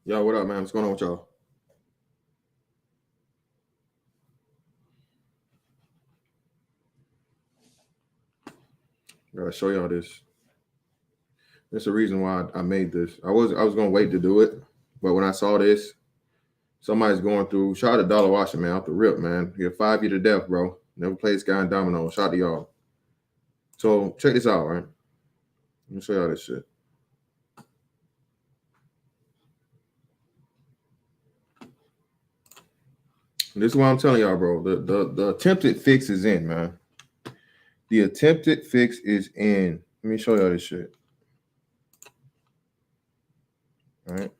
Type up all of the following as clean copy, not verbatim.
Yo, what up, man? What's going on with y'all? Gotta show y'all this. There's a reason why I made this. I was gonna wait to do it, but when I saw this, somebody's going through. Shout out to Dollar Washington, man, off the rip, man. He had 5 years to death, bro. Never played Sky and Domino. Shout out to y'all. So check this out, right? Let me show y'all this shit. This is what I'm telling y'all, bro. The attempted fix is in, man. The attempted fix is in. Let me show y'all this shit. All right.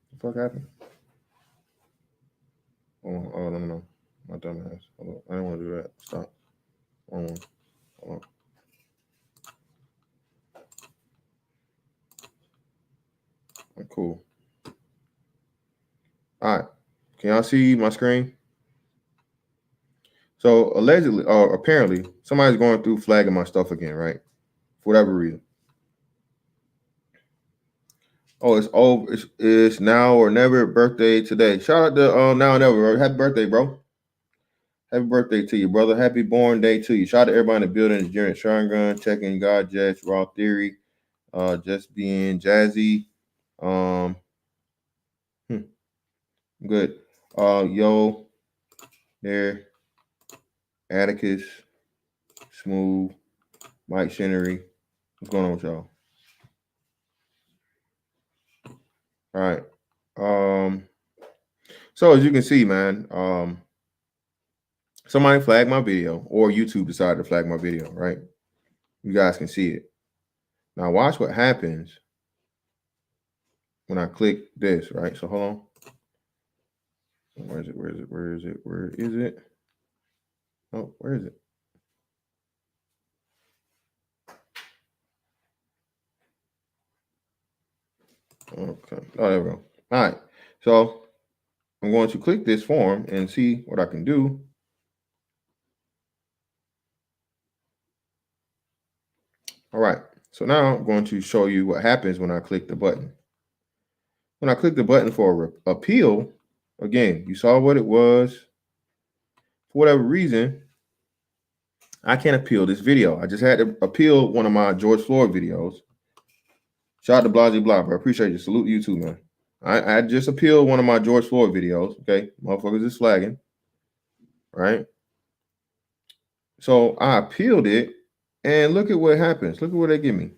What the fuck happened? Oh, no. My dumb ass. Hold on. I didn't want to do that. Stop. Hold on. Cool. All right. Can y'all see my screen? So allegedly, or apparently, somebody's going through flagging my stuff again, right? For whatever reason. Oh, it's over. It's now or never birthday today. Shout out to now or never, bro. Happy birthday, bro. Happy birthday to you, brother. Happy born day to you. Shout out to everybody in the building. Jared Shotgun, checking God, Jets, Raw Theory, just being jazzy. Good. Yo, there. Atticus, Smooth, Mike Shinnery. What's going on with y'all? All right. So as you can see, man, somebody flagged my video, or YouTube decided to flag my video, right? You guys can see it. Now watch what happens when I click this, right? So hold on. Where is it? Oh, where is it? Okay. Oh, there we go. All right. So I'm going to click this form and see what I can do. All right. So now I'm going to show you what happens when I click the button. When I click the button for appeal, again, you saw what it was. For whatever reason, I can't appeal this video. I just had to appeal one of my George Floyd videos. Shout out to Blasey Blah, bro. Appreciate you. Salute you too, man. I just appealed one of my George Floyd videos. Okay. Motherfuckers is flagging. Right. So I appealed it, and look at what happens. Look at what they give me.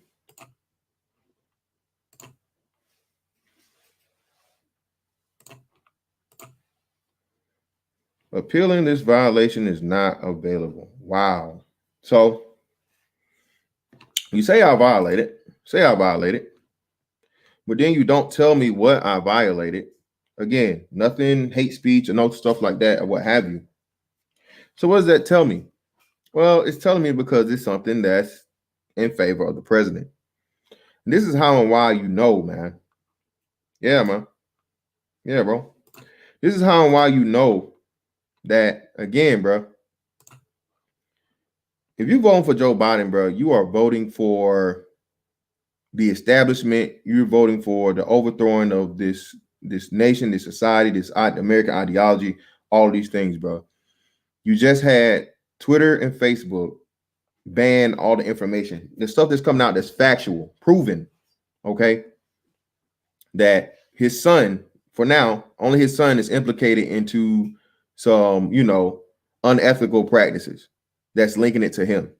Appealing this violation is not available. Wow. So you say I violated, but then you don't tell me what I violated. Again, nothing hate speech or no stuff like that or what have you. So what does that tell me? Well, it's telling me because it's something that's in favor of the president. And this is how and why you know, man. Yeah, man. Yeah, bro. This is how and why you know that, again, bro. If you're voting for Joe Biden, bro, you are voting for the establishment. You're voting for the overthrowing of this nation, this society, this American ideology, all of these things, bro. You just had Twitter and Facebook ban all the information. The stuff that's coming out that's factual, proven, okay, that his son, for now, only his son is implicated into some, unethical practices that's linking it to him.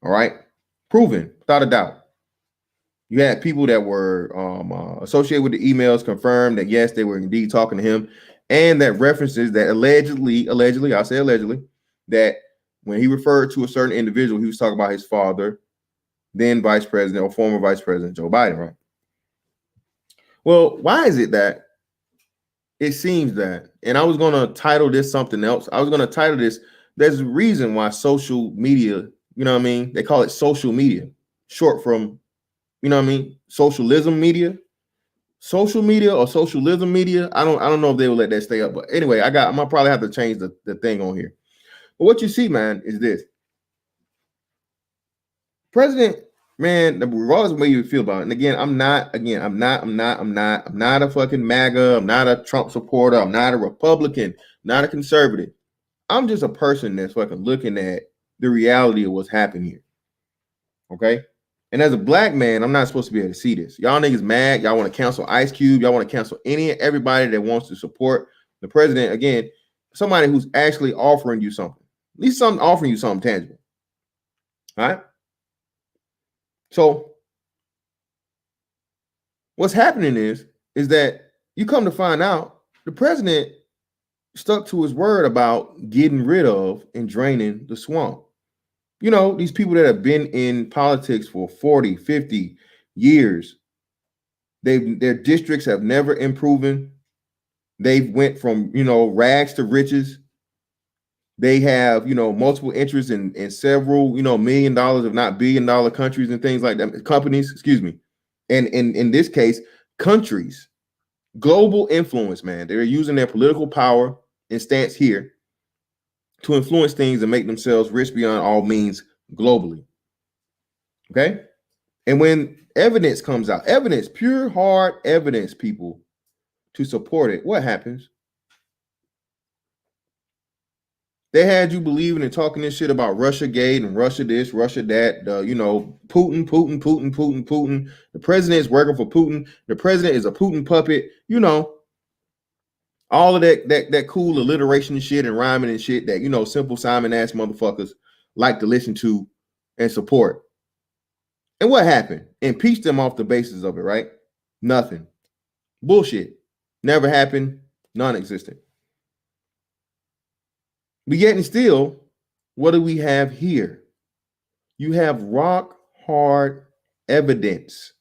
All right. Proven, without a doubt. You had people that were associated with the emails confirmed that, yes, they were indeed talking to him, and that references that allegedly, I'll say allegedly, that when he referred to a certain individual, he was talking about his father, then Vice President or former Vice President Joe Biden, right? Well, why is it that it seems that, and I was going to title this something else. I was going to title this, there's a reason why social media, you know what I mean? They call it social media, short from, you know what I mean? Socialism media, social media or socialism media. I don't know if they will let that stay up, but anyway, I'm gonna probably have to change the thing on here. But what you see, man, is this. President man, regardless of the way you feel about it. And again, I'm not a fucking MAGA. I'm not a Trump supporter. I'm not a Republican, not a conservative. I'm just a person that's fucking looking at the reality of what's happening here. Okay. And as a black man, I'm not supposed to be able to see this. Y'all niggas mad. Y'all want to cancel Ice Cube. Y'all want to cancel everybody that wants to support the president. Again, somebody who's actually offering you something. At least something offering you something tangible. All right. So what's happening is that you come to find out the president stuck to his word about getting rid of and draining the swamp. You know, these people that have been in politics for 40, 50 years, their districts have never improved. They've went from, rags to riches. They have, multiple interests in several, $1 million, if not billion-dollar countries and things like that. Companies, excuse me. And in this case, countries, global influence, man. They're using their political power and stance here to influence things and make themselves rich beyond all means globally. Okay? And when evidence comes out, evidence, pure hard evidence, people, to support it, what happens? They had you believing and talking this shit about Russia Gate and Russia this, Russia that, Putin. The president is working for Putin. The president is a Putin puppet, all of that cool alliteration and shit and rhyming and shit that, simple Simon ass motherfuckers like to listen to and support. And what happened? Impeach them off the basis of it, right? Nothing. Bullshit. Never happened. Non-existent. But yet and still, what do we have here? You have rock hard evidence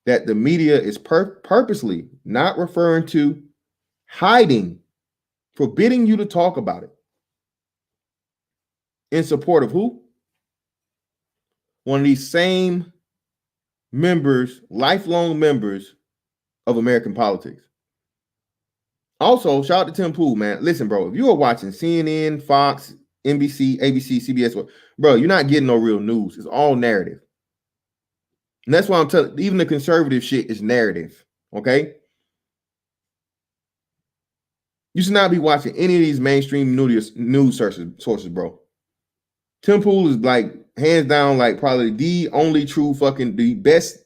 that the media is purposely not referring to, hiding, forbidding you to talk about it. In support of who? One of these same members, lifelong members of American politics. Also, shout out to Tim Pool, man. Listen, bro, if you are watching CNN, Fox, NBC, ABC, CBS, bro, you're not getting no real news. It's all narrative. And that's why I'm telling you, even the conservative shit is narrative, okay? You should not be watching any of these mainstream news sources, bro. Tim Pool is like, hands down, like probably the only true fucking, the best,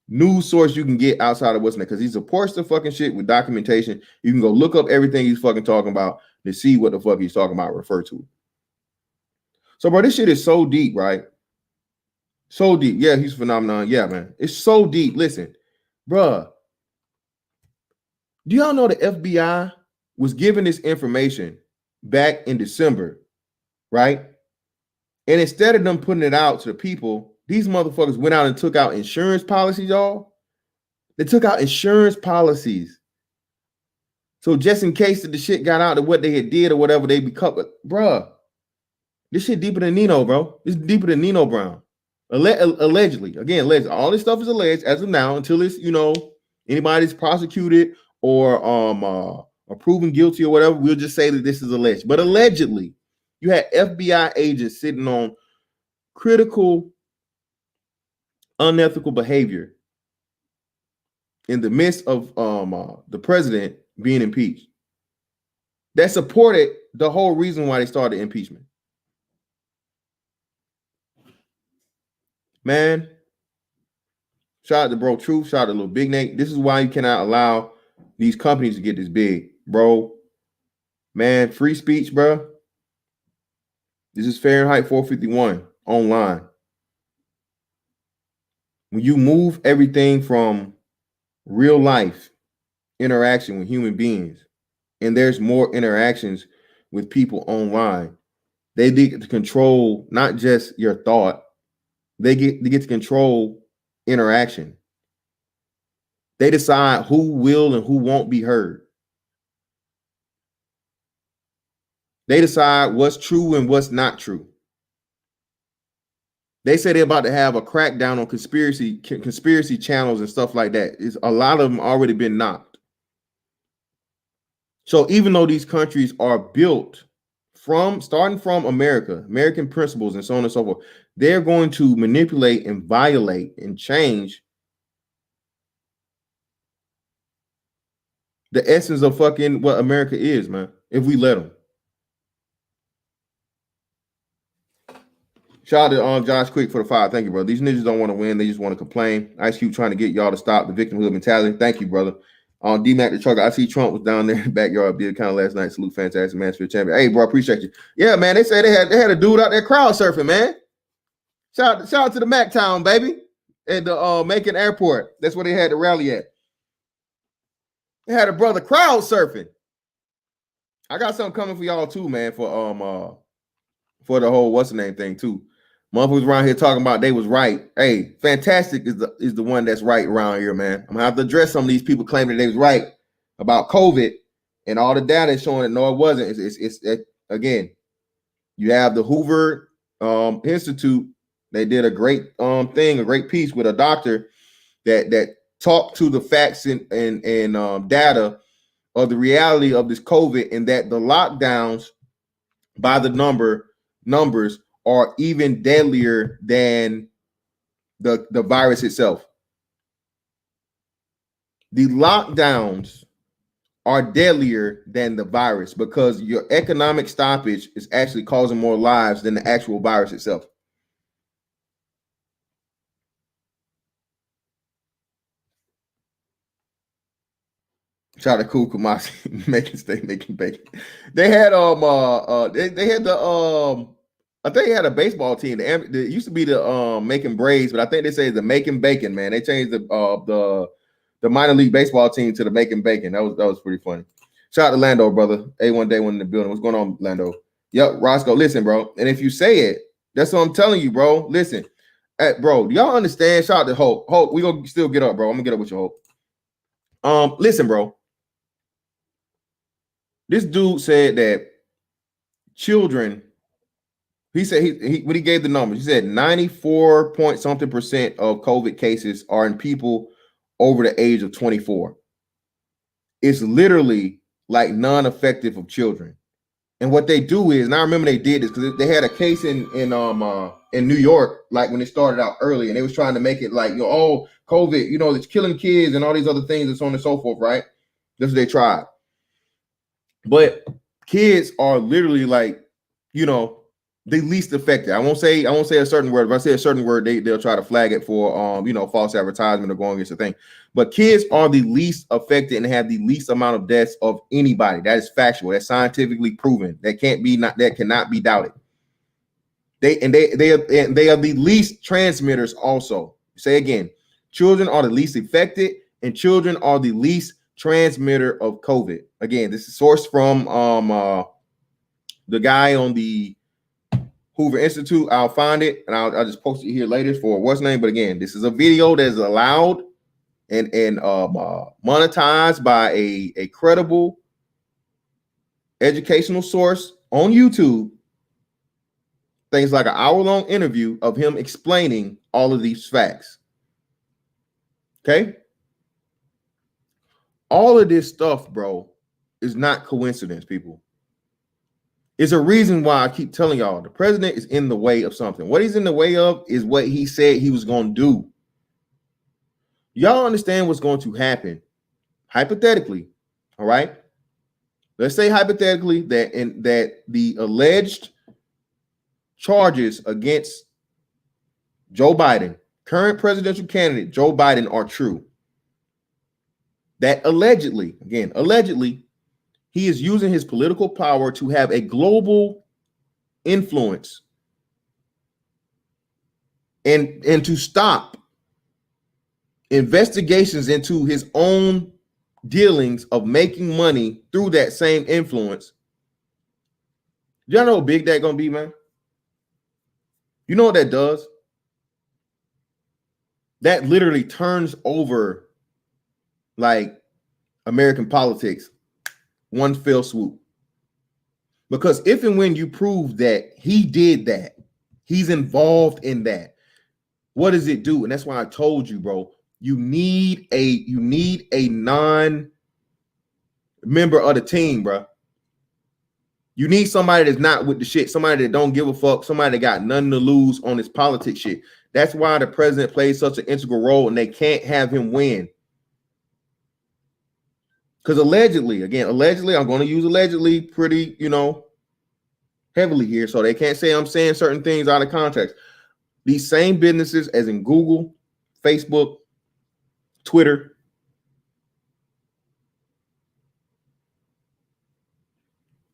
news source you can get outside of what's next, because he supports the fucking shit with documentation. You can go look up everything he's fucking talking about to see what the fuck he's talking about, refer to. So, bro, this shit is so deep, right? So deep. Yeah, he's a phenomenon. Yeah, man. It's so deep. Listen, bruh. Do y'all know the FBI was given this information back in December, right? And instead of them putting it out to the people, these motherfuckers went out and took out insurance policies, y'all. They took out insurance policies. So just in case that the shit got out of what they had did or whatever, they become, bruh, this shit deeper than Nino, bro. It's deeper than Nino Brown. Allegedly. Again, all this stuff is alleged as of now until it's, anybody's prosecuted or proven guilty or whatever. We'll just say that this is alleged. But allegedly, you had FBI agents sitting on critical, unethical behavior in the midst of the president being impeached. That supported the whole reason why they started impeachment. Man, shout out to Bro Truth, shout out to Little Big Nate. This is why you cannot allow these companies to get this big, bro. Man, free speech, bro. This is Fahrenheit 451 online. When you move everything from real life interaction with human beings, and there's more interactions with people online, they get to control not just your thought, they get to control interaction. They decide who will and who won't be heard. They decide what's true and what's not true. They say they're about to have a crackdown on conspiracy channels and stuff like that. A lot of them already been knocked. So even though these countries are built starting from American principles and so on and so forth, they're going to manipulate and violate and change the essence of fucking what America is, man, if we let them. Shout out to Josh Quick for the 5. Thank you, brother. These niggas don't want to win. They just want to complain. Ice Cube trying to get y'all to stop the victimhood mentality. Thank you, brother. D-Mac the trucker. I see Trump was down there in the backyard beer kind of last night. Salute, fantastic man for the champion. Hey, bro, appreciate you. Yeah, man. They say they had a dude out there crowd surfing, man. Shout out to the Mac Town, baby. At the Macon Airport. That's where they had the rally at. They had a brother crowd surfing. I got something coming for y'all too, man, for the whole what's the name thing too. Motherfuckers around here talking about they was right. Hey, fantastic is the one that's right around here, man. I'm gonna have to address some of these people claiming that they was right about COVID, and all the data is showing that no, it wasn't. It's again, you have the Hoover Institute. They did a great thing, a great piece with a doctor that talked to the facts and data of the reality of this COVID, and that the lockdowns by the numbers are even deadlier than the virus itself. The lockdowns are deadlier than the virus because your economic stoppage is actually causing more lives than the actual virus itself. Shout out to Cool Kumasi making steak, making bacon. They had they had the I think they had a baseball team. It used to be the Making Braves, but I think they say the Making Bacon, man. They changed the minor league baseball team to the Making Bacon. That was pretty funny. Shout out to Lando, brother. A1 Day One in the building. What's going on, Lando? Yep, Roscoe. Listen, bro. And if you say it, that's what I'm telling you, bro. Listen, bro. Do y'all understand? Shout out to Hope. Hope, we gonna still get up, bro. I'm gonna get up with you, Hope. Listen, bro. This dude said that children. He said when he gave the numbers, he said 94 point something percent of COVID cases are in people over the age of 24. It's literally like non-effective of children. And what they do is, and I remember they did this because they had a case in New York, like when it started out early, and they was trying to make it like, oh, COVID, it's killing kids and all these other things and so on and so forth, right? That's what they tried. But kids are literally like, the least affected. I won't say a certain word. If I say a certain word, they'll try to flag it for false advertisement or going against the thing. But kids are the least affected and have the least amount of deaths of anybody. That is factual. That's scientifically proven. That cannot be doubted. They are the least transmitters also. Say again, children are the least affected and children are the least transmitter of COVID. Again, this is sourced from the guy on the Hoover Institute. I'll find it and I'll just post it here later for what's name. But again, this is a video that's allowed and monetized by a credible educational source on YouTube. Things like an hour-long interview of him explaining all of these facts. Okay? All of this stuff, bro, is not coincidence, people. It's a reason why I keep telling y'all the president is in the way of something. What he's in the way of is what he said he was going to do. Y'all understand what's going to happen. Hypothetically, all right? Let's say hypothetically that the alleged charges against Joe Biden, current presidential candidate Joe Biden, are true. That allegedly, he is using his political power to have a global influence and to stop investigations into his own dealings of making money through that same influence. Y'all know how big that gonna be, man? You know what that does? That literally turns over like American politics one fell swoop. Because if and when you prove that he did that, he's involved in that, what does it do? And that's why I told you, bro, you need a non-member of the team, bro. You need somebody that's not with the shit, somebody that don't give a fuck, somebody that got nothing to lose on this politics shit. That's why the president plays such an integral role, and they can't have him win. Because allegedly, I'm going to use allegedly pretty, heavily here, so they can't say I'm saying certain things out of context. These same businesses, as in Google, Facebook, Twitter,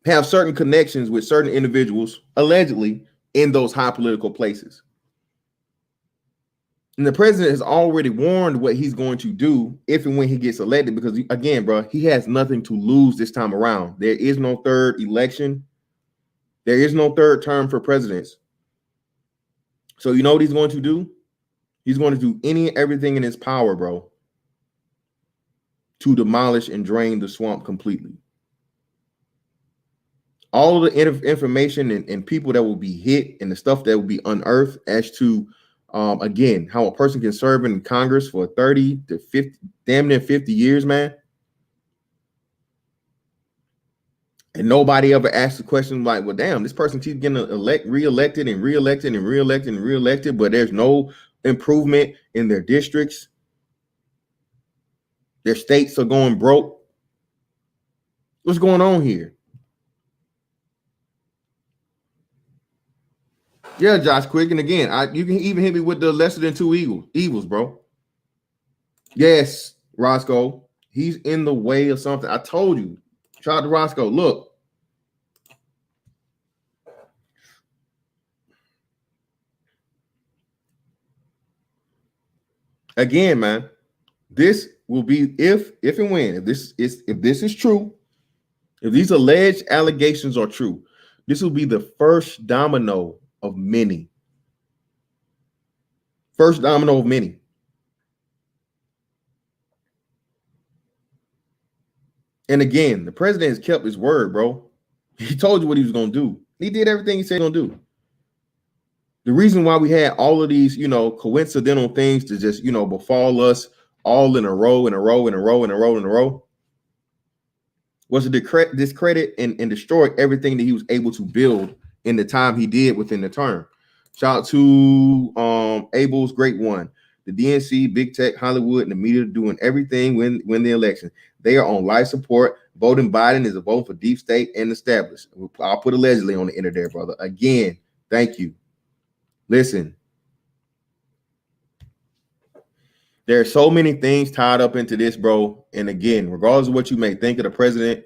have certain connections with certain individuals, allegedly, in those high political places. And the president has already warned what he's going to do if and when he gets elected, because, again, bro, he has nothing to lose this time around. There is no third election. There is no third term for presidents. So you know what he's going to do? He's going to do everything in his power, bro, to demolish and drain the swamp completely. All of the information and people that will be hit and the stuff that will be unearthed as to, again, how a person can serve in Congress for 30 to 50, damn near 50 years, man. And nobody ever asked the question like, well, damn, this person keeps getting reelected, but there's no improvement in their districts. Their states are going broke. What's going on here? Yeah, Josh Quick. And again, you can even hit me with the lesser than two evils, bro. Yes, Roscoe. He's in the way of something. I told you. Shout out to Roscoe. Look. Again, man, this will be if and when, if this is true, if these alleged allegations are true, this will be the first domino of many. First domino of many. And again, the president has kept his word, bro. He told you what he was going to do. He did everything he said he was going to do. The reason why we had all of these, coincidental things to just, befall us all in a row, was to discredit and destroy everything that he was able to build in the time he did within the term. Shout out to Abel's Great One, the DNC, Big Tech, Hollywood, and the media doing everything when the election. They are on life support. Voting Biden is a vote for deep state and established. I'll put allegedly on the end of there, brother. Again, thank you. Listen, there are so many things tied up into this, bro. And again, regardless of what you may think of the president,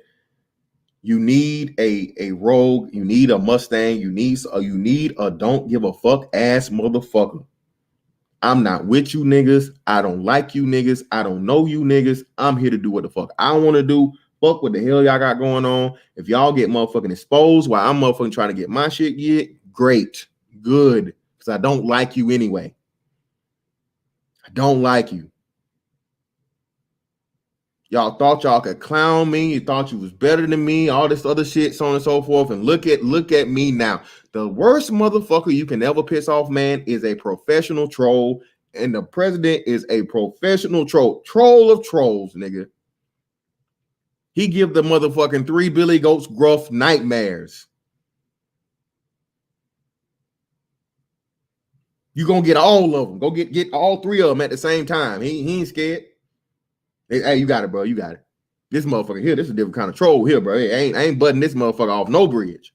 you need a rogue, you need a Mustang, you need a don't give a fuck ass motherfucker. I'm not with you niggas. I don't like you niggas. I don't know you niggas. I'm here to do what the fuck I want to do. Fuck what the hell y'all got going on. If y'all get motherfucking exposed while I'm motherfucking trying to get my shit great, good. Because I don't like you anyway. I don't like you. Y'all thought y'all could clown me. You thought you was better than me. All this other shit, so on and so forth. And look at me now. The worst motherfucker you can ever piss off, man, is a professional troll. And the president is a professional troll. Troll of trolls, nigga. He give the motherfucking 3 Billy Goats gruff nightmares. You gonna get all of them. Go get all 3 of them at the same time. He ain't scared. Hey, you got it, bro. You got it. This motherfucker here, this is a different kind of troll here, bro. I ain't butting this motherfucker off no bridge.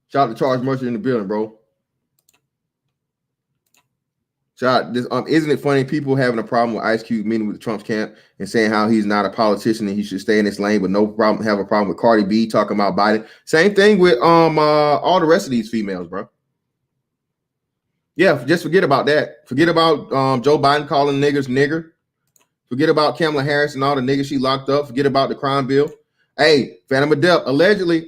Shout out to Charles Mercer in the building, bro. Shout out this. Isn't it funny? People having a problem with Ice Cube meeting with the Trump's camp and saying how he's not a politician and he should stay in this lane, but no problem. Have a problem with Cardi B talking about Biden. Same thing with all the rest of these females, bro. Yeah, just forget about that. Forget about Joe Biden calling niggas nigger. Forget about Kamala Harris and all the niggas she locked up. Forget about the crime bill. Hey, Phantom of Death, allegedly. We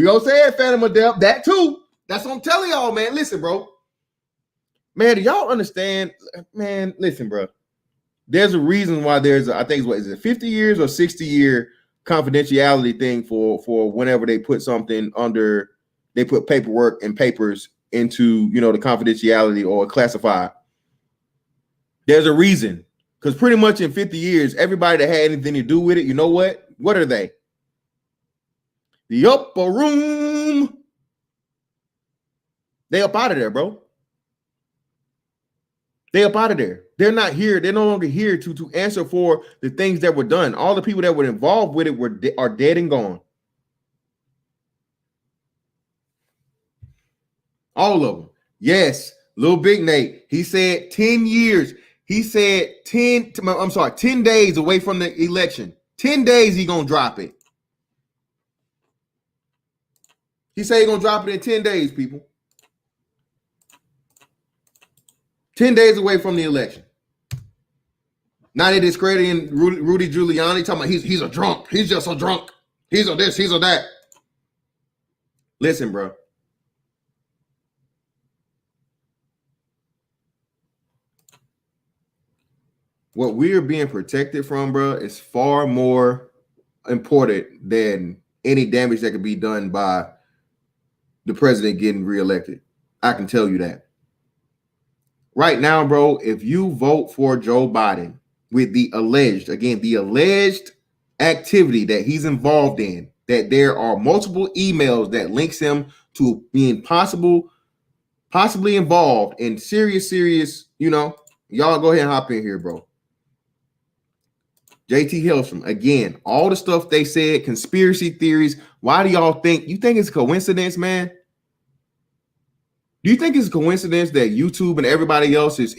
gonna say it, Phantom of Death. That too. That's what I'm telling y'all, man. Listen, bro. Man, do y'all understand? Man, listen, bro. There's a reason why there's I think what is it, 50 years or 60-year confidentiality thing for whenever they put something under. They put paperwork and papers into, the confidentiality or classified. There's a reason. Because pretty much in 50 years, everybody that had anything to do with it, you know what? What are they? The upper room. They up out of there, bro. They up out of there. They're not here. They're no longer here to answer for the things that were done. All the people that were involved with it are dead and gone. All of them. Yes. Little Big Nate. He said 10 years. He said 10 days away from the election. 10 days he gonna drop it. He said he gonna drop it in 10 days, people. 10 days away from the election. Now they discrediting Rudy Giuliani, talking about he's a drunk. He's just a drunk. He's a this, he's a that. Listen, bro. What we're being protected from, bro, is far more important than any damage that could be done by the president getting reelected. I can tell you that. Right now, bro, if you vote for Joe Biden with the alleged activity that he's involved in, that there are multiple emails that links him to being possibly involved in serious, y'all go ahead and hop in here, bro. JT Hillstrom, again, all the stuff they said, conspiracy theories. Why do y'all think? You think it's a coincidence, man? Do you think it's a coincidence that YouTube and everybody else is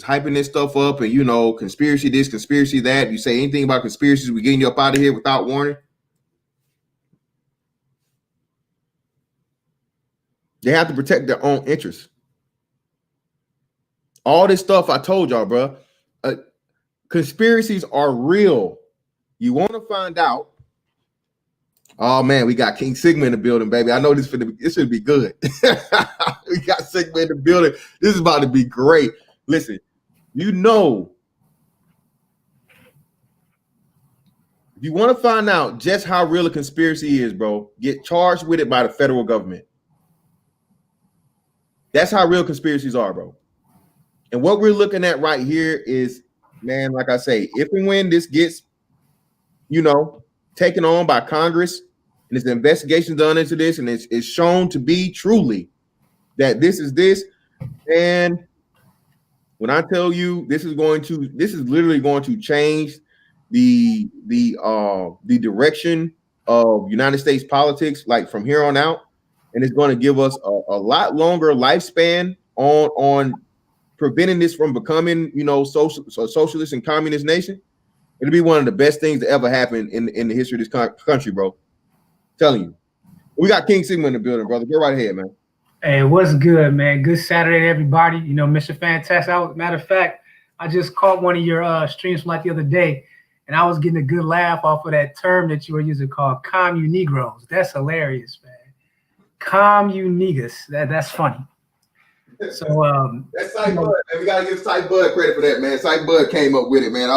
hyping this stuff up and, conspiracy this, conspiracy that? You say anything about conspiracies, we're getting you up out of here without warning? They have to protect their own interests. All this stuff I told y'all, bro. Conspiracies are real. You want to find out? Oh man, we got King Sigma in the building, baby. I know this should be good. We got Sigma in the building. This is about to be great. Listen, if you want to find out just how real a conspiracy is, bro, get charged with it by the federal government. That's how real conspiracies are, bro. And what we're looking at right here is, man, like I say, if and when this gets, taken on by Congress and there's an investigation done into this and it's shown to be truly that this is this, and when I tell you this is literally going to change the direction of United States politics, like from here on out, and it's going to give us a lot longer lifespan on preventing this from becoming, socialist and communist nation. It'll be one of the best things to ever happen in the history of this country, bro. I'm telling you. We got King Sigma in the building, brother. Go right ahead, man. Hey, what's good, man? Good Saturday to everybody. Mr. Fantastic. Matter of fact, I just caught one of your streams from the other day, and I was getting a good laugh off of that term that you were using called commu-negros. That's hilarious, man. Commu-niggas. That's funny. So that's Sight Bud, man. We gotta give Sight Bud credit for that, man. Sight Bud came up with it, man.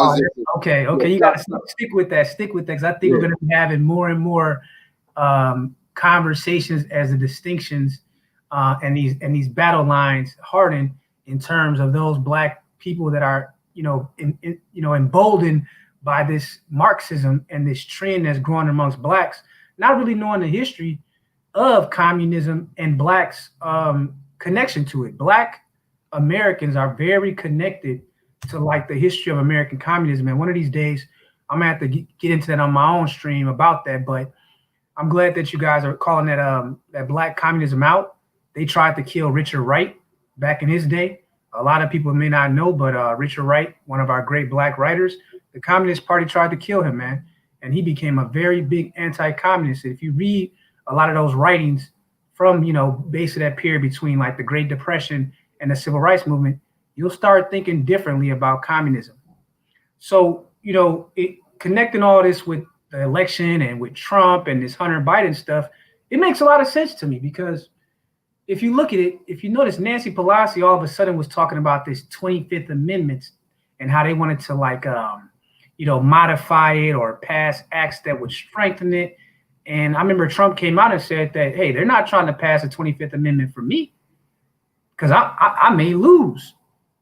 Okay. You gotta stick with that, because I think we're gonna be having more and more conversations as the distinctions and these battle lines harden in terms of those black people that are emboldened by this Marxism and this trend that's growing amongst blacks, not really knowing the history of communism and blacks connection to it. Black Americans are very connected to the history of American communism, and one of these days I'm gonna have to get into that on my own stream about that. But I'm glad that you guys are calling that black communism out. They tried to kill Richard Wright back in his day. A lot of people may not know, but Richard Wright, one of our great black writers, the Communist Party tried to kill him, man, and he became a very big anti-communist. If you read a lot of those writings from, basically that period between the Great Depression and the Civil Rights Movement, you'll start thinking differently about communism. So, connecting all this with the election and with Trump and this Hunter Biden stuff, it makes a lot of sense to me, because if you look at it, if you notice, Nancy Pelosi all of a sudden was talking about this 25th Amendment and how they wanted to modify it or pass acts that would strengthen it. And I remember Trump came out and said that, hey, they're not trying to pass the 25th Amendment for me, because I may lose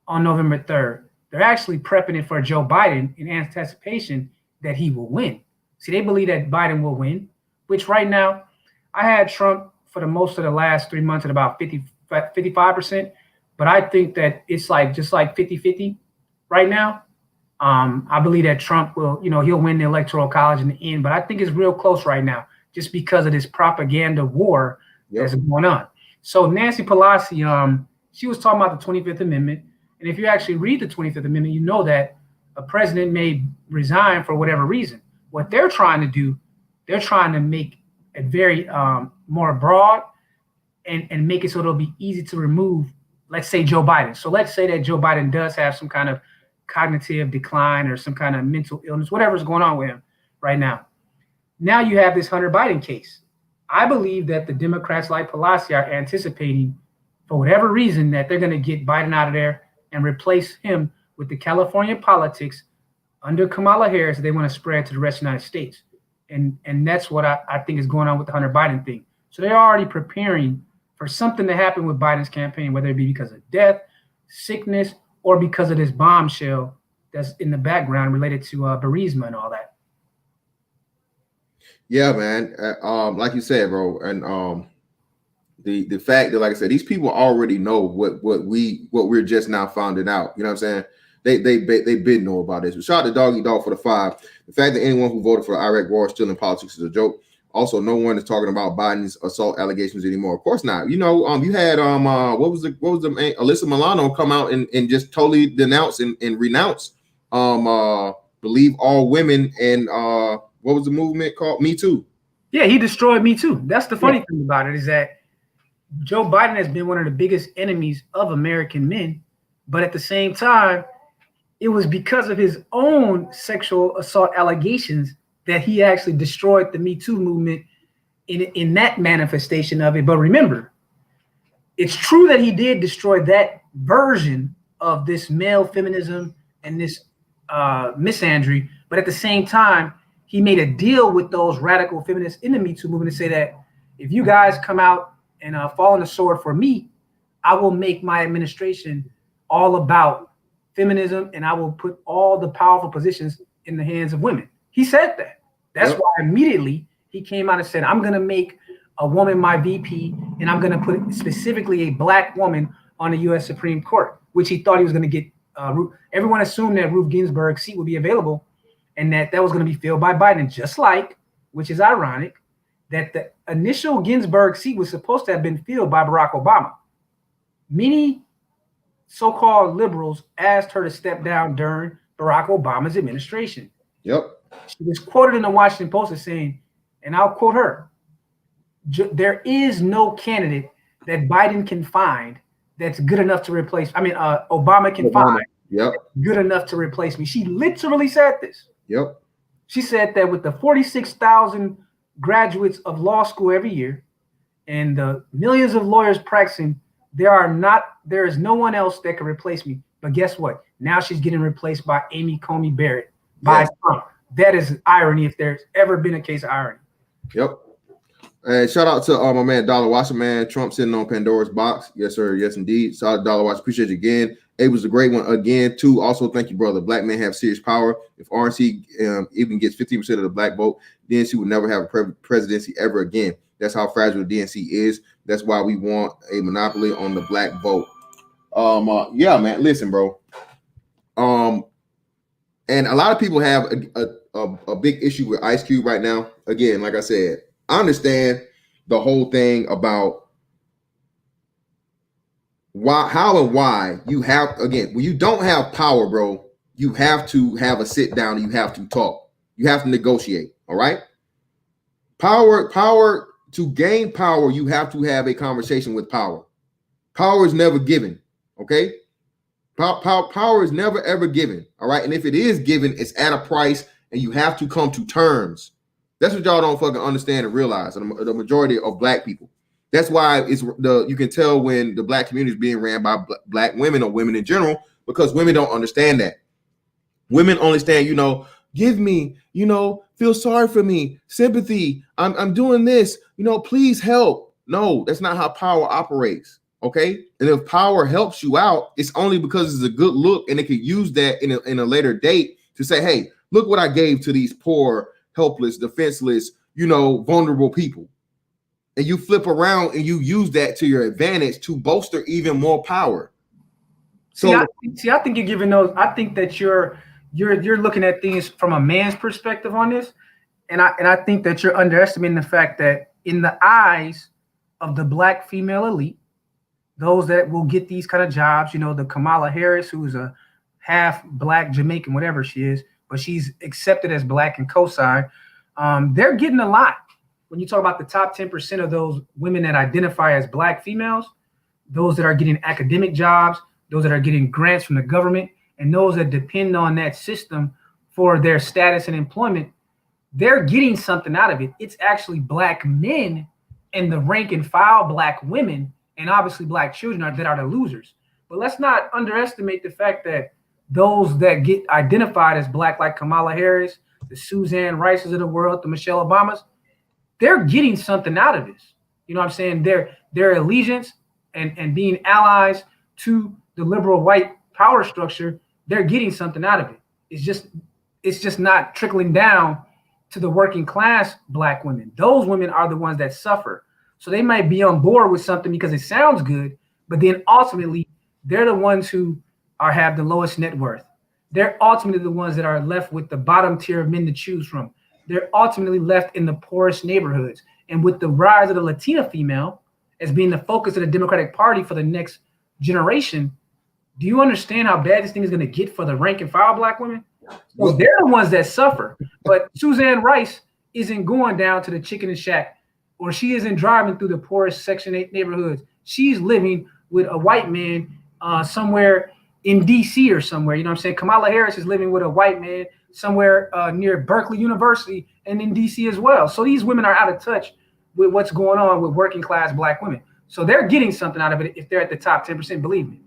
on November 3rd. they're actually prepping it for Joe Biden in anticipation that he will win. See, they believe that Biden will win, which right now, I had Trump for the most of the last 3 months at about 55%, but I think that it's like just like 50-50 right now. I believe that Trump will, he'll win the electoral college in the end, but I think it's real close right now just because of this propaganda war that's going on. So Nancy Pelosi, she was talking about the 25th Amendment. And if you actually read the 25th Amendment, you know that a president may resign for whatever reason. What they're trying to do, they're trying to make it very more broad and make it so it'll be easy to remove, let's say, Joe Biden. So let's say that Joe Biden does have some kind of cognitive decline or some kind of mental illness, whatever's going on with him right now. Now you have this Hunter Biden case. I believe that the Democrats like Pelosi are anticipating, for whatever reason, that they're going to get Biden out of there and replace him with the California politics under Kamala Harris that they want to spread to the rest of the United States. And that's what I think is going on with the Hunter Biden thing. So they're already preparing for something to happen with Biden's campaign, whether it be because of death, sickness, or because of this bombshell that's in the background related to Burisma and all that. Yeah, man. Like you said, bro, and the fact that, like I said, these people already know what we're just now finding out. You know what I'm saying? They been know about this. But shout out to Doggy Dog for the 5. The fact that anyone who voted for the Iraq war is still in politics is a joke. Also, no one is talking about Biden's assault allegations anymore. Of course not. You had what was the Alyssa Milano come out and just totally denounce and renounce believe all women and what was the movement called? Me Too. Yeah, he destroyed Me Too. That's the funny thing about it, is that Joe Biden has been one of the biggest enemies of American men, but at the same time, it was because of his own sexual assault allegations that he actually destroyed the Me Too movement in that manifestation of it. But remember, it's true that he did destroy that version of this male feminism and this misandry, but at the same time, he made a deal with those radical feminists in the Me Too movement to say that if you guys come out and fall on the sword for me, I will make my administration all about feminism and I will put all the powerful positions in the hands of women. He said that. That's why immediately he came out and said, I'm going to make a woman my VP and I'm going to put specifically a black woman on the U.S. Supreme Court, which he thought he was going to get. Everyone assumed that Ruth Ginsburg's seat would be available and that was going to be filled by Biden, just like, which is ironic, that the initial Ginsburg seat was supposed to have been filled by Barack Obama. Many so-called liberals asked her to step down during Barack Obama's administration. Yep. She was quoted in the Washington Post as saying, and I'll quote her, there is no candidate that Biden can find that's good enough to replace, Obama can find good enough to replace me. She literally said this. Yep. She said that with the 46,000 graduates of law school every year and the millions of lawyers practicing, there is no one else that can replace me. But guess what? Now she's getting replaced by Amy Coney Barrett, by Trump. That is irony if there's ever been a case of irony. Yep. And shout out to my man Dollar Watcher, man. Trump sitting on Pandora's box. Yes, sir. Yes, indeed. Shout out to Dollar Watcher. Appreciate you again. It was a great one again, too. Also, thank you, brother. Black men have serious power. If RNC even gets 15% of the black vote, DNC would never have a presidency ever again. That's how fragile the DNC is. That's why we want a monopoly on the black vote. Yeah, man. Listen, bro. And a lot of people have a big issue with Ice Cube right now. Again, like I said, I understand the whole thing about how and why you have, again, when you don't have power, bro, you have to have a sit down. You have to talk. You have to negotiate. All right. Power, to gain power, you have to have a conversation with power. Power is never given. Okay. Power is never, ever given. All right. And if it is given, it's at a price and you have to come to terms. That's what y'all don't fucking understand and realize. The majority of black people. That's why you can tell when the black community is being ran by black women or women in general, because women don't understand that. Women understand, give me, feel sorry for me, sympathy. I'm doing this, please help. No, that's not how power operates. Okay, and if power helps you out, it's only because it's a good look, and they could use that in a later date to say, hey, look what I gave to these poor, helpless, defenseless, vulnerable people. And you flip around and you use that to your advantage to bolster even more power. So I think you're giving those. I think that you're looking at things from a man's perspective on this, and I think that you're underestimating the fact that in the eyes of the black female elite, those that will get these kind of jobs, the Kamala Harris, who is a half black Jamaican, whatever she is, but she's accepted as black and co-signed. They're getting a lot. When you talk about the top 10% of those women that identify as black females, those that are getting academic jobs, those that are getting grants from the government, and those that depend on that system for their status and employment, they're getting something out of it. It's actually black men and the rank and file black women and obviously black children that are the losers. But let's not underestimate the fact that those that get identified as black, like Kamala Harris, the Suzanne Rices of the world, the Michelle Obamas, they're getting something out of this. You know what I'm saying? Their allegiance and being allies to the liberal white power structure, they're getting something out of it. It's just not trickling down to the working class black women. Those women are the ones that suffer. So they might be on board with something because it sounds good, but then ultimately they're the ones who have the lowest net worth. They're ultimately the ones that are left with the bottom tier of men to choose from. They're ultimately left in the poorest neighborhoods. And with the rise of the Latina female as being the focus of the Democratic Party for the next generation, do you understand how bad this thing is going to get for the rank and file black women? So they're the ones that suffer. But Suzanne Rice isn't going down to the chicken and shack, or she isn't driving through the poorest Section 8 neighborhoods. She's living with a white man somewhere in D.C. or somewhere. You know what I'm saying? Kamala Harris is living with a white man somewhere near Berkeley University and in D.C. as well. So these women are out of touch with what's going on with working class black women. So they're getting something out of it if they're at the top 10%, believe me.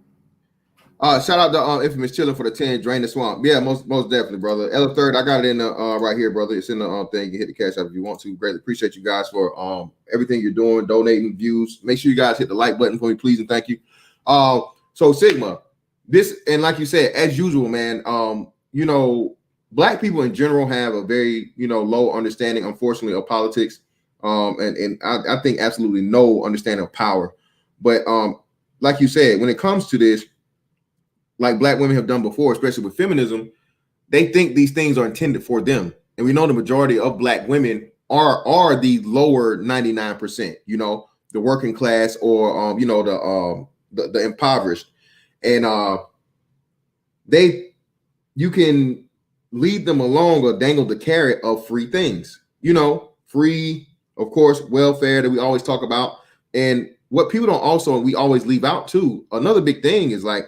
Shout out to Infamous Chiller for the 10, Drain the Swamp. Yeah, most definitely, brother. Ella Third, I got it in the right here, brother. It's in the thing. You hit the cash app if you want to. Greatly appreciate you guys for everything you're doing, donating, views. Make sure you guys hit the like button for me, please, and thank you. So Sigma, this, and like you said, as usual, man, black people in general have a very, low understanding, unfortunately, of politics. And I think absolutely no understanding of power. But like you said, when it comes to this, like black women have done before, especially with feminism, they think these things are intended for them. And we know the majority of black women are the lower 99%, the working class or the impoverished. And you can lead them along or dangle the carrot of free things, free, of course, welfare that we always talk about. And what people don't also, we always leave out too, another big thing is like,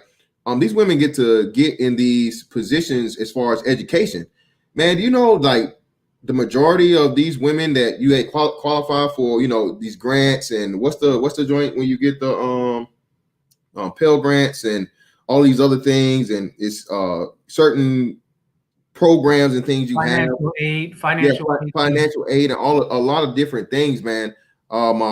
these women get to get in these positions as far as education. Man, like the majority of these women that you qualify for, these grants, and what's the joint when you get the Pell Grants and all these other things, and it's certain programs and things financial aid, and a lot of different things, man.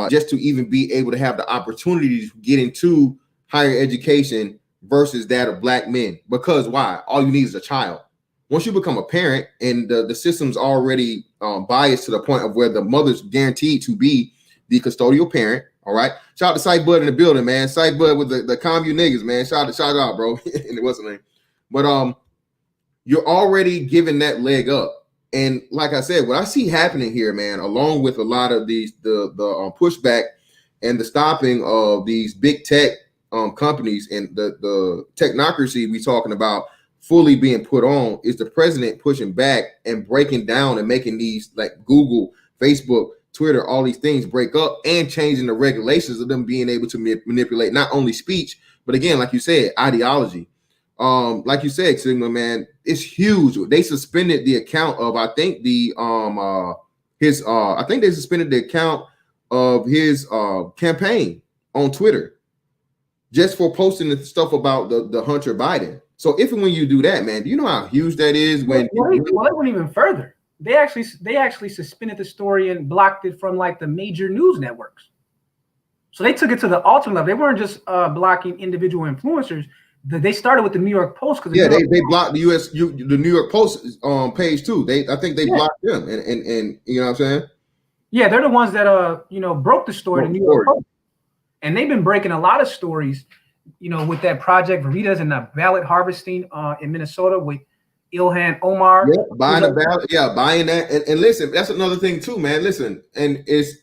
Just to even be able to have the opportunity to get into higher education versus that of black men. Because why? All you need is a child. Once you become a parent and the system's already biased to the point of where the mother's guaranteed to be the custodial parent. All right. Shout out to Sight Bud in the building, man. Sight Bud with the commune niggas, man. Shout out, bro. And it wasn't name. But you're already giving that leg up. And like I said, what I see happening here, man, along with a lot of these the pushback and the stopping of these big tech companies and the technocracy we talking about fully being put on, is the president pushing back and breaking down and making these, like Google, Facebook, Twitter, all these things break up and changing the regulations of them being able to manipulate not only speech, but again, like you said, ideology. Like you said, Sigma, man, it's huge. They suspended the account of, I think they suspended the account of his campaign on Twitter just for posting the stuff about the Hunter Biden. So if and when you do that, man, do you know how huge that is? Well, it went even further. They actually suspended the story and blocked it from like the major news networks. So they took it to the ultimate level. They weren't just blocking individual influencers. They started with the New York Post because they blocked the the New York Post page too. I think they blocked them, and you know what I'm saying? Yeah, they're the ones that broke the story, the New York Post. And they've been breaking a lot of stories, with that Project Veritas and the ballot harvesting in Minnesota with Ilhan Omar. Yeah, buying the ballot, buying that. And listen, that's another thing too, man. Listen, and this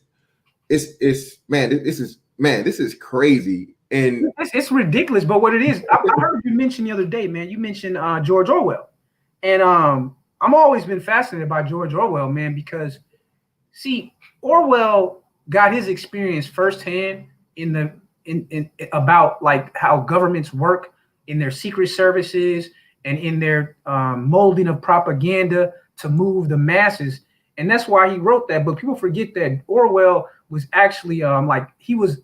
is crazy. And it's ridiculous, but what it is, I heard you mention the other day, man. You mentioned George Orwell. And I'm always been fascinated by George Orwell, man, because see, Orwell got his experience firsthand in about like how governments work in their secret services and in their molding of propaganda to move the masses. And that's why he wrote that. But people forget that Orwell was actually he was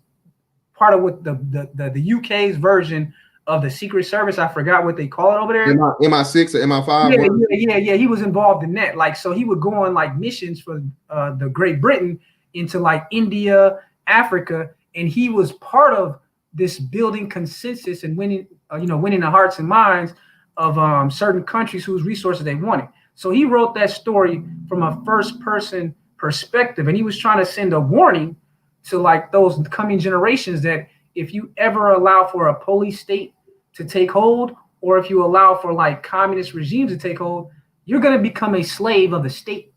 part of what the UK's version of the Secret Service. I forgot what they call it over there. MI6 or MI5. Yeah. He was involved in that. Like, so he would go on like missions for the Great Britain into like India, Africa, and he was part of this building consensus and winning the hearts and minds of certain countries whose resources they wanted. So he wrote that story from a first-person perspective, and he was trying to send a warning to like those coming generations that if you ever allow for a police state to take hold, or if you allow for like communist regimes to take hold, you're going to become a slave of the state.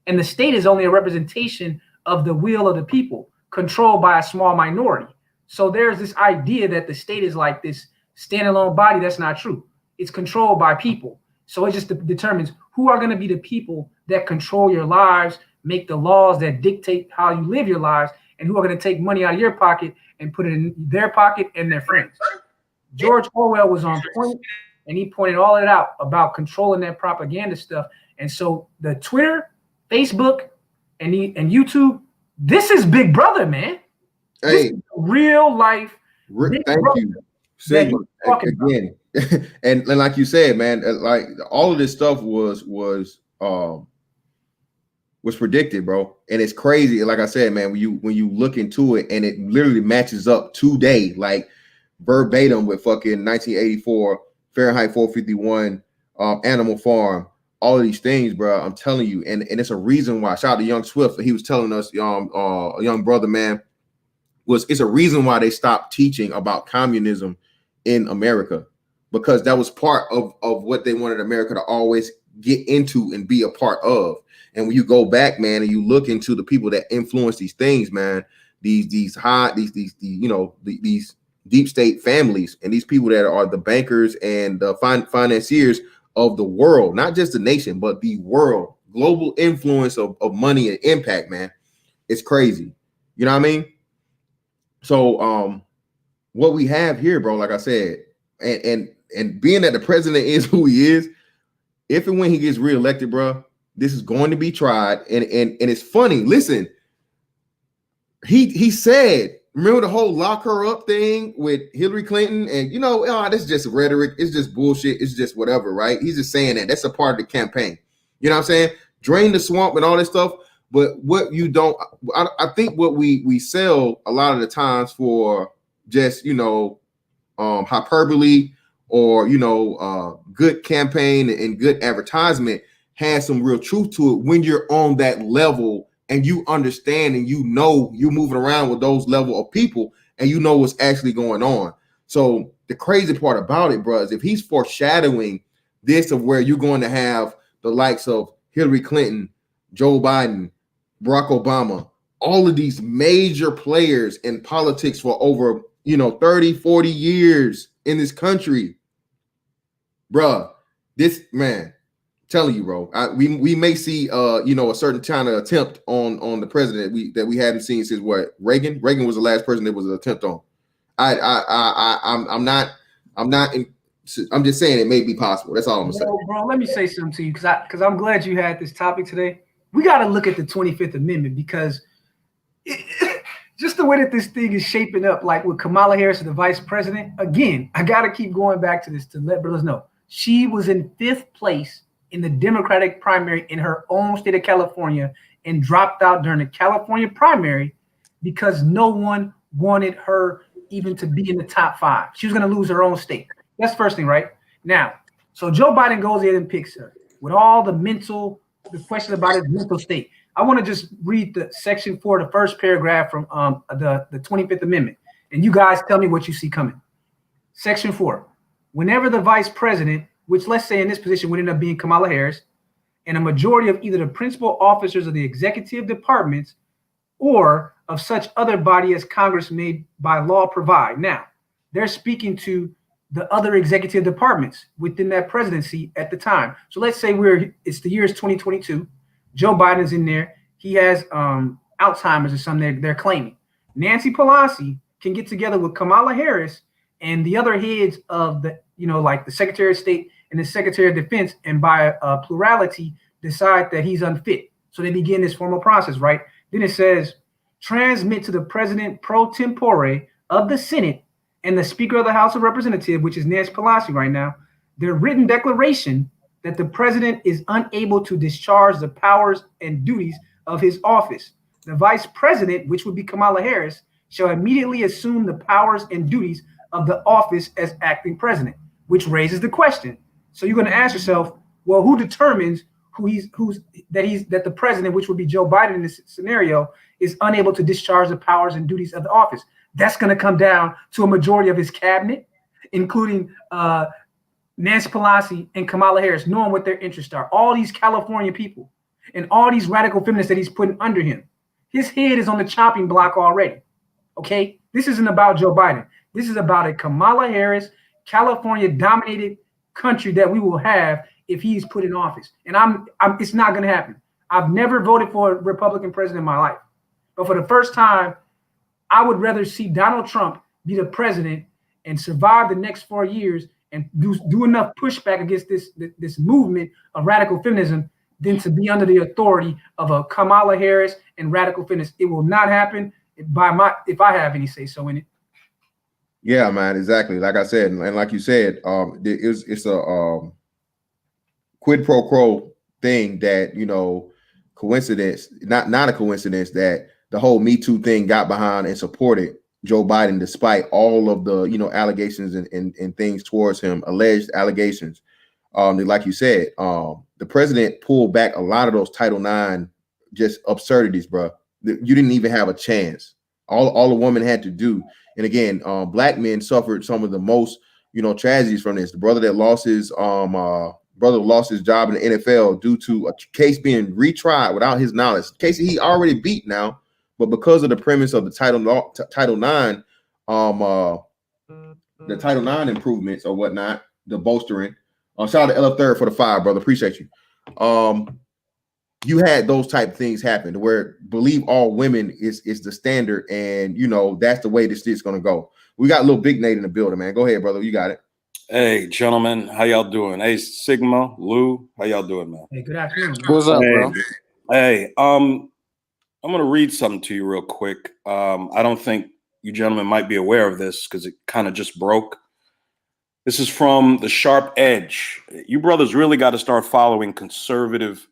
And the state is only a representation of the will of the people, controlled by a small minority. So there's this idea that the state is like this standalone body. That's not true. It's controlled by people. So it just determines who are going to be the people that control your lives, make the laws that dictate how you live your lives, and who are going to take money out of your pocket and put it in their pocket and their friends. George Orwell was on point, and he pointed all it out about controlling that propaganda stuff. And so the Twitter, Facebook, and YouTube, this is Big Brother, man. Hey, this is real life. Thank you, Sigma, again. And like you said, man, like all of this stuff was predicted, bro. And it's crazy. Like I said, man, when you look into it, and it literally matches up today, like verbatim with fucking 1984, Fahrenheit 451, Animal Farm, all of these things, bro. I'm telling you, and it's a reason why. Shout out to Young Swift. He was telling us, a young brother, man, it's a reason why they stopped teaching about communism in America, because that was part of what they wanted America to always get into and be a part of. And when you go back, man, and you look into the people that influence these things, man, these deep state families, and these people that are the bankers and the financiers of the world, not just the nation, but the world, global influence of money and impact, man. It's crazy. You know what I mean? So what we have here, bro, like I said, and being that the president is who he is, if and when he gets reelected, bro, this is going to be tried. And it's funny. Listen, he said, remember the whole lock her up thing with Hillary Clinton? And this is just rhetoric. It's just bullshit. It's just whatever, right? He's just saying that. That's a part of the campaign. You know what I'm saying? Drain the swamp and all this stuff. But what you don't, I think what we sell a lot of the times for just, hyperbole or, good campaign and good advertisement has some real truth to it when you're on that level and you understand and you're moving around with those level of people and you know what's actually going on. So the crazy part about it, bro, is if he's foreshadowing this of where you're going to have the likes of Hillary Clinton, Joe Biden, Barack Obama, all of these major players in politics for over, 30, 40 years in this country, bruh, this man, telling you, bro, we may see, a certain kind of attempt on the president that we hadn't seen since what? Reagan was the last person there was an attempt on. I'm just saying it may be possible. That's all I'm saying. Bro, let me say something to you because I'm glad you had this topic today. We got to look at the 25th Amendment because just the way that this thing is shaping up, like with Kamala Harris as the vice president, again, I got to keep going back to this to let brothers know. She was in 5th place in the Democratic primary in her own state of California and dropped out during the California primary because no one wanted her even to be in the top 5. She was going to lose her own state. That's the first thing, right? Now, so Joe Biden goes in and picks her with all the question about his mental state. I want to just read the section 4, the first paragraph from the 25th Amendment. And you guys tell me what you see coming. Section 4, whenever the vice president, which let's say in this position would end up being Kamala Harris, and a majority of either the principal officers of the executive departments or of such other body as Congress may by law provide. Now, they're speaking to the other executive departments within that presidency at the time. So let's say it's the year is 2022. Joe Biden's in there. He has Alzheimer's or something they're claiming. Nancy Pelosi can get together with Kamala Harris and the other heads of the, like the Secretary of State and the Secretary of Defense, and by plurality decide that he's unfit. So they begin this formal process, right? Then it says, transmit to the President pro tempore of the Senate and the Speaker of the House of Representatives, which is Nancy Pelosi right now, their written declaration that the President is unable to discharge the powers and duties of his office. The Vice President, which would be Kamala Harris, shall immediately assume the powers and duties of the office as acting president, which raises the question. So you're going to ask yourself, well, who determines that the president, which would be Joe Biden in this scenario, is unable to discharge the powers and duties of the office? That's going to come down to a majority of his cabinet, including Nancy Pelosi and Kamala Harris, knowing what their interests are. All these California people and all these radical feminists that he's putting under him. His head is on the chopping block already. Okay? This isn't about Joe Biden. This is about a Kamala Harris, California-dominated country that we will have if he's put in office. And it's not going to happen. I've never voted for a Republican president in my life. But for the first time, I would rather see Donald Trump be the president and survive the next 4 years and do enough pushback against this movement of radical feminism than to be under the authority of a Kamala Harris and radical feminists. It will not happen if I have any say so in it. Yeah, man, exactly. Like I said, and like you said, it's a quid pro quo thing that, coincidence, not a coincidence that the whole Me Too thing got behind and supported Joe Biden, despite all of the, allegations and things towards him, alleged allegations. Like you said, the president pulled back a lot of those Title IX just absurdities, bro. You didn't even have a chance. All a woman had to do. And again, black men suffered some of the most, tragedies from this. The brother that lost his job in the NFL due to a case being retried without his knowledge. Case he already beat now, but because of the premise of the Title IX, the Title IX improvements or whatnot, the bolstering. Shout out to LF Third for the 5, brother. Appreciate you. You had those type of things happen where believe all women is the standard, and that's the way this is gonna go. We got a little Big Nate in the building, man. Go ahead, brother. You got it. Hey, gentlemen, how y'all doing? Hey, Sigma, Lou, how y'all doing, man? Hey, good afternoon. What's up, bro? Hey, I'm gonna read something to you real quick. I don't think you gentlemen might be aware of this because it kind of just broke. This is from the Sharp Edge. You brothers really got to start following conservative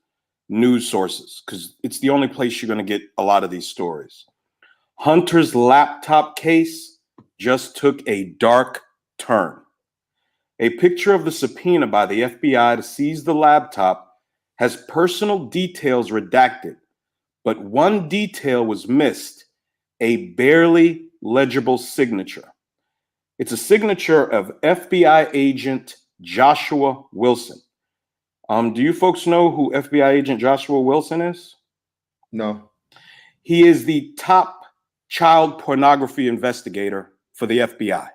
news sources because it's the only place you're going to get a lot of these stories. Hunter's laptop case just took a dark turn. A picture of the subpoena by the FBI to seize the laptop has personal details redacted, but one detail was missed, a barely legible signature. It's a signature of FBI agent Joshua Wilson. Do you folks know who FBI agent Joshua Wilson is? No. He is the top child pornography investigator for the FBI.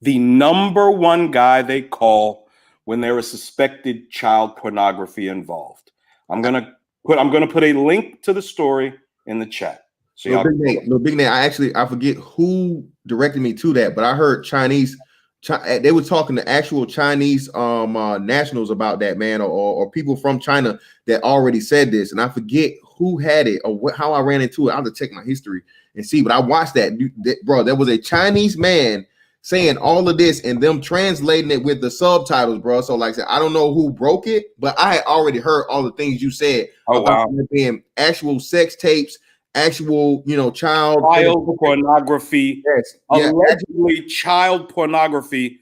The number one guy they call when there is suspected child pornography involved. I'm gonna put a link to the story in the chat. So Little Big Nate, I forget who directed me to that, but I heard they were talking to actual Chinese nationals about that, man, or people from China that already said this, and I forget who had it or how I ran into it. I'll have to check my history and see, but I watched that, bro. There was a Chinese man saying all of this and them translating it with the subtitles, bro. So like I said, I don't know who broke it, but I had already heard all the things you said about there being actual sex tapes, actual, child pornography, yes, allegedly child pornography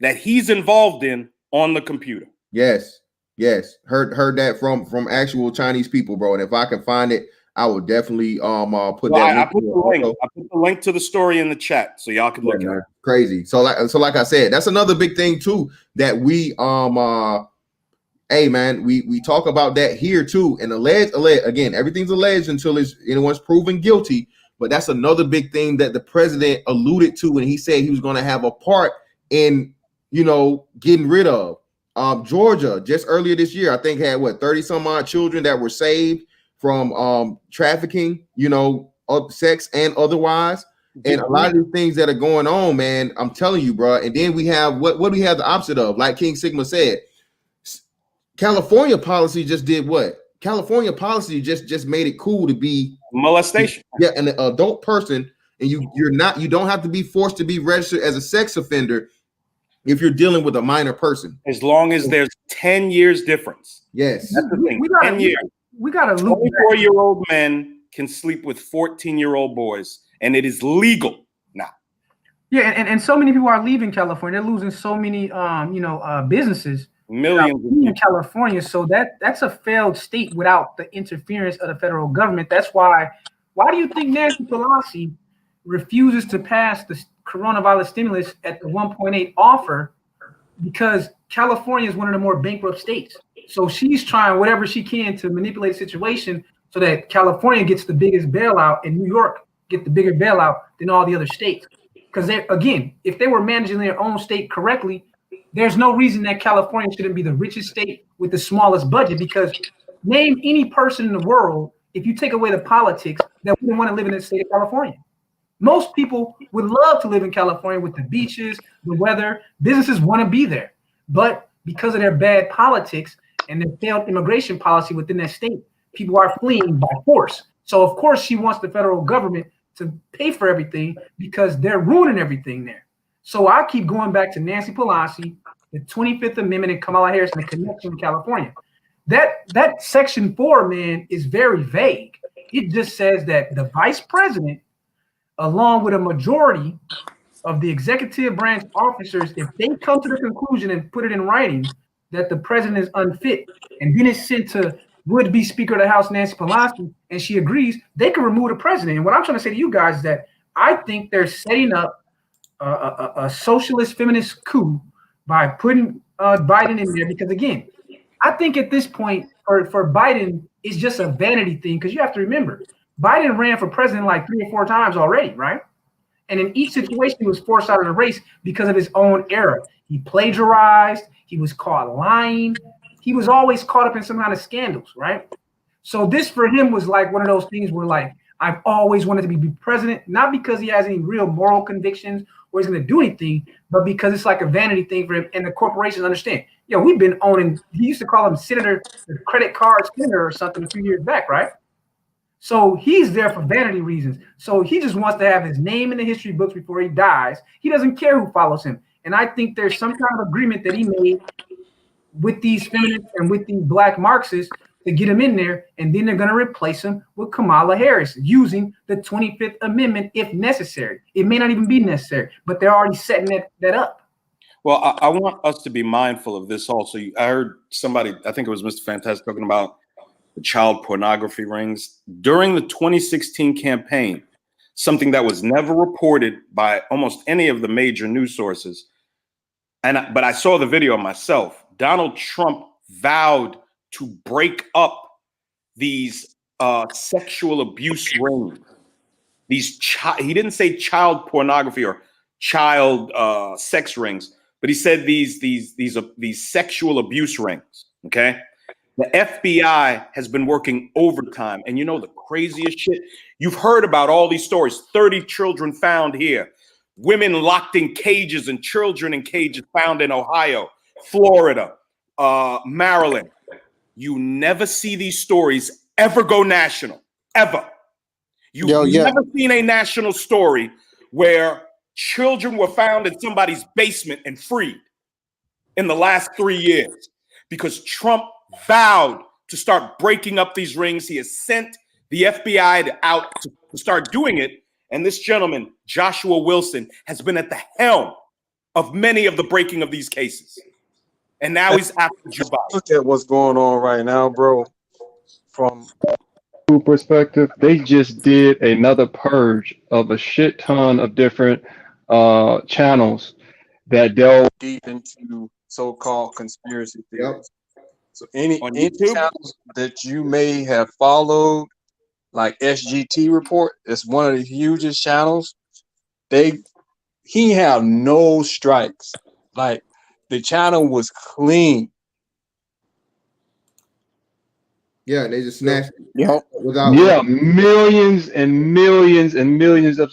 that he's involved in on the computer. Yes, heard that from actual Chinese people, bro. And if I can find it, I will definitely put that. I put the link. I put the link to the story in the chat so y'all can look at it. Crazy. So like I said, that's another big thing too that we hey man, we talk about that here too. And alleged again, everything's alleged until anyone's proven guilty. But that's another big thing that the president alluded to when he said he was going to have a part in, getting rid of. Georgia just earlier this year, I think had 30 some odd children that were saved from trafficking, of sex and otherwise. And a lot of these things that are going on, man, I'm telling you, bro. And then we have what do we have the opposite of? Like King Sigma said, California policy just did what? California policy just made it cool to be molestation. Yeah, an adult person, and you don't have to be forced to be registered as a sex offender if you're dealing with a minor person. As long as there's 10 years difference. Yes. That's the thing. We got to 24-year-old men can sleep with 14-year-old boys, and it is legal now. Yeah, and so many people are leaving California. They're losing so many businesses. Millions in California. So that's a failed state without the interference of the federal government. That's why do you think Nancy Pelosi refuses to pass the coronavirus stimulus at the 1.8 offer? Because California is one of the more bankrupt states. So she's trying whatever she can to manipulate the situation so that California gets the biggest bailout and New York get the bigger bailout than all the other states. Because again, if they were managing their own state correctly, there's no reason that California shouldn't be the richest state with the smallest budget, because name any person in the world, if you take away the politics, that wouldn't want to live in the state of California. Most people would love to live in California with the beaches, the weather. Businesses want to be there. But because of their bad politics and their failed immigration policy within that state, people are fleeing by force. So, of course, she wants the federal government to pay for everything because they're ruining everything there. So I keep going back to Nancy Pelosi, the 25th Amendment, and Kamala Harris, and the connection with California. That Section 4, man, is very vague. It just says that the vice president, along with a majority of the executive branch officers, if they come to the conclusion and put it in writing that the president is unfit, and then it's sent to would-be Speaker of the House, Nancy Pelosi, and she agrees, they can remove the president. And what I'm trying to say to you guys is that I think they're setting up a socialist feminist coup by putting Biden in there, because again, I think at this point for Biden, it's just a vanity thing, because you have to remember, Biden ran for president like 3 or 4 times already, right? And in each situation, he was forced out of the race because of his own error. He plagiarized, he was caught lying, he was always caught up in some kind of scandals, right? So this for him was like one of those things where like, I've always wanted to be president, not because he has any real moral convictions or he's going to do anything, but because it's like a vanity thing for him. And the corporations understand. We've been owning, he used to call him Senator, the credit card senator or something a few years back, right? So he's there for vanity reasons. So he just wants to have his name in the history books before he dies. He doesn't care who follows him. And I think there's some kind of agreement that he made with these feminists and with these black Marxists to get him in there, and then they're going to replace him with Kamala Harris using the 25th Amendment if necessary. It may not even be necessary, but they're already setting that up. Well, I want us to be mindful of this also. I heard somebody, I think it was Mr. Fantastic, talking about the child pornography rings. During the 2016 campaign, something that was never reported by almost any of the major news sources, but I saw the video myself, Donald Trump vowed to break up these sexual abuse rings. He didn't say child pornography or child sex rings, but he said these sexual abuse rings. Okay, the FBI has been working overtime, and you know the craziest shit you've heard about all these stories: 30 children found here, women locked in cages, and children in cages found in Ohio, Florida, Maryland. You never see these stories ever go national, ever. You've never seen a national story where children were found in somebody's basement and freed in the last 3 years, because Trump vowed to start breaking up these rings. He has sent the FBI to start doing it. And this gentleman, Joshua Wilson, has been at the helm of many of the breaking of these cases. And now he's after Joe Biden. Look at what's going on right now, bro. From perspective, they just did another purge of a shit ton of different channels that delve deep into so-called conspiracy theories. Yep. So any YouTube? channels that you may have followed, like SGT Report, it's one of the hugest channels. He have no strikes. Like the channel was clean. Yeah, they just snatched it Yep. without. yeah, millions and millions and millions of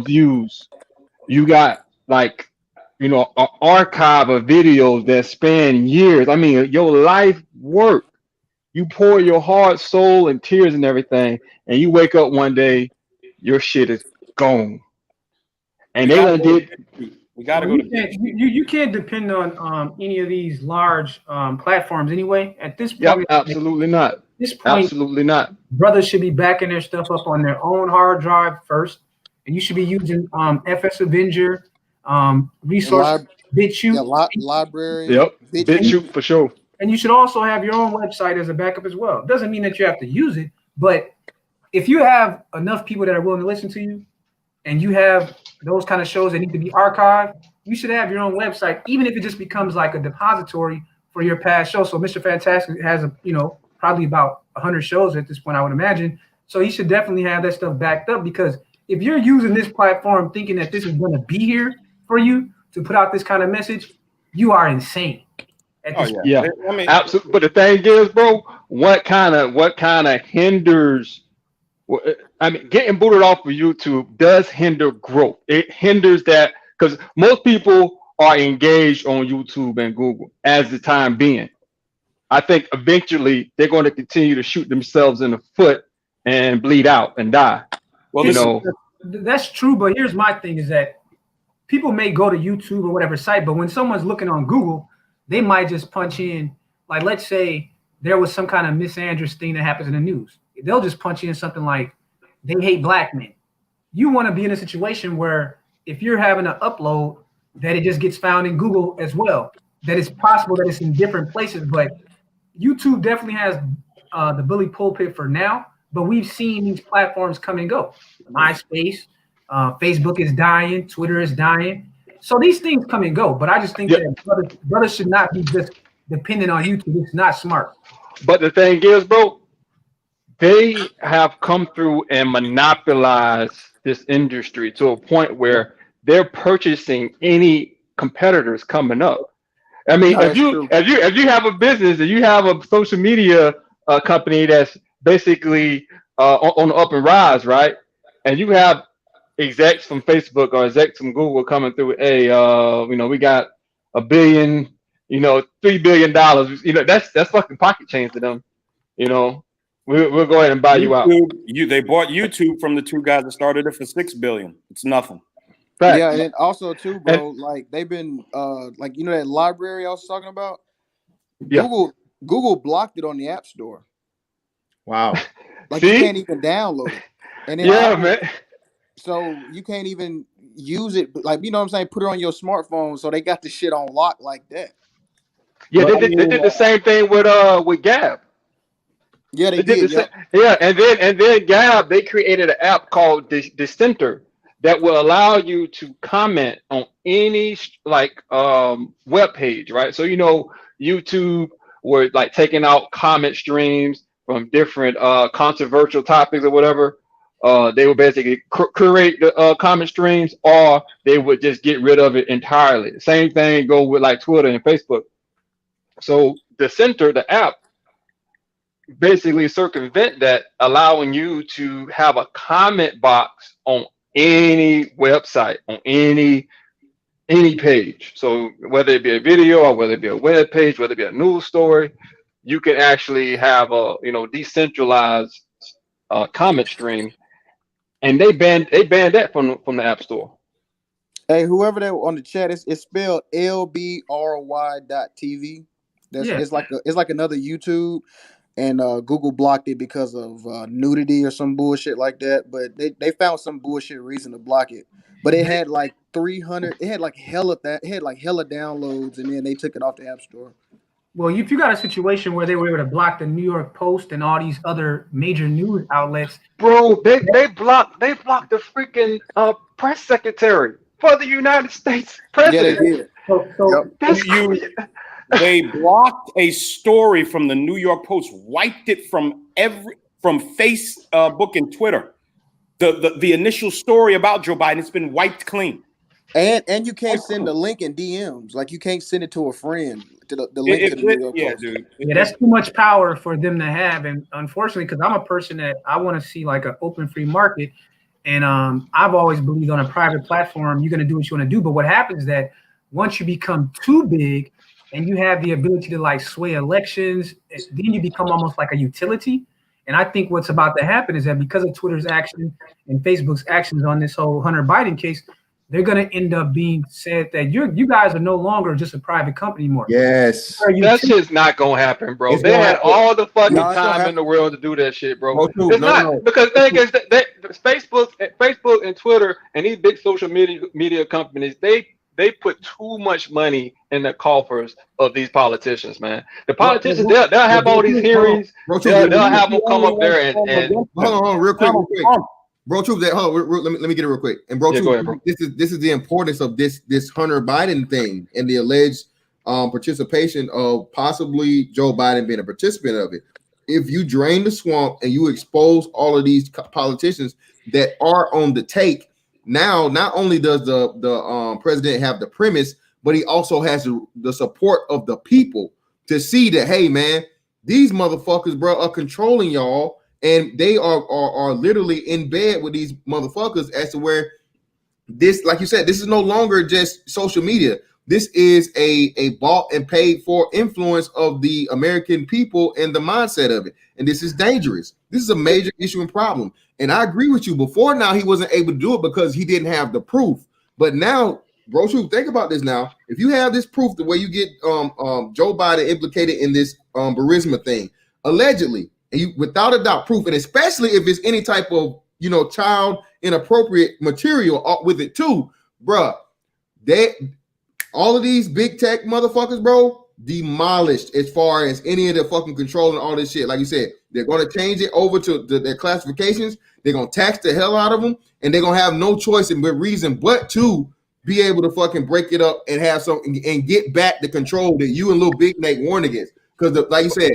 views. You got like, you know, an archive of videos that span years. I mean, your life work. You pour your heart, soul, and tears and everything, and you wake up one day, your shit is gone. And they done did. We got to go to You can't depend on any of these large platforms anyway. At this Yep, point, absolutely not. At this point, Absolutely not. brothers should be backing their stuff up on their own hard drive first, and you should be using FS Avenger, resource BitChute. Library. Yep, BitChute. BitChute for sure. And you should also have your own website as a backup as well. It doesn't mean that you have to use it, but if you have enough people that are willing to listen to you, and you have those kind of shows that need to be archived, you should have your own website, even if it just becomes like a depository for your past shows. So Mr. Fantastic has probably about 100 shows at this point, I would imagine. So he should definitely have that stuff backed up, because if you're using this platform thinking that this is going to be here for you to put out this kind of message, you are insane. Yeah, I mean, absolutely. But the thing is, bro, what kind of hinders? I mean, getting booted off of YouTube does hinder growth. It hinders that, because most people are engaged on YouTube and Google as the time being. I think eventually they're going to continue to shoot themselves in the foot and bleed out and die. Well, that's true. But here's my thing: is that people may go to YouTube or whatever site, but when someone's looking on Google, they might just punch in, like, let's say there was some kind of misandrous thing that happens in the news. They'll just punch in something like, they hate black men. You want to be in a situation where if you're having an upload, that it just gets found in Google as well. That it's possible that it's in different places, but YouTube definitely has the bully pulpit for now. But we've seen these platforms come and go. MySpace, Facebook is dying, Twitter is dying. So these things come and go. But I just think that brothers should not be just dependent on YouTube. It's not smart. But the thing is, bro, they have come through and monopolized this industry to a point where they're purchasing any competitors coming up. I mean, if you have a business and you have a social media company that's basically on the up and rise, right? And you have execs from Facebook or execs from Google coming through, hey, we got $1 billion, $3 billion, that's fucking pocket change to them, We'll go ahead and buy you out. They bought YouTube from the two guys that started it for $6 billion. It's nothing. Right. Yeah, and also too, bro. Like they've been, that library I was talking about. Yeah. Google blocked it on the App Store. Wow. Like you can't even download it. And then man. So you can't even use it. Like what I'm saying, put it on your smartphone. So they got the shit on lock like that. Yeah, they did the same thing with Gab. Yeah, they did. Yeah, and then Gab, they created an app called Dissenter that will allow you to comment on any web page, right? So YouTube were like taking out comment streams from different controversial topics or whatever. They would basically curate the comment streams, or they would just get rid of it entirely. The same thing go with like Twitter and Facebook. So Dissenter, the app, basically circumvent that, allowing you to have a comment box on any website, on any page. So whether it be a video or whether it be a web page, whether it be a news story, you can actually have a decentralized comment stream, and they banned that from the App Store. Hey, whoever that on the chat, it's spelled LBRY.TV. It's like another YouTube. and Google blocked it because of nudity or some bullshit like that. But they found some bullshit reason to block it. But it had like 300. It had like hella downloads, and then they took it off the App Store. Well, if you got a situation where they were able to block the New York Post and all these other major news outlets, Bro, they blocked the freaking press secretary for the United States Yeah, they president. did. so Yep. That's They blocked a story from the New York Post, wiped it from Facebook and Twitter. The initial story about Joe Biden, it's been wiped clean. And you can't send the link in DMs. Like you can't send it to a friend. To the link to the New York Post. Dude. yeah, that's too much power for them to have. And unfortunately, because I'm a person that I want to see like an open free market, and I've always believed on a private platform, you're going to do what you want to do. But what happens is that once you become too big and you have the ability to like sway elections, then you become almost like a utility. And I think what's about to happen is that because of Twitter's action and Facebook's actions on this whole Hunter Biden case, they're going to end up being said that you guys are no longer just a private company anymore. Yes. that shit's not gonna happen, bro. It's They gonna had happen. all the fucking No, it's gonna time in the world to do that shit, bro. Bro, It's no, not no. because the thing is that Facebook and Twitter and these big social media companies, they put too much money in the coffers of these politicians, man. The politicians, they'll have all these hearings. Bro, They'll have them come up there and hold on, real quick. Bro, Truth, let me get it real quick. And bro, Yeah, Truth, go ahead, bro. this is the importance of this Hunter Biden thing and the alleged participation of possibly Joe Biden being a participant of it. If you drain the swamp and you expose all of these politicians that are on the take, now not only does the president have the premise, but he also has the support of the people to see that, hey man, these motherfuckers, bro, are controlling y'all. And they are literally in bed with these motherfuckers as to where this, like you said, this is no longer just social media. This is a bought and paid for influence of the American people and the mindset of it. And this is dangerous. This is a major issue and problem. And I agree with you. Before now, he wasn't able to do it because he didn't have the proof. But now, bro, Truth, think about this now. If you have this proof, the way you get Joe Biden implicated in this Burisma thing, allegedly, and you without a doubt proof, and especially if it's any type of child inappropriate material with it too, bruh, all of these big tech motherfuckers, bro, demolished as far as any of the fucking control and all this shit. Like you said, they're going to change it over to their classifications. They're going to tax the hell out of them, and they're going to have no choice and reason but to be able to fucking break it up and have some and get back the control that you and Lil Big Nate warned against. Because like you said,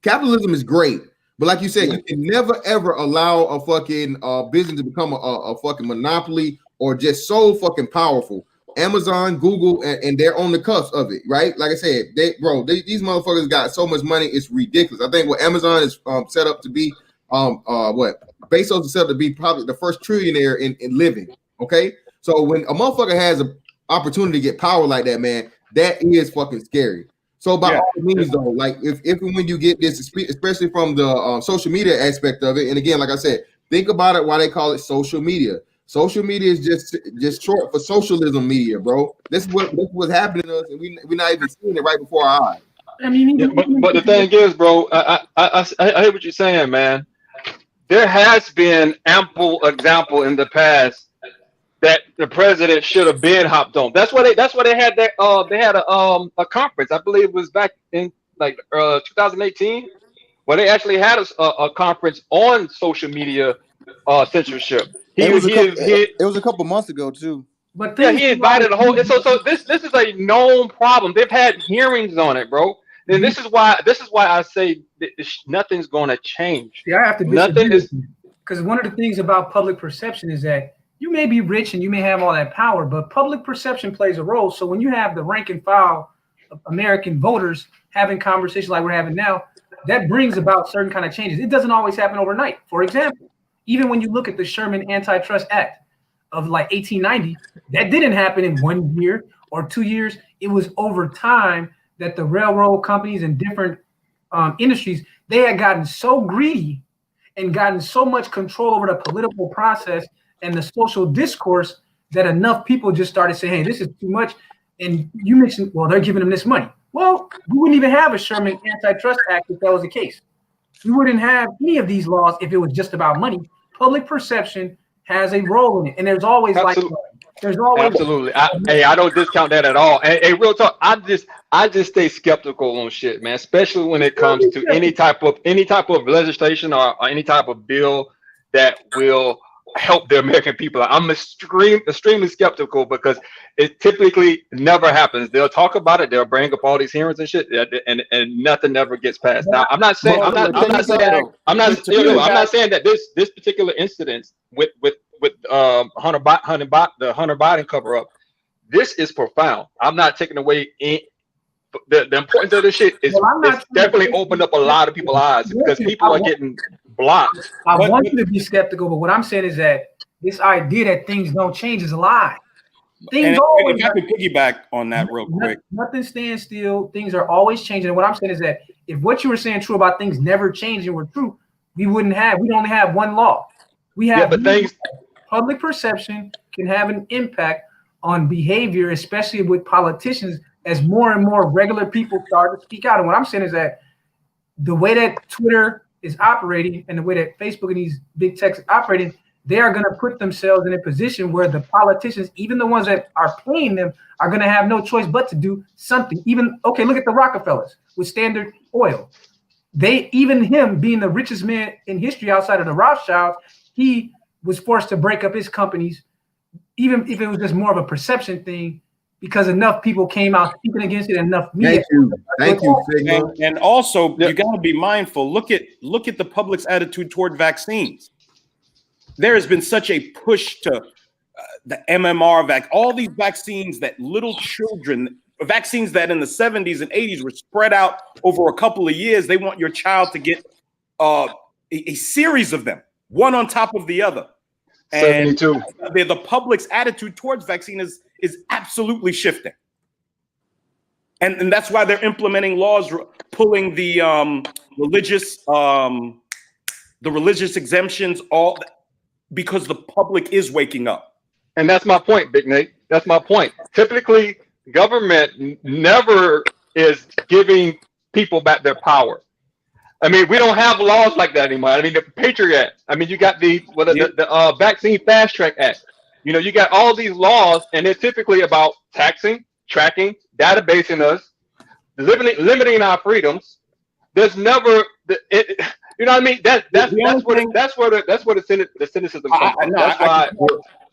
capitalism is great, but like you said, you can never ever allow a fucking business to become a fucking monopoly or just so fucking powerful. Amazon, Google, and they're on the cusp of it, right? Like I said, these motherfuckers got so much money, it's ridiculous. I think what Amazon is set up to be, Bezos is set up to be probably the first trillionaire in living. Okay, so when a motherfucker has an opportunity to get power like that, man, that is fucking scary. So by all means, though, like if and when you get this, especially from the social media aspect of it, and again, like I said, think about it. Why they call it social media? Social media is just short for socialism media, bro. This is what's happening to us, and we're not even seeing it right before our eyes. I mean, but the thing is, bro, I hear what you're saying, man. There has been ample example in the past that the president should have been hopped on. That's why they had that they had a conference. I believe it was back in like 2018, where they actually had a conference on social media censorship. It was a couple months ago too. But yeah, he invited a whole. So this is a known problem. They've had hearings on it, bro. And this is why I say nothing's going to change. See, I have to nothing is because one of the things about public perception is that you may be rich and you may have all that power, but public perception plays a role. So when you have the rank and file of American voters having conversations like we're having now, that brings about certain kind of changes. It doesn't always happen overnight. For example, even when you look at the Sherman Antitrust Act of like 1890, that didn't happen in 1 year or 2 years. It was over time that the railroad companies and different industries, they had gotten so greedy and gotten so much control over the political process and the social discourse that enough people just started saying, hey, this is too much. And you mentioned, well, they're giving them this money. Well, we wouldn't even have a Sherman Antitrust Act if that was the case. We wouldn't have any of these laws if it was just about money. Public perception has a role in it, and there's always Absolutely. I don't discount that at all. And real talk, I just stay skeptical on shit, man. Especially when it comes to any type of legislation or any type of bill that will help the American people. I'm extremely skeptical because it typically never happens. They'll talk about it, they'll bring up all these hearings and shit, and nothing ever gets passed. Now, I'm not saying that this particular incident with the Hunter Biden cover up, this is profound. I'm not taking away the importance of this shit. It's definitely opened up a lot of people's eyes because people are getting blocked. I want you to be skeptical, but what I'm saying is that this idea that things don't change is a lie. Things always. If I could piggyback on that real quick. Nothing stands still. Things are always changing. And what I'm saying is that if what you were saying true about things never changing were true, we'd only have one law. We have public perception can have an impact on behavior, especially with politicians, as more and more regular people start to speak out. And what I'm saying is that the way that Twitter is operating and the way that Facebook and these big techs are operating, they are going to put themselves in a position where the politicians, even the ones that are paying them, are going to have no choice but to do something. Look at the Rockefellers with Standard Oil. Even him being the richest man in history outside of the Rothschilds, he was forced to break up his companies, even if it was just more of a perception thing, because enough people came out speaking against it, enough media. Thank you, Sigma. And also, you got to be mindful. Look at the public's attitude toward vaccines. There has been such a push to the MMR all these vaccines that little children, vaccines that in the 70s and 80s were spread out over a couple of years. They want your child to get a series of them, one on top of the other. And 72. The public's attitude towards vaccine is absolutely shifting. And that's why they're implementing laws, pulling the religious exemptions, because the public is waking up. And that's my point, Big Nate. That's my point. Typically, government never is giving people back their power. I mean, we don't have laws like that anymore. I mean, the Patriot Act. I mean, you got the Vaccine Fast Track Act. You know, you got all these laws, and they're typically about taxing, tracking, databasing us, limiting our freedoms. There's never, you know what I mean? That's where the cynicism comes from. That's why.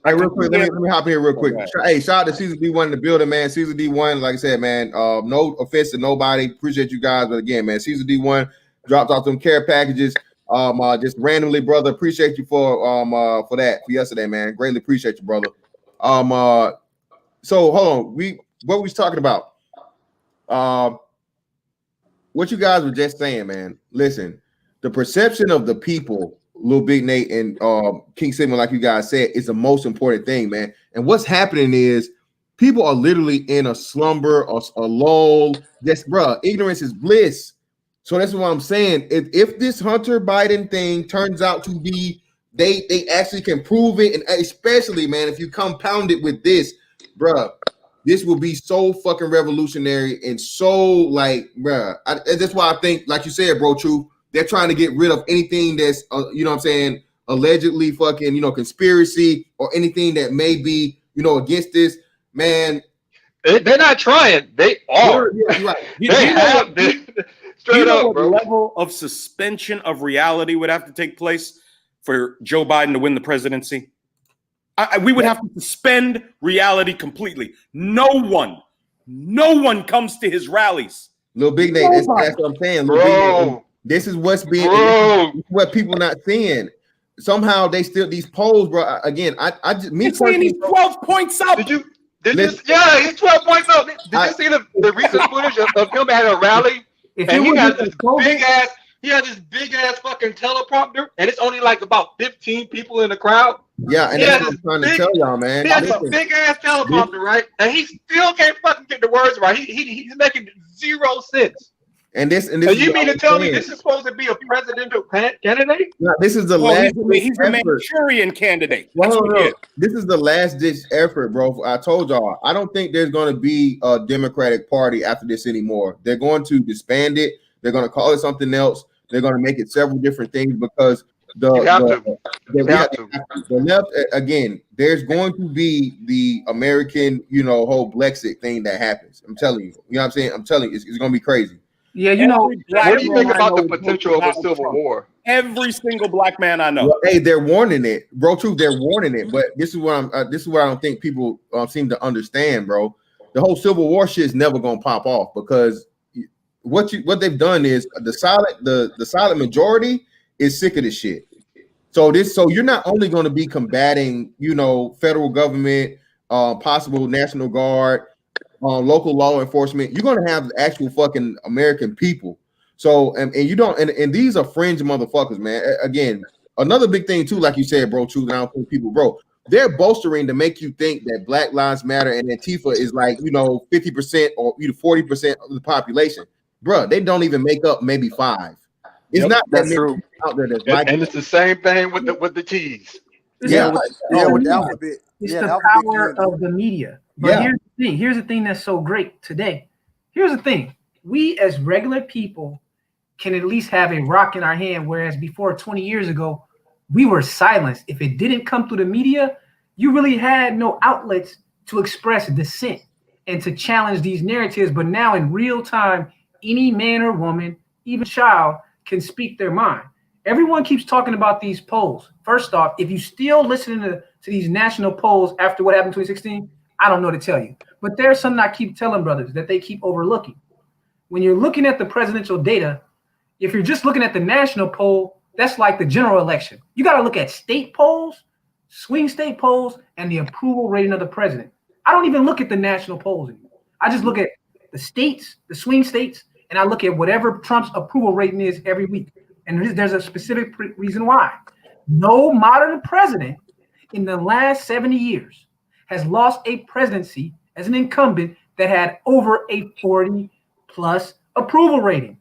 Hey, real quick, let me hop in here real quick. Hey, shout out to Caesar D1 in the building, man. Caesar D1, like I said, man, no offense to nobody. Appreciate you guys, but again, man, Caesar D1 dropped off them care packages. Just randomly, brother. Appreciate you for that for yesterday, man. Greatly appreciate you, brother. So hold on. What we was talking about? What you guys were just saying, man. Listen, the perception of the people, Lil Big Nate and King Sigma, like you guys said, is the most important thing, man. And what's happening is people are literally in a slumber or a lull. Just, bro, ignorance is bliss. So that's what I'm saying. If this Hunter Biden thing turns out to be, they actually can prove it, and especially, man, if you compound it with this, bruh, this will be so fucking revolutionary and so like, bruh. That's why I think, like you said, bro, True, they're trying to get rid of anything that's, you know what I'm saying, allegedly fucking, conspiracy or anything that may be, against this, man. They're not trying. They are. Yeah, right. They have this. Straight up, what level of suspension of reality would have to take place for Joe Biden to win the presidency? We would have to suspend reality completely. No one comes to his rallies. Lil Big Nate, that's what I'm saying. Bro. This is what's being, what people not seeing. Somehow they still, these polls, bro. Again, I just, me saying he's 12 points up. Did you? Yeah, he's 12 points up. Did you see the recent footage of him at a rally? And he has this big ass fucking teleprompter, and it's only like about 15 people in the crowd. Yeah, and that's what I'm trying to tell y'all, man. He has a big ass teleprompter, right? And he still can't fucking get the words right. He's making 0 sense. And this So is you what mean I to was tell me saying. this is supposed to be a presidential candidate? Now, this is the Well, last he's a effort. Manchurian candidate. Well, That's no, what he no. is. This is the last ditch effort, bro. I told y'all, I don't think there's going to be a Democratic Party after this anymore. They're going to disband it. They're going to call it something else. They're going to make it several different things because You have to. You have to. the left again. There's going to be the American, whole Brexit thing that happens. I'm telling you. You know what I'm saying? I'm telling you, it's going to be crazy. Yeah, you know. What do you think man I about the know potential of a votes for civil Trump. war? Every single black man I know. Well, hey, they're warning it, bro. Truth, they're warning it. But this is what this is what I don't think people seem to understand, bro. The whole Civil War shit is never gonna pop off because what they've done is the silent majority is sick of this shit. So you're not only going to be combating, federal government, possible National Guard, local law enforcement. You're going to have actual fucking American people. So and you don't and these are fringe motherfuckers, man. Again, another big thing too, like you said, bro. Truth, and I don't think people, bro. They're bolstering to make you think that Black Lives Matter and Antifa is like 50% or 40% of the population, bro. They don't even make up maybe 5. It's Yep, not that that's many true. out there that's like And it's the same thing with the cheese. It's Yeah. With the the alphabet. It's Yeah, the the alphabet power community. of the media. But Yeah. here's the thing that's so great today. Here's the thing. We as regular people can at least have a rock in our hand, whereas before 20 years ago, we were silenced. If it didn't come through the media, you really had no outlets to express dissent and to challenge these narratives. But now in real time, any man or woman, even child, can speak their mind. Everyone keeps talking about these polls. First off, if you still listening to these national polls after what happened in 2016, I don't know what to tell you. But there's something I keep telling brothers that they keep overlooking. When you're looking at the presidential data, if you're just looking at the national poll, that's like the general election. You got to look at state polls, swing state polls, and the approval rating of the president. I don't even look at the national polls anymore. I just look at the states, the swing states, and I look at whatever Trump's approval rating is every week. And there's a specific reason why. No modern president in the last 70 years has lost a presidency as an incumbent that had over a 40 plus approval rating.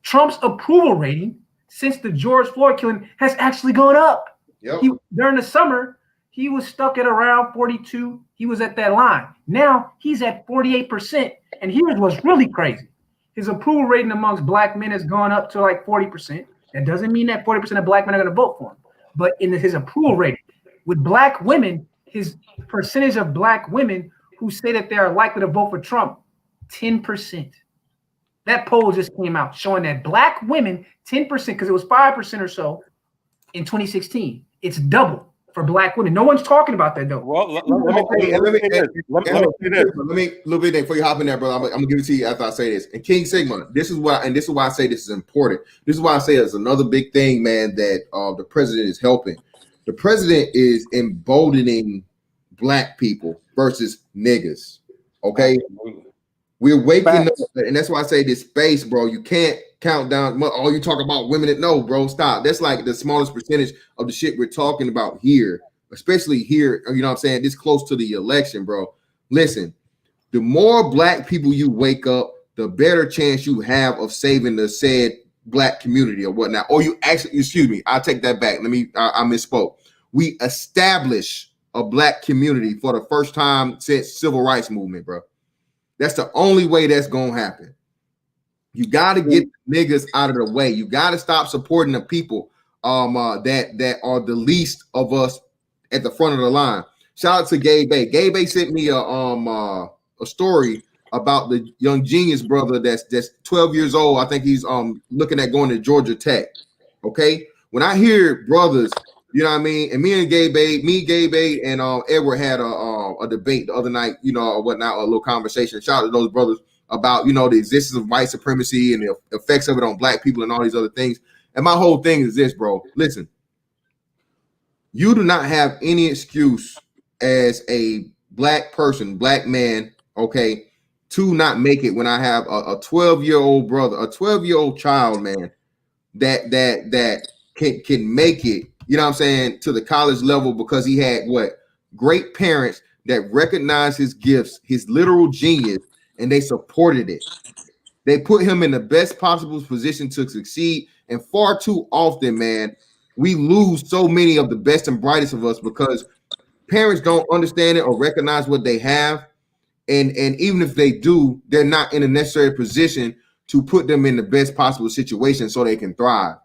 Trump's approval rating since the George Floyd killing has actually gone up. Yep. During the summer, he was stuck at around 42. He was at that line. Now he's at 48%. And here's what's really crazy. His approval rating amongst black men has gone up to like 40%. That doesn't mean that 40% of black men are going to vote for him. But in his approval rating, with black women, his percentage of black women who say that they are likely to vote for Trump, 10%. That poll just came out showing that black women, 10%, because it was 5% or so in 2016. It's double for black women. No one's talking about that though. Well, let me say a little bit before you hop in there, brother. I'm gonna give it to you after I say this. And King Sigma, this is why I say this is important. This is why I say it's another big thing, man, that the president is helping. The president is emboldening black people versus niggas. Okay. We're waking up, and that's why I say this space, bro. You can't count down. Oh, you talk about women. No, bro, stop. That's like the smallest percentage of the shit we're talking about here, especially here. You know what I'm saying? This close to the election, bro. Listen, the more black people you wake up, the better chance you have of saving the said black community or whatnot. Or you actually, excuse me, I'll take that back. I misspoke. We establish a black community for the first time since civil rights movement, bro. That's the only way that's gonna happen. You got to get niggas out of the way. You got to stop supporting the people that are the least of us at the front of the line. Shout out to Gabe Bay. Gabe Bay sent me a story about the young genius brother that's 12 years old. I think he's looking at going to Georgia Tech. Okay, when I hear brothers, you know what I mean, and Gabe Bay, and Edward had a debate the other night, or whatnot, a little conversation. Shout out to those brothers about the existence of white supremacy and the effects of it on black people and all these other things. And my whole thing is this, bro. Listen, you do not have any excuse as a black person, black man, okay, to not make it when I have a 12-year-old brother, a 12-year-old child, man, that can make it, you know what I'm saying, to the college level because he had great parents that recognized his gifts, his literal genius, and they supported it. They put him in the best possible position to succeed. And far too often, man, we lose so many of the best and brightest of us because parents don't understand it or recognize what they have. And even if they do, they're not in a necessary position to put them in the best possible situation so they can thrive.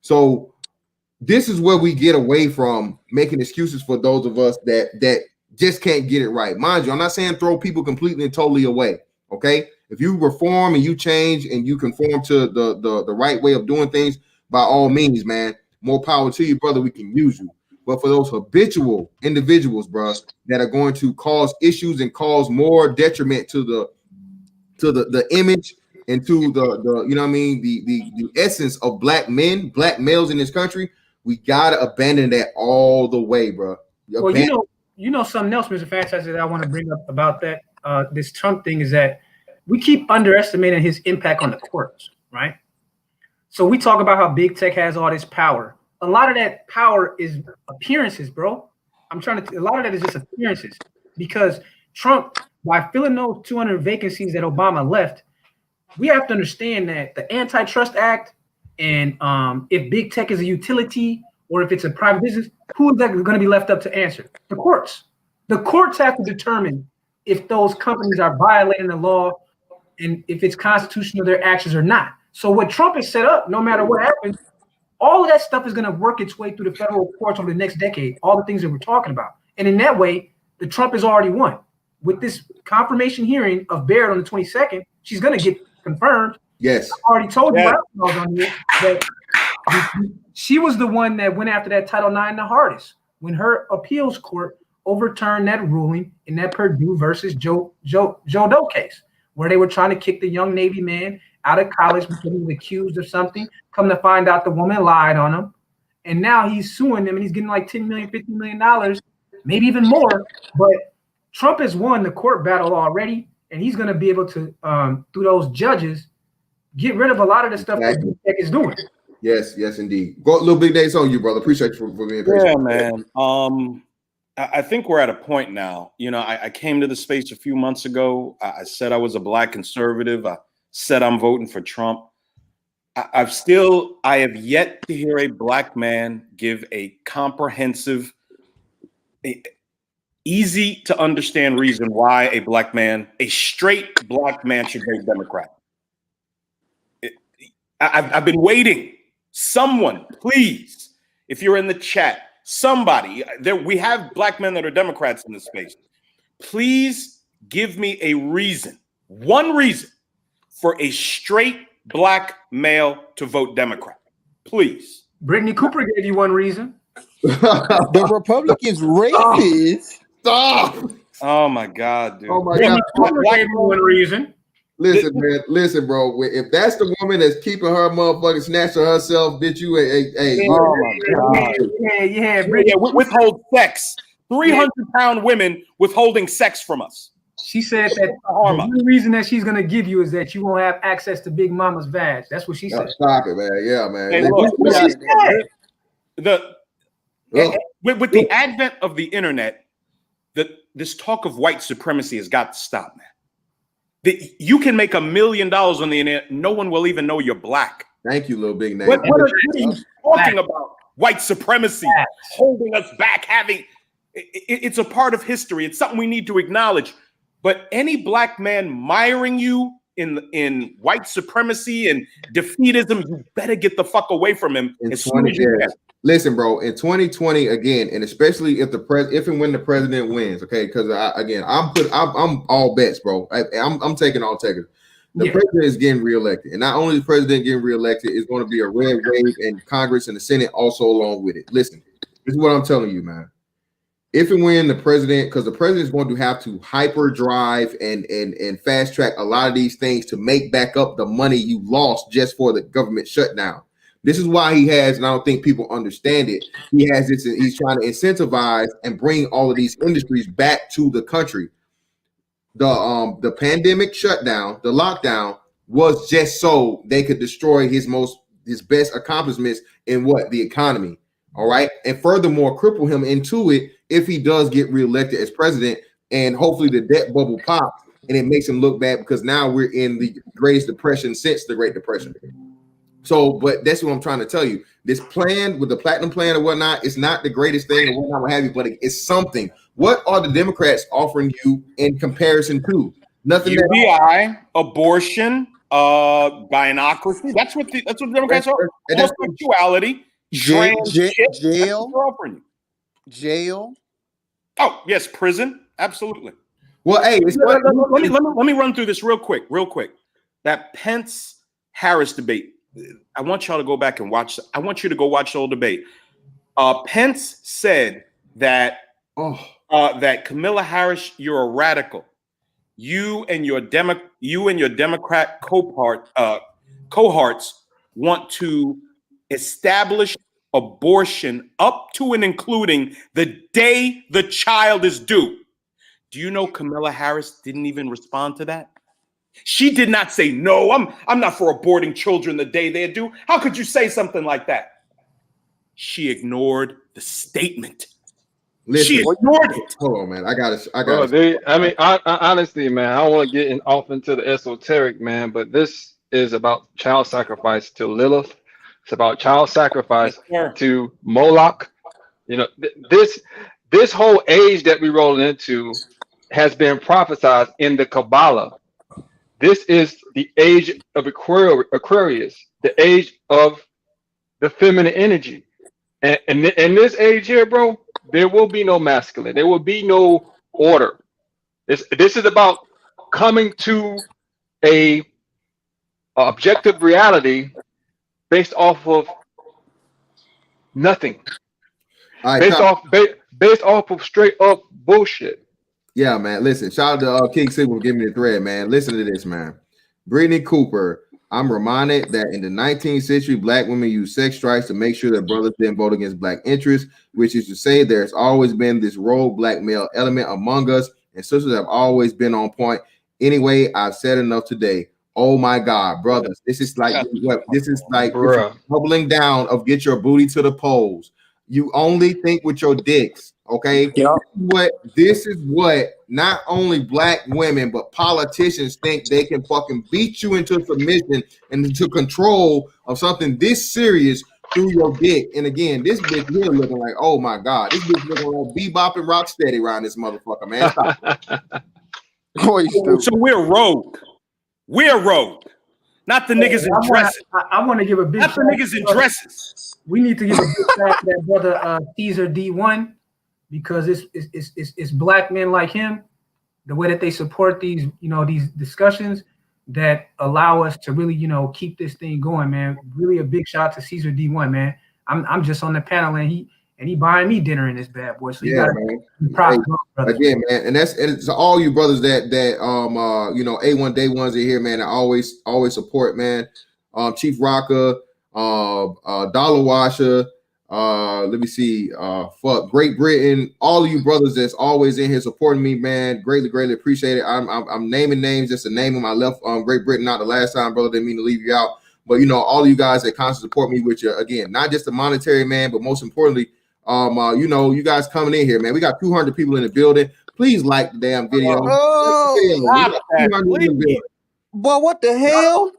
So this is where we get away from making excuses for those of us that just can't get it right. Mind you, I'm not saying throw people completely and totally away. Okay. If you reform and you change and you conform to the right way of doing things, by all means, man, more power to you, brother. We can use you. But for those habitual individuals, bro, that are going to cause issues and cause more detriment to the image and to the you know what I mean, the essence of black men, black males in this country, we gotta abandon that all the way, bro. Well, you know something else, Mr. Fantastic, that I want to bring up about that this Trump thing is that we keep underestimating his impact on the courts, right? So we talk about how big tech has all this power. A lot of that power is appearances, bro. A lot of that is just appearances because Trump, by filling those 200 vacancies that Obama left, we have to understand that the Antitrust Act and if big tech is a utility or if it's a private business, who is that going to be left up to answer? The courts. The courts have to determine if those companies are violating the law and if it's constitutional, their actions or not. So what Trump has set up, no matter what happens, all of that stuff is going to work its way through the federal courts over the next decade, all the things that we're talking about. And in that way, the Trump has already won. With this confirmation hearing of Baird on the 22nd, she's going to get confirmed. Yes. I already told you on here that she was the one that went after that Title IX the hardest when her appeals court overturned that ruling in that Purdue versus Joe Doe case, where they were trying to kick the young Navy man out of college because he was accused of something. Come to find out the woman lied on him. And now he's suing them and he's getting like $10 million, $50 million, maybe even more. But Trump has won the court battle already. And he's going to be able to, through those judges, get rid of a lot of the stuff that Big Tech is doing. Yes, indeed. Go, little big days on you, brother. Appreciate you for being patient. Yeah, man. I think we're at a point now. You know, I came to the space a few months ago. I said I was a black conservative. I said I'm voting for Trump. I have yet to hear a black man give a comprehensive, easy to understand reason why a straight black man should vote Democrat. I've been waiting. Someone, please, if you're in the chat, somebody, we have black men that are Democrats in this space. Please give me a reason, one reason for a straight black male to vote Democrat. Please. Brittany Cooper gave you one reason. The Republicans racist. Stop. Oh my God, dude. Oh my Brittany God. Cooper gave you one reason. Listen, man. Listen, bro. If that's the woman that's keeping her motherfucking snatch of herself, bitch, you Oh my God. Yeah. Withhold sex. 300-pound women withholding sex from us. She said that the only reason that she's going to give you is that you won't have access to Big Mama's vag. That's what she said. Stop it, man. Yeah, man. Hey, look, with the advent of the internet, this talk of white supremacy has got to stop, man. You can make $1 million on the internet. No one will even know you're black. Thank you, little big name. What are you talking about? White supremacy, holding us back, it's a part of history. It's something we need to acknowledge. But any black man miring you in white supremacy and defeatism, you better get the fuck away from him as soon as you can. Listen, bro, in 2020 again, and especially if and when the president wins, okay? Because I'm all bets, bro. I'm taking all takers. The president is getting reelected, and not only the president getting reelected, it's going to be a red wave in Congress and the Senate also along with it. Listen, this is what I'm telling you, man. If and when the president, because the president is going to have to hyperdrive and fast track a lot of these things to make back up the money you lost just for the government shutdown. This is why he has, and I don't think people understand it. He has this, he's trying to incentivize and bring all of these industries back to the country. The pandemic shutdown, the lockdown was just so they could destroy his best accomplishments in the economy. All right. And furthermore, cripple him into it if he does get reelected as president, and hopefully the debt bubble pops and it makes him look bad because now we're in the greatest depression since the Great Depression. So, but that's what I'm trying to tell you. This plan with the platinum plan or whatnot, it's not the greatest thing or whatnot, what have you, but it's something. What are the Democrats offering you in comparison to? Nothing. UBI, abortion, gynocracy. That's what the Democrats are. Homosexuality, trans shit. Jail. Jail. Oh yes, prison. Absolutely. Well, hey, let me run through this real quick. That Pence-Harris debate. I want y'all to go back and watch. I want you to go watch the whole debate. Pence said that that Kamala Harris, you're a radical. You and your Democrat cohorts want to establish abortion up to and including the day the child is due. Do you know Kamala Harris didn't even respond to that? She did not say, no, I'm not for aborting children the day they're due. How could you say something like that? She ignored the statement. Listen, she ignored it. Hold on, man. I got it. Honestly, man, I don't want to get off into the esoteric, man, but this is about child sacrifice to Lilith. It's about child sacrifice to Moloch. You know, this whole age that we roll into has been prophesied in the Kabbalah. This is the age of Aquarius, the age of the feminine energy. And in this age here, bro, there will be no masculine. There will be no order. This is about coming to a objective reality based off of nothing. Based off of straight up bullshit. Yeah, man. Listen, shout out to King Sig for giving me the thread, man. Listen to this, man. Brittany Cooper. I'm reminded that in the 19th century, black women used sex strikes to make sure that brothers didn't vote against black interests, which is to say there's always been this rogue black male element among us, and sisters have always been on point. Anyway, I've said enough today. Oh my God, brothers, this is like bubbling down of get your booty to the polls. You only think with your dicks, okay? Yep. This is what not only black women but politicians think they can fucking beat you into submission and into control of something this serious through your dick. And again, this bitch here looking like, oh my God, this bitch looking like Bebop and Rocksteady around this motherfucker, man. So we're rogue. We're rogue. Not the niggas in dresses. I want to give a big not the niggas in dresses. We need to give a big shout to that brother Caesar D1 because it's black men like him, the way that they support these, these discussions that allow us to really, keep this thing going, man. Really a big shout out to Caesar D1, man. I'm just on the panel and he buying me dinner in this bad boy. So yeah, man. Again, man, and it's all you brothers that A1 Day ones are here, man. I always support, man. Chief Rocka, Dollar Washer, let me see, Great Britain, all of you brothers that's always in here supporting me, man. Greatly appreciate it. I'm naming names just to name them. I left Great Britain out the last time, brother. Didn't mean to leave you out, but all of you guys that constantly support me with your, again, not just the monetary, man, but most importantly, you guys coming in here, man. We got 200 people in the building. Please like the damn video. Boy, what the hell?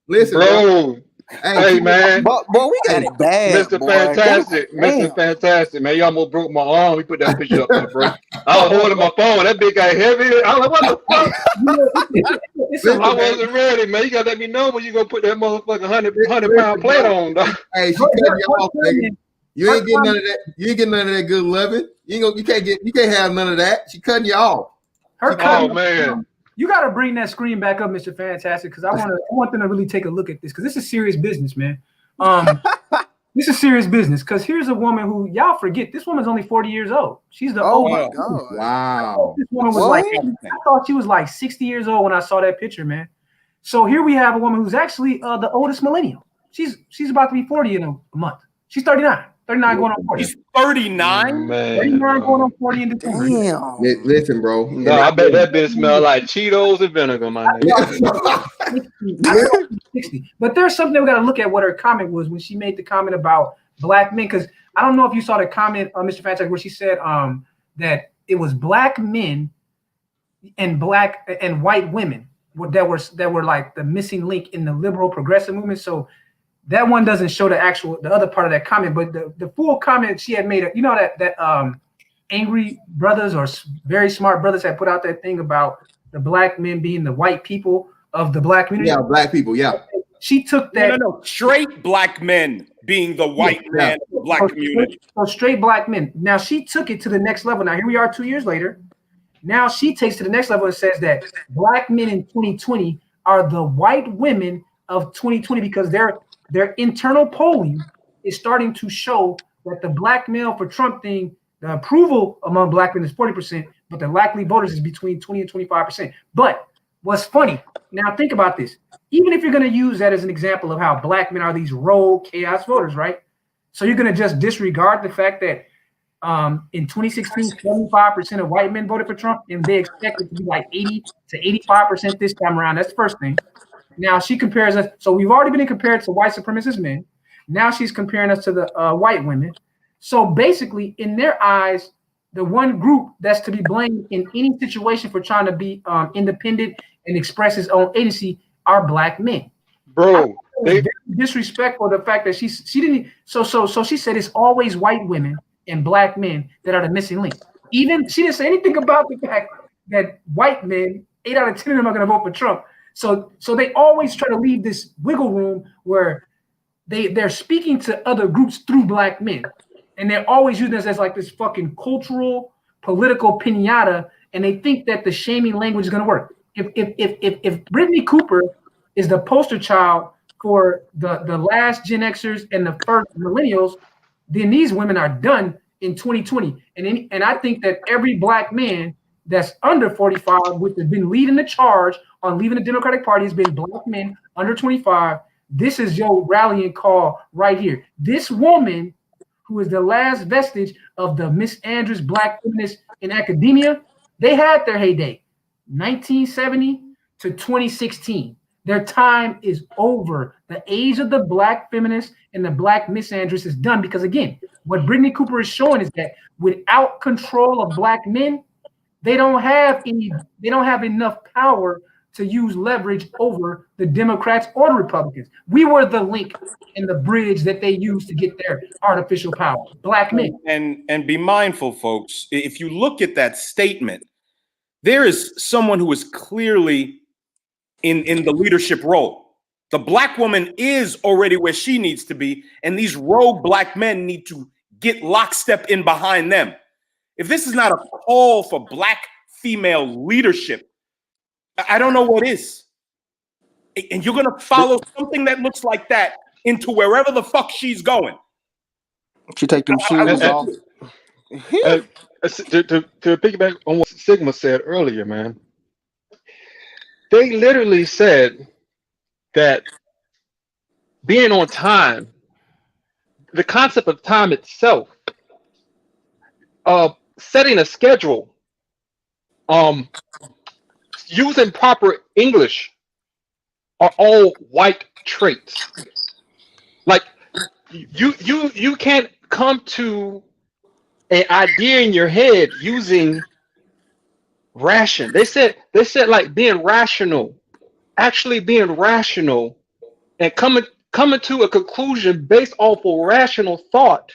Listen, bro. Hey man, boy, we got it bad, Mr. Fantastic, Mr. Fantastic, man. You almost broke my arm. We put that picture up there, bro. I was holding my phone. That big guy heavy. I was like, what the fuck? I wasn't ready, man. You gotta let me know when you gonna put that motherfucking 100-pound plate on, dog. Hey, she cut you off, nigga. You ain't getting none of that. You ain't getting none of that good loving. You can't have none of that. She cutting you off. Man. You got to bring that screen back up, Mr. Fantastic, because I want them to really take a look at this, because this is serious business, man. This is serious business, because here's a woman who, y'all forget, this woman's only 40 years old. She's the oldest. Oh, my God. Wow. This woman was I thought she was like 60 years old when I saw that picture, man. So here we have a woman who's actually the oldest millennial. She's about to be 40 in a month. She's 39. 39 going on 40. He's 39? Man. 39 going on 40 in December. Damn. Listen, bro. No, I bet that bitch smell like Cheetos and vinegar, my nigga. 60. But there's something we got to look at what her comment was when she made the comment about black men. Because I don't know if you saw the comment, Mr. Fantastic, where she said that it was black men and black and white women that were like the missing link in the liberal progressive movement. So that one doesn't show the other part of that comment, but the full comment she had made, you know, that angry brothers or very smart brothers had put out that thing about the black men being the white people of the black community. Yeah, black people. Yeah. She took that. No. Straight black men being the white man of the black community. So straight black men. Now she took it to the next level. Now here we are 2 years later. Now she takes to the next level and says that black men in 2020 are the white women of 2020 because their internal polling is starting to show that the black male for Trump thing, the approval among black men is 40%, but the likely voters is between 20 and 25%. But what's funny, now think about this. Even if you're going to use that as an example of how black men are these rogue chaos voters, right? So you're going to just disregard the fact that in 2016, 75% of white men voted for Trump, and they expect it to be like 80 to 85% this time around. That's the first thing. Now she compares us. So we've already been compared to white supremacist men. Now she's comparing us to the white women. So basically, in their eyes, the one group that's to be blamed in any situation for trying to be independent and express his own agency are black men. Bro, very disrespectful the fact that she didn't. So she said it's always white women and black men that are the missing link. Even she didn't say anything about the fact that white men, 8 out of 10 of them are going to vote for Trump. So they always try to leave this wiggle room where they're speaking to other groups through black men, and they're always using this as like this fucking cultural, political pinata, and they think that the shaming language is going to work. If Brittany Cooper is the poster child for the last Gen Xers and the first millennials, then these women are done in 2020. And I think that every black man that's under 45, which has been leading the charge on leaving the Democratic Party, has been black men under 25. This is your rallying call right here. This woman, who is the last vestige of the Miss Andrews black feminists in academia, they had their heyday, 1970 to 2016. Their time is over. The age of the black feminists and the black misandrous is done because, again, what Brittany Cooper is showing is that without control of black men, they don't have enough power to use leverage over the Democrats or the Republicans. We were the link and the bridge that they used to get their artificial power. Black men. And be mindful, folks. If you look at that statement, there is someone who is clearly in the leadership role. The black woman is already where she needs to be, and these rogue black men need to get lockstep in behind them. If this is not a call for black female leadership, I don't know what is. And you're going to follow something that looks like that into wherever the fuck she's going. She take them shoes off. To piggyback on what Sigma said earlier, man, they literally said that being on time, the concept of time itself, setting a schedule, using proper English are all white traits. Like you can't come to an idea in your head using ration. They said like being rational, actually being rational and coming to a conclusion based off of rational thought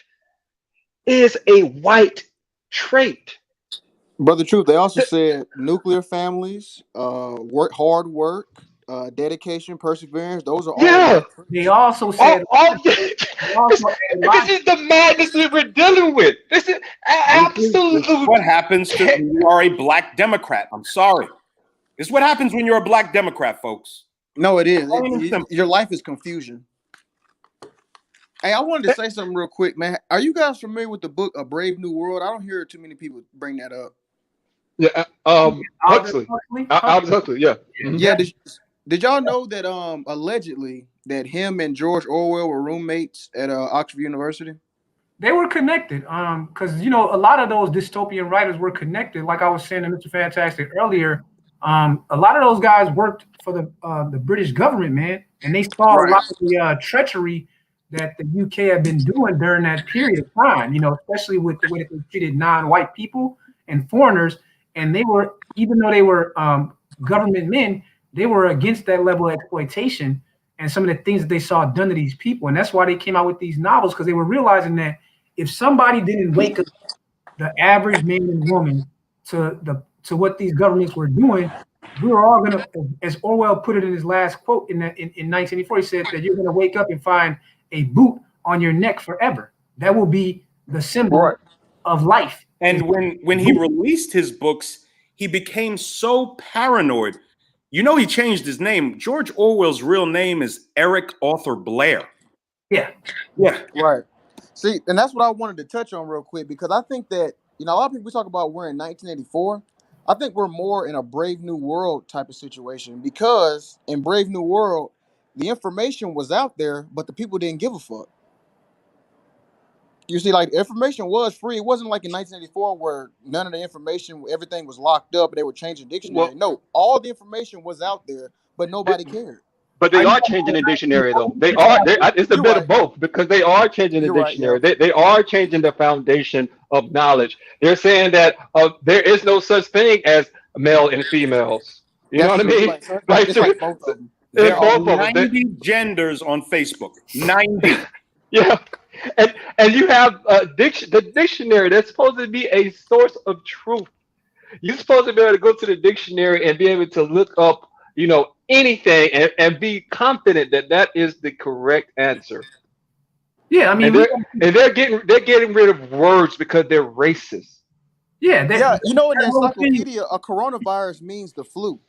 is a white trait. Brother Truth, they also said nuclear families, hard work, dedication, perseverance. Those are all. They also said. This is the madness that we're dealing with. This is absolutely what happens when you are a black Democrat. I'm sorry. This is what happens when you're a black Democrat, folks. No, it is. Your life is confusion. Hey, I wanted to say something real quick, man. Are you guys familiar with the book A Brave New World? I don't hear too many people bring that up. Yeah, Huxley. Aldous Huxley, yeah. Yeah, did y'all know that allegedly that him and George Orwell were roommates at Oxford University? They were connected, because a lot of those dystopian writers were connected. Like I was saying to Mr. Fantastic earlier, a lot of those guys worked for the British government, man, and they saw a lot of the treachery that the UK had been doing during that period of time. Especially with the way that they treated non-white people and foreigners. and they were, even though they were government men, they were against that level of exploitation and some of the things that they saw done to these people. And that's why they came out with these novels, because they were realizing that if somebody didn't wake up the average man and woman to what these governments were doing, we were all gonna, as Orwell put it in his last quote in 1984, he said that you're gonna wake up and find a boot on your neck forever. That will be the symbol of life. And when he released his books, he became so paranoid. You know, he changed his name. George Orwell's real name is Eric Arthur Blair. Yeah. Right. See, and that's what I wanted to touch on real quick, because I think that, a lot of people talk about we're in 1984. I think we're more in a Brave New World type of situation, because in Brave New World, the information was out there, but the people didn't give a fuck. You see, like, information was free. It wasn't like in 1984 where none of the information, everything was locked up, and they were changing dictionary. No, all the information was out there, but nobody cared. But they are changing the dictionary, though. They are. It's a bit of both, because they are changing the dictionary. They are changing the foundation of knowledge. They're saying that there is no such thing as male and females. You know what I mean? Like both of them. There are 90 genders on Facebook. 90. Yeah. And you have the dictionary that's supposed to be a source of truth. You're supposed to be able to go to the dictionary and be able to look up, anything and be confident that that is the correct answer. Yeah, I mean, they're getting rid of words because they're racist. Yeah, in the encyclopedia, a coronavirus means the flu,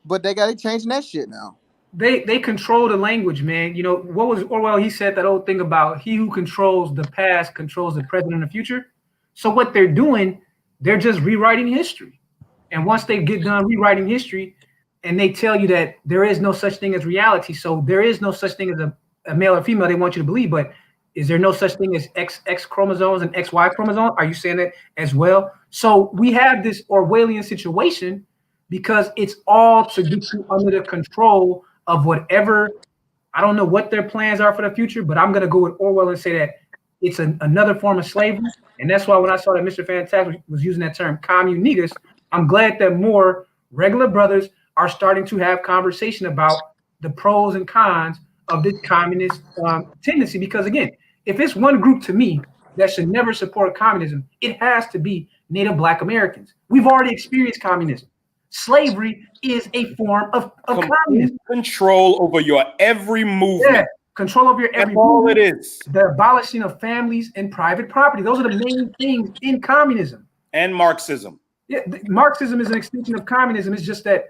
but they changing that shit now. They control the language, man. What was Orwell? He said that old thing about he who controls the past controls the present and the future. So what they're doing, they're just rewriting history. And once they get done rewriting history, and they tell you that there is no such thing as reality, so there is no such thing as a male or female, they want you to believe. But is there no such thing as X chromosomes and XY chromosomes? Are you saying that as well? So we have this Orwellian situation because it's all to get you under the control of whatever. I don't know what their plans are for the future, but I'm going to go with Orwell and say that it's another form of slavery. And that's why when I saw that Mr. Fantastic was using that term communist, I'm glad that more regular brothers are starting to have conversation about the pros and cons of this communist tendency. Because again, if it's one group to me that should never support communism, it has to be Native Black Americans. We've already experienced communism. Slavery is a form of communism. Control over your every movement. Yeah, control over your every movement. All it is. The abolishing of families and private property. Those are the main things in communism. And Marxism. Yeah, Marxism is an extension of communism. It's just that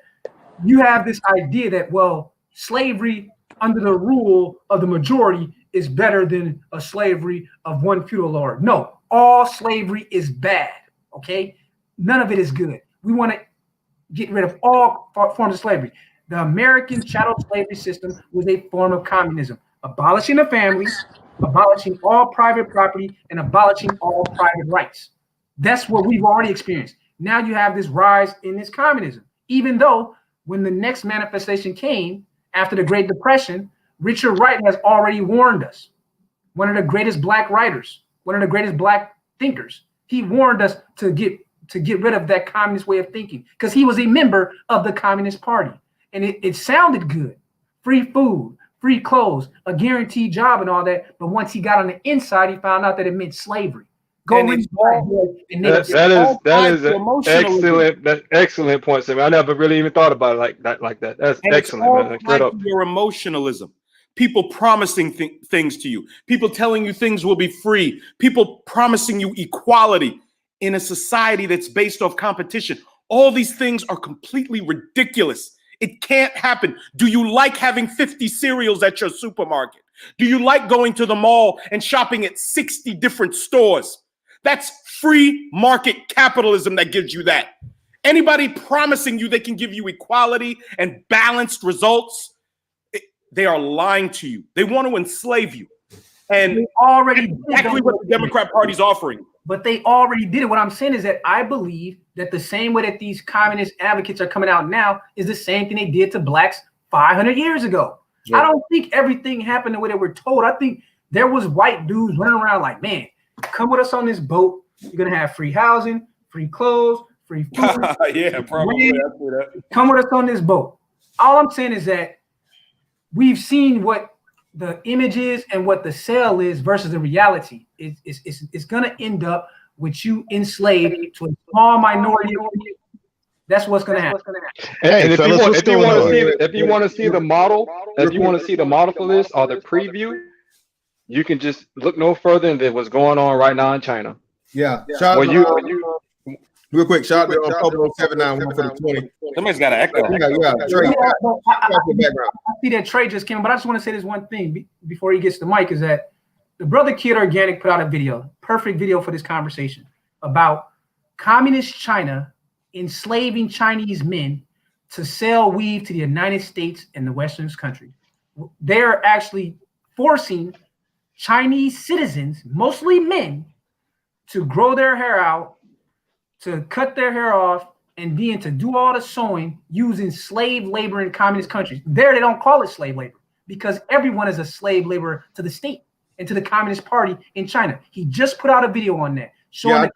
you have this idea that, well, slavery under the rule of the majority is better than a slavery of one feudal lord. No, all slavery is bad, okay? None of it is good. We want to get rid of all forms of slavery. The American chattel slavery system was a form of communism, abolishing the family, abolishing all private property, and abolishing all private rights. That's what we've already experienced. Now you have this rise in this communism, even though when the next manifestation came after the Great Depression, Richard Wright has already warned us. One of the greatest Black writers, one of the greatest Black thinkers. He warned us to get rid of that communist way of thinking because he was a member of the Communist Party. And it sounded good. Free food, free clothes, a guaranteed job and all that. But once he got on the inside, he found out that it meant slavery. That is an excellent point, Sam. I never really even thought about it like that. That's excellent. It's all your emotionalism. People promising things to you. People telling you things will be free. People promising you equality in a society that's based off competition. All these things are completely ridiculous. It can't happen. Do you like having 50 cereals at your supermarket? Do you like going to the mall and shopping at 60 different stores? That's free market capitalism that gives you that. Anybody promising you they can give you equality and balanced results, they are lying to you. They want to enslave you. And they already exactly what the Democrat Party's offering. But they already did it. What I'm saying is that I believe that the same way that these communist advocates are coming out now is the same thing they did to blacks 500 years ago. Yeah. I don't think everything happened the way they were told. I think there was white dudes running around like, man, come with us on this boat. You're going to have free housing, free clothes, free food. Yeah, probably. Come with us on this boat. All I'm saying is that we've seen what the image is and what the sale is versus the reality. It's going to end up with you enslaved to a small minority. That's what's going to happen. And if fellas, what's you going want to on? see if you want to see the model, if you want to see the model for this or the preview, you can just look no further than what's going on right now in China. Yeah. Shout out When to, real quick, shout out to Pablo 79 for the 20. Somebody's got an echo. Yeah, Trey. I see that Trey just came, but I just want to say this one thing before he gets the mic is that the brother Kid Organic put out a video, perfect video for this conversation about communist China enslaving Chinese men to sell weave to the United States and the Western countries. They're actually forcing Chinese citizens, mostly men, to grow their hair out, to cut their hair off, and then to do all the sewing using slave labor in communist countries. There, they don't call it slave labor because everyone is a slave laborer to the state and to the Communist Party in China. He just put out a video on that showing.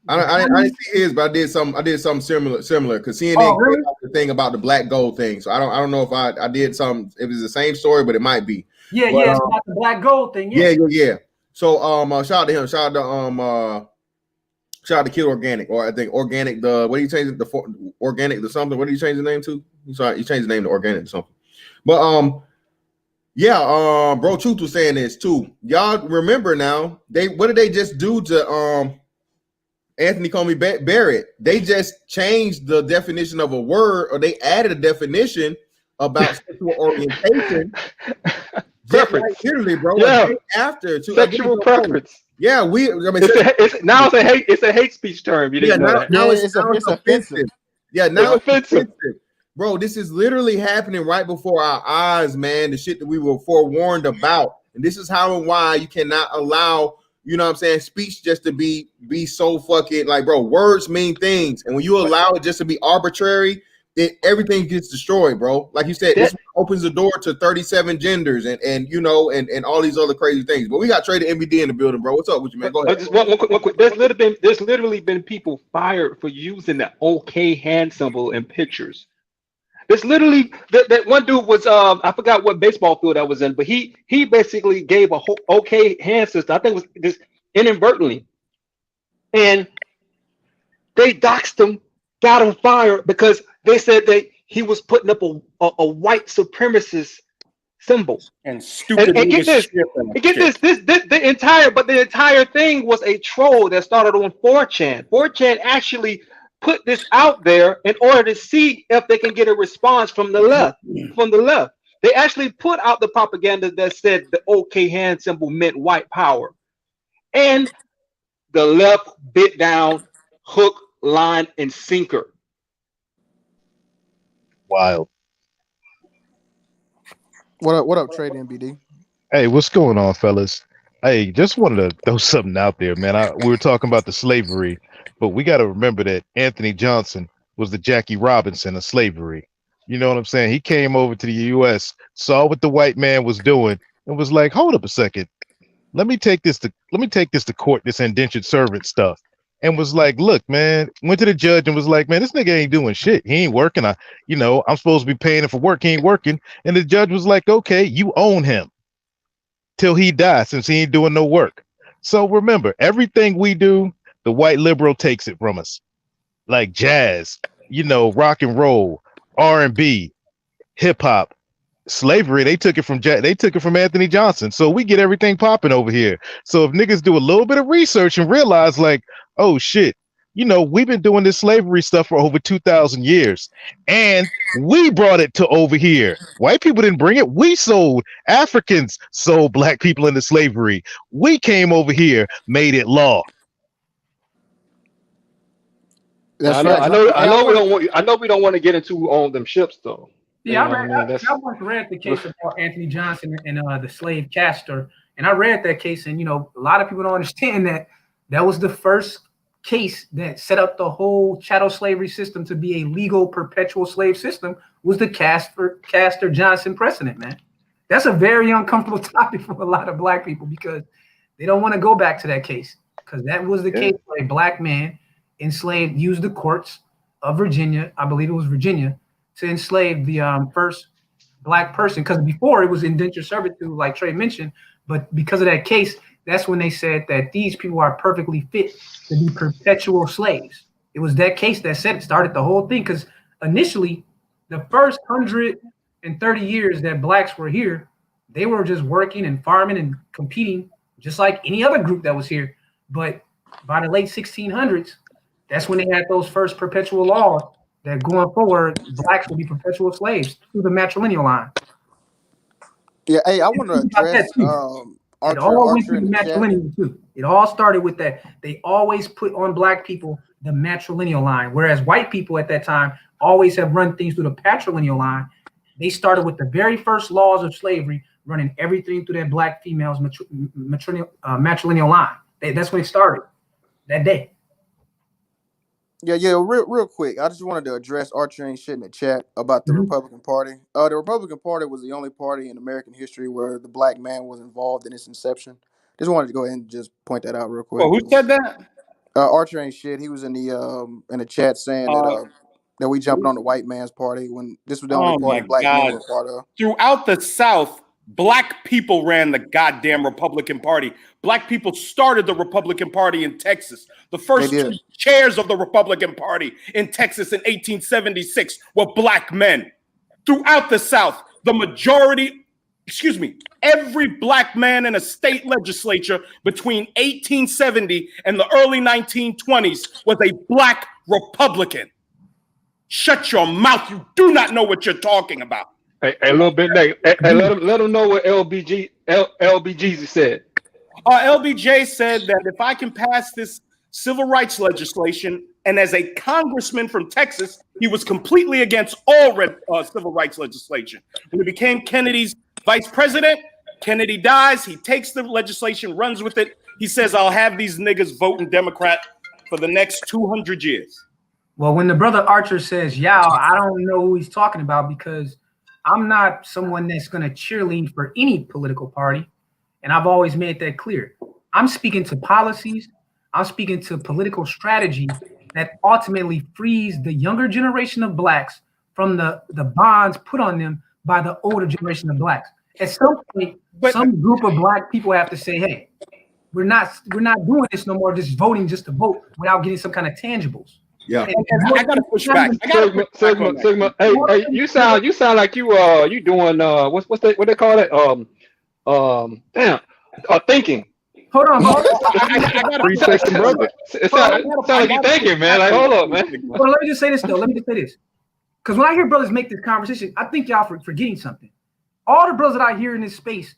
I didn't see his, but I did something similar because CNN really? the thing about the black gold thing. So I don't know if I did something. It was the same story, but it might be. Yeah, but, it's about the black gold thing. Yeah. So shout out to him. Shout out to Kid Organic, or I think Organic. What do you change it? The Organic to something. What do you change the name to? He changed the name to Organic to something. But Bro Truth was saying this too. Y'all remember now? What did they just do to Anthony Comey Barrett? They just changed the definition of a word, or they added a definition about sexual orientation. Preference. Literally, bro. Yeah. After sexual preference. Yeah, it's a hate speech term. You didn't know that. Now it's offensive. Yeah, now it's offensive. Bro, this is literally happening right before our eyes, man. The shit that we were forewarned about. And this is how and why you cannot allow, you know what I'm saying, speech just to be so fucking like, bro, words mean things. And when you allow it just to be arbitrary, everything gets destroyed, bro. Like you said, this opens the door to 37 genders and you know, and all these other crazy things. But we got Trader MBD in the building, bro. What's up with you, man? Go ahead. Just one quick. There's literally been people fired for using the OK hand symbol in pictures. There's literally that one dude was I forgot what baseball field I was in, but he basically gave a whole OK hand system. I think it was just inadvertently, and they doxed him, got him fired because they said that he was putting up a white supremacist symbol. And stupid. And get this, the entire thing was a troll that started on 4chan. 4chan actually put this out there in order to see if they can get a response from the left. They actually put out the propaganda that said the OK hand symbol meant white power, and the left bit down, hook, line, and sinker. Wild. What up, Trade MBD? Hey, what's going on, fellas? Hey, just wanted to throw something out there, man. We were talking about the slavery, but we got to remember that Anthony Johnson was the Jackie Robinson of slavery. You know what I'm saying? He came over to the U.S., saw what the white man was doing, and was like, "Hold up a second, let me take this to court, this indentured servant stuff." And was like, "Look, man," went to the judge and was like, "Man, this nigga ain't doing shit. He ain't working. I'm supposed to be paying him for work. He ain't working." And the judge was like, "Okay, you own him till he dies, since he ain't doing no work." So remember, everything we do, the white liberal takes it from us, like jazz, rock and roll, R&B, hip hop. Slavery, they took it from Anthony Johnson. So we get everything popping over here. So if niggas do a little bit of research and realize, like, oh shit, we've been doing this slavery stuff for over 2,000 years, and we brought it to over here. White people didn't bring it. Africans sold black people into slavery. We came over here, made it law. That's I know we don't want to get into who owned them ships though. Yeah, I once read the case about Anthony Johnson and the slave caster, and I read that case, and a lot of people don't understand that was the first case that set up the whole chattel slavery system to be a legal perpetual slave system. Was the Caster Johnson precedent, man. That's a very uncomfortable topic for a lot of black people because they don't want to go back to that case, because that was the case where a black man used the courts of Virginia, I believe it was Virginia, to enslave the first black person. Because before it was indentured servitude, like Trey mentioned, but because of that case, that's when they said that these people are perfectly fit to be perpetual slaves. It was that case that started the whole thing. Because initially, the first 130 years that blacks were here, they were just working and farming and competing just like any other group that was here. But by the late 1600s, that's when they had those first perpetual laws that going forward, blacks will be perpetual slaves through the matrilineal line. Yeah, hey, I want to address It all went through the matrilineal too. It all started with that. They always put on black people the matrilineal line, whereas white people at that time always have run things through the patrilineal line. They started with the very first laws of slavery, running everything through that black females matrilineal line. That's when it started that day. Yeah, real quick. I just wanted to address Archer ain't shit in the chat about the Republican Party. The Republican Party was the only party in American history where the black man was involved in its inception. Just wanted to go ahead and just point that out real quick. Well, who said that? Archer ain't shit. He was in the chat saying that we jumping on the white man's party when this was the only party black men were part of. Throughout the South, black people ran the goddamn Republican Party. Black people started the Republican Party in Texas. The first two chairs of the Republican Party in Texas in 1876 were black men. Throughout the South, every black man in a state legislature between 1870 and the early 1920s was a black Republican. Shut your mouth. You do not know what you're talking about. Hey, a little bit later. Hey, let them know what LBG said. LBJ said that if I can pass this civil rights legislation, and as a congressman from Texas, he was completely against all civil rights legislation. When he became Kennedy's vice president, Kennedy dies. He takes the legislation, runs with it. He says, I'll have these niggas voting Democrat for the next 200 years. Well, when the brother Archer says, I don't know who he's talking about because I'm not someone that's going to cheerlead for any political party. And I've always made that clear. I'm speaking to policies. I'm speaking to political strategy that ultimately frees the younger generation of blacks from the bonds put on them by the older generation of blacks. At some point, some group of black people have to say, hey, we're not doing this no more, just voting just to vote without getting some kind of tangibles. Yeah, I gotta push back. Sigma. Hey, you sound like you doing what they call it? Thinking. Hold on. I gotta appreciate some brother. It sounds like you thinking, man. Like, hold up, man. Well, let me just say this though. Because when I hear brothers make this conversation, I think y'all forgetting something. All the brothers that I hear in this space,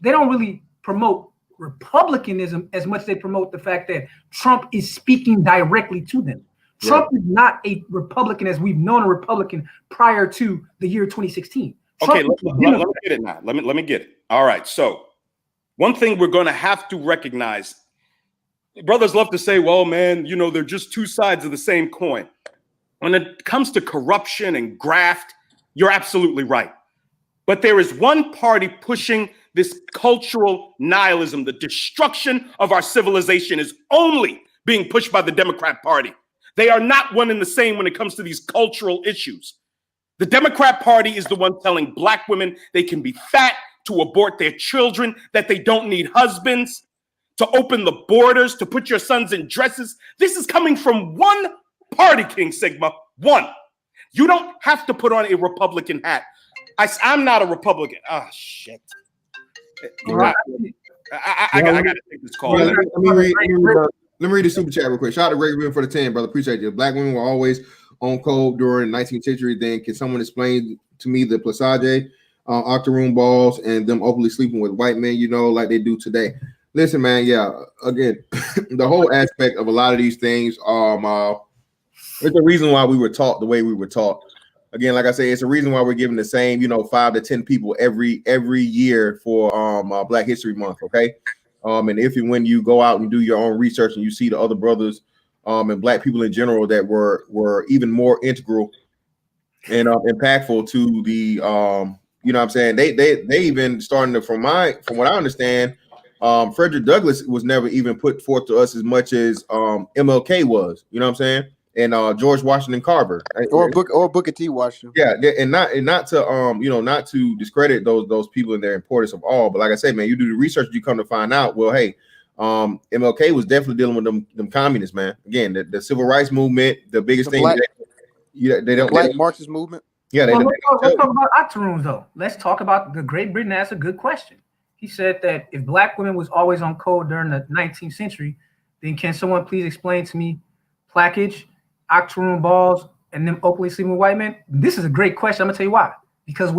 they don't really promote republicanism as much as they promote the fact that Trump is speaking directly to them. Trump is not a Republican as we've known a Republican prior to the year 2016. Okay, let me get it now. Let me get it. All right. So one thing we're going to have to recognize, brothers love to say, well, man, they're just two sides of the same coin. When it comes to corruption and graft, you're absolutely right. But there is one party pushing this cultural nihilism. The destruction of our civilization is only being pushed by the Democrat Party. They are not one and the same when it comes to these cultural issues. The Democrat Party is the one telling black women they can be fat, to abort their children, that they don't need husbands, to open the borders, to put your sons in dresses. This is coming from one party, King Sigma, one. You don't have to put on a Republican hat. I'm not a Republican. Oh, shit. I got to take this call. Let me read the super chat real quick. Shout out to Greg Rubin for the 10, brother. Appreciate you. Black women were always on code during the 19th century. Then can someone explain to me the Placage, octoroon balls, and them openly sleeping with white men, like they do today? Listen, man, again, the whole aspect of a lot of these things, it's the reason why we were taught the way we were taught. Again, like I say, it's a reason why we're giving the same, 5 to 10 people every year for Black History Month, okay? And if and when you go out and do your own research and you see the other brothers and black people in general that were even more integral and impactful to the you know what I'm saying, they even starting to, from what I understand, Frederick Douglass was never even put forth to us as much as MLK was. You know what I'm saying? And George Washington Carver, or Booker T. Washington. Yeah, and not to not to discredit those people and their importance of all, but like I say, man, you do the research, you come to find out. Well, hey, MLK was definitely dealing with them communists, man. Again, the civil rights movement, the biggest thing. They don't black Marxist movement. Yeah, let's talk about octoroons though. Let's talk about the Great Britain. That's a good question. He said that if black women was always on code during the 19th century, then can someone please explain to me plaquage, octoroon balls, and them openly sleeping with white men? This is a great question. I'm gonna tell you why. Because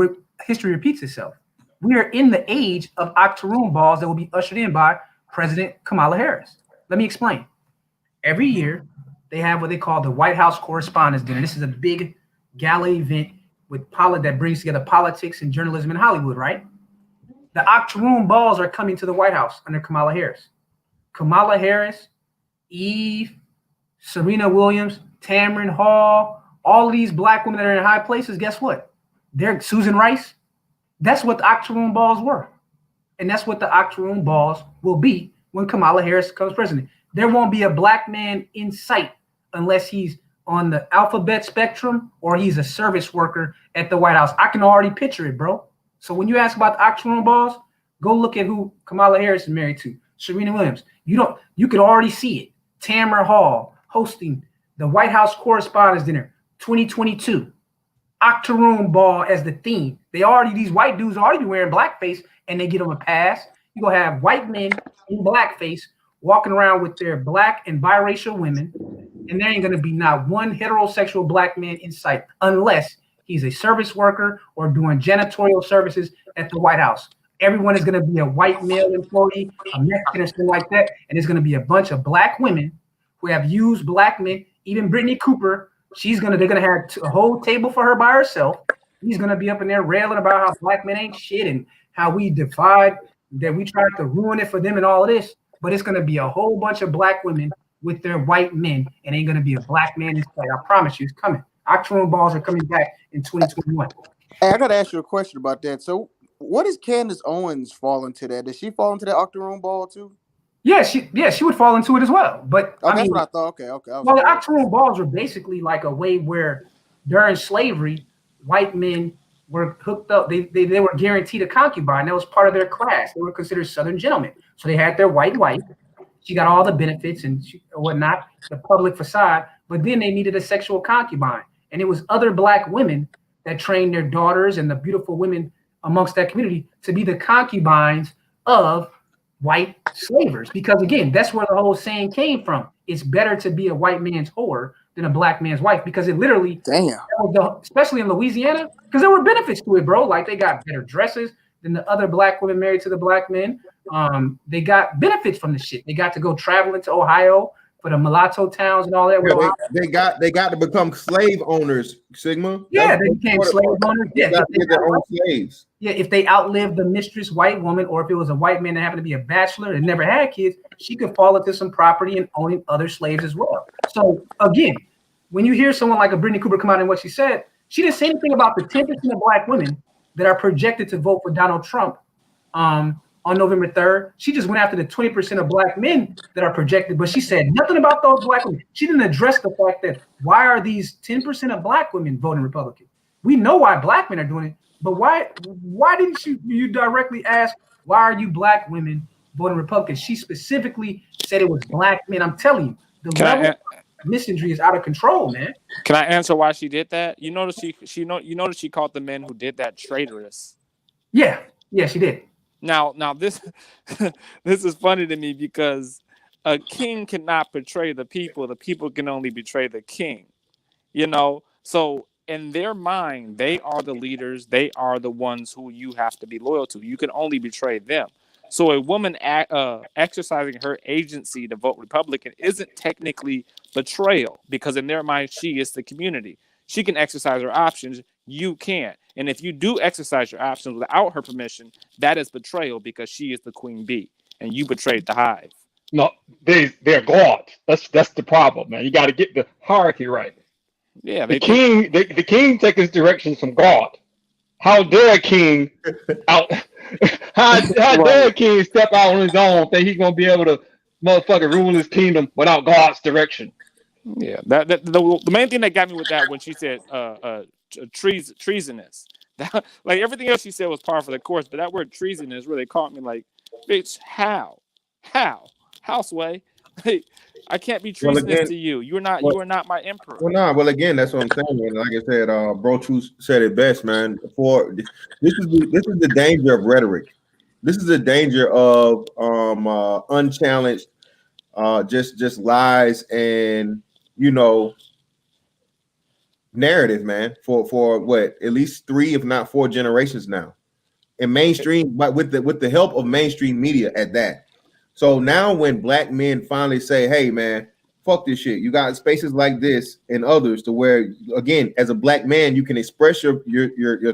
history repeats itself. We are in the age of octoroon balls that will be ushered in by President Kamala Harris. Let me explain. Every year, they have what they call the White House Correspondents' Dinner. This is a big gala event that brings together politics and journalism in Hollywood, right? The octoroon balls are coming to the White House under Kamala Harris. Kamala Harris, Eve, Serena Williams, Tamron Hall, all of these black women that are in high places, guess what? They're Susan Rice. That's what the octoroon balls were. And that's what the octoroon balls will be when Kamala Harris becomes president. There won't be a black man in sight unless he's on the alphabet spectrum or he's a service worker at the White House. I can already picture it, bro. So when you ask about the octoroon balls, go look at who Kamala Harris is married to. Serena Williams. You could already see it. Tamron Hall hosting the White House Correspondents' Dinner 2022. Octoroon ball as the theme. These white dudes already be wearing blackface and they get them a pass. You're gonna have white men in blackface walking around with their black and biracial women, and there ain't gonna be not one heterosexual black man in sight unless he's a service worker or doing janitorial services at the White House. Everyone is gonna be a white male employee, a Mexican or something like that, and it's gonna be a bunch of black women who have used black men. Even Brittany Cooper, they're gonna have a whole table for her by herself. He's gonna be up in there railing about how black men ain't shit and how we divide, that we tried to ruin it for them and all of this. But it's gonna be a whole bunch of black women with their white men, and ain't gonna be a black man in sight. I promise you, it's coming. Octoroon balls are coming back in 2021. Hey, I gotta ask you a question about that. So, what does Candace Owens fall into that? Does she fall into that octoroon ball too? Yeah, she would fall into it as well. But that's what I thought. Okay. Well, the octoroon balls were basically like a way where during slavery, white men were hooked up. They were guaranteed a concubine. That was part of their class. They were considered Southern gentlemen. So they had their white wife. She got all the benefits and whatnot, the public facade. But then they needed a sexual concubine. And it was other black women that trained their daughters and the beautiful women amongst that community to be the concubines of white slavers. Because again, that's where the whole saying came from. It's better to be a white man's whore than a black man's wife, because it literally, especially in Louisiana, because there were benefits to it, bro. Like they got better dresses than the other black women married to the black men. They got benefits from the shit. They got to go traveling to Ohio for the mulatto towns and all that. Yeah, they got to become slave owners, Sigma. Yeah, they became slave owners. Yeah, their own slaves. Yeah, if they outlived the mistress white woman, or if it was a white man that happened to be a bachelor and never had kids, she could fall into some property and owning other slaves as well. So again, when you hear someone like a Brittany Cooper come out and what she said, she didn't say anything about the 10% of black women that are projected to vote for Donald Trump on November 3rd. She just went after the 20% of black men that are projected, but she said nothing about those black women. She didn't address the fact that why are these 10% of black women voting Republican? We know why black men are doing it, but why didn't you directly ask, why are you black women voting Republican? She specifically said it was black men. I'm telling you, the level of misandry is out of control, man. Can I answer why she did that? You notice she called the men who did that traitorous. Yeah, she did. Now this this is funny to me because a king cannot betray the people. The people can only betray the king. So in their mind, they are the leaders. They are the ones who you have to be loyal to. You can only betray them. So a woman exercising her agency to vote Republican isn't technically betrayal, because in their mind, she is the community. She can exercise her options. You can't. And if you do exercise your options without her permission, that is betrayal, because she is the queen bee and you betrayed the hive. No, they're gods. That's the problem, man. You got to get the hierarchy right. Yeah, the king takes his directions from God. How dare a king how dare King step out on his own, think he's gonna be able to motherfucking rule his kingdom without God's direction? Yeah, the main thing that got me with that when she said treasonous. That, like everything else she said was par for the course, but that word treasonous really caught me. Like, bitch, how, Sway? Like, I can't be Well, treasonous again, to you. You are not my emperor. well, nah. Well, again, that's what I'm saying. Man. Like I said, Bro Truth said it best, man. For this is the danger of rhetoric. This is the danger of unchallenged, just lies and narrative, man. For what, at least 3, if not 4 generations now, and mainstream, but with the help of mainstream media at that. So now when black men finally say, hey man, fuck this shit, you got spaces like this and others to where, again, as a black man, you can express your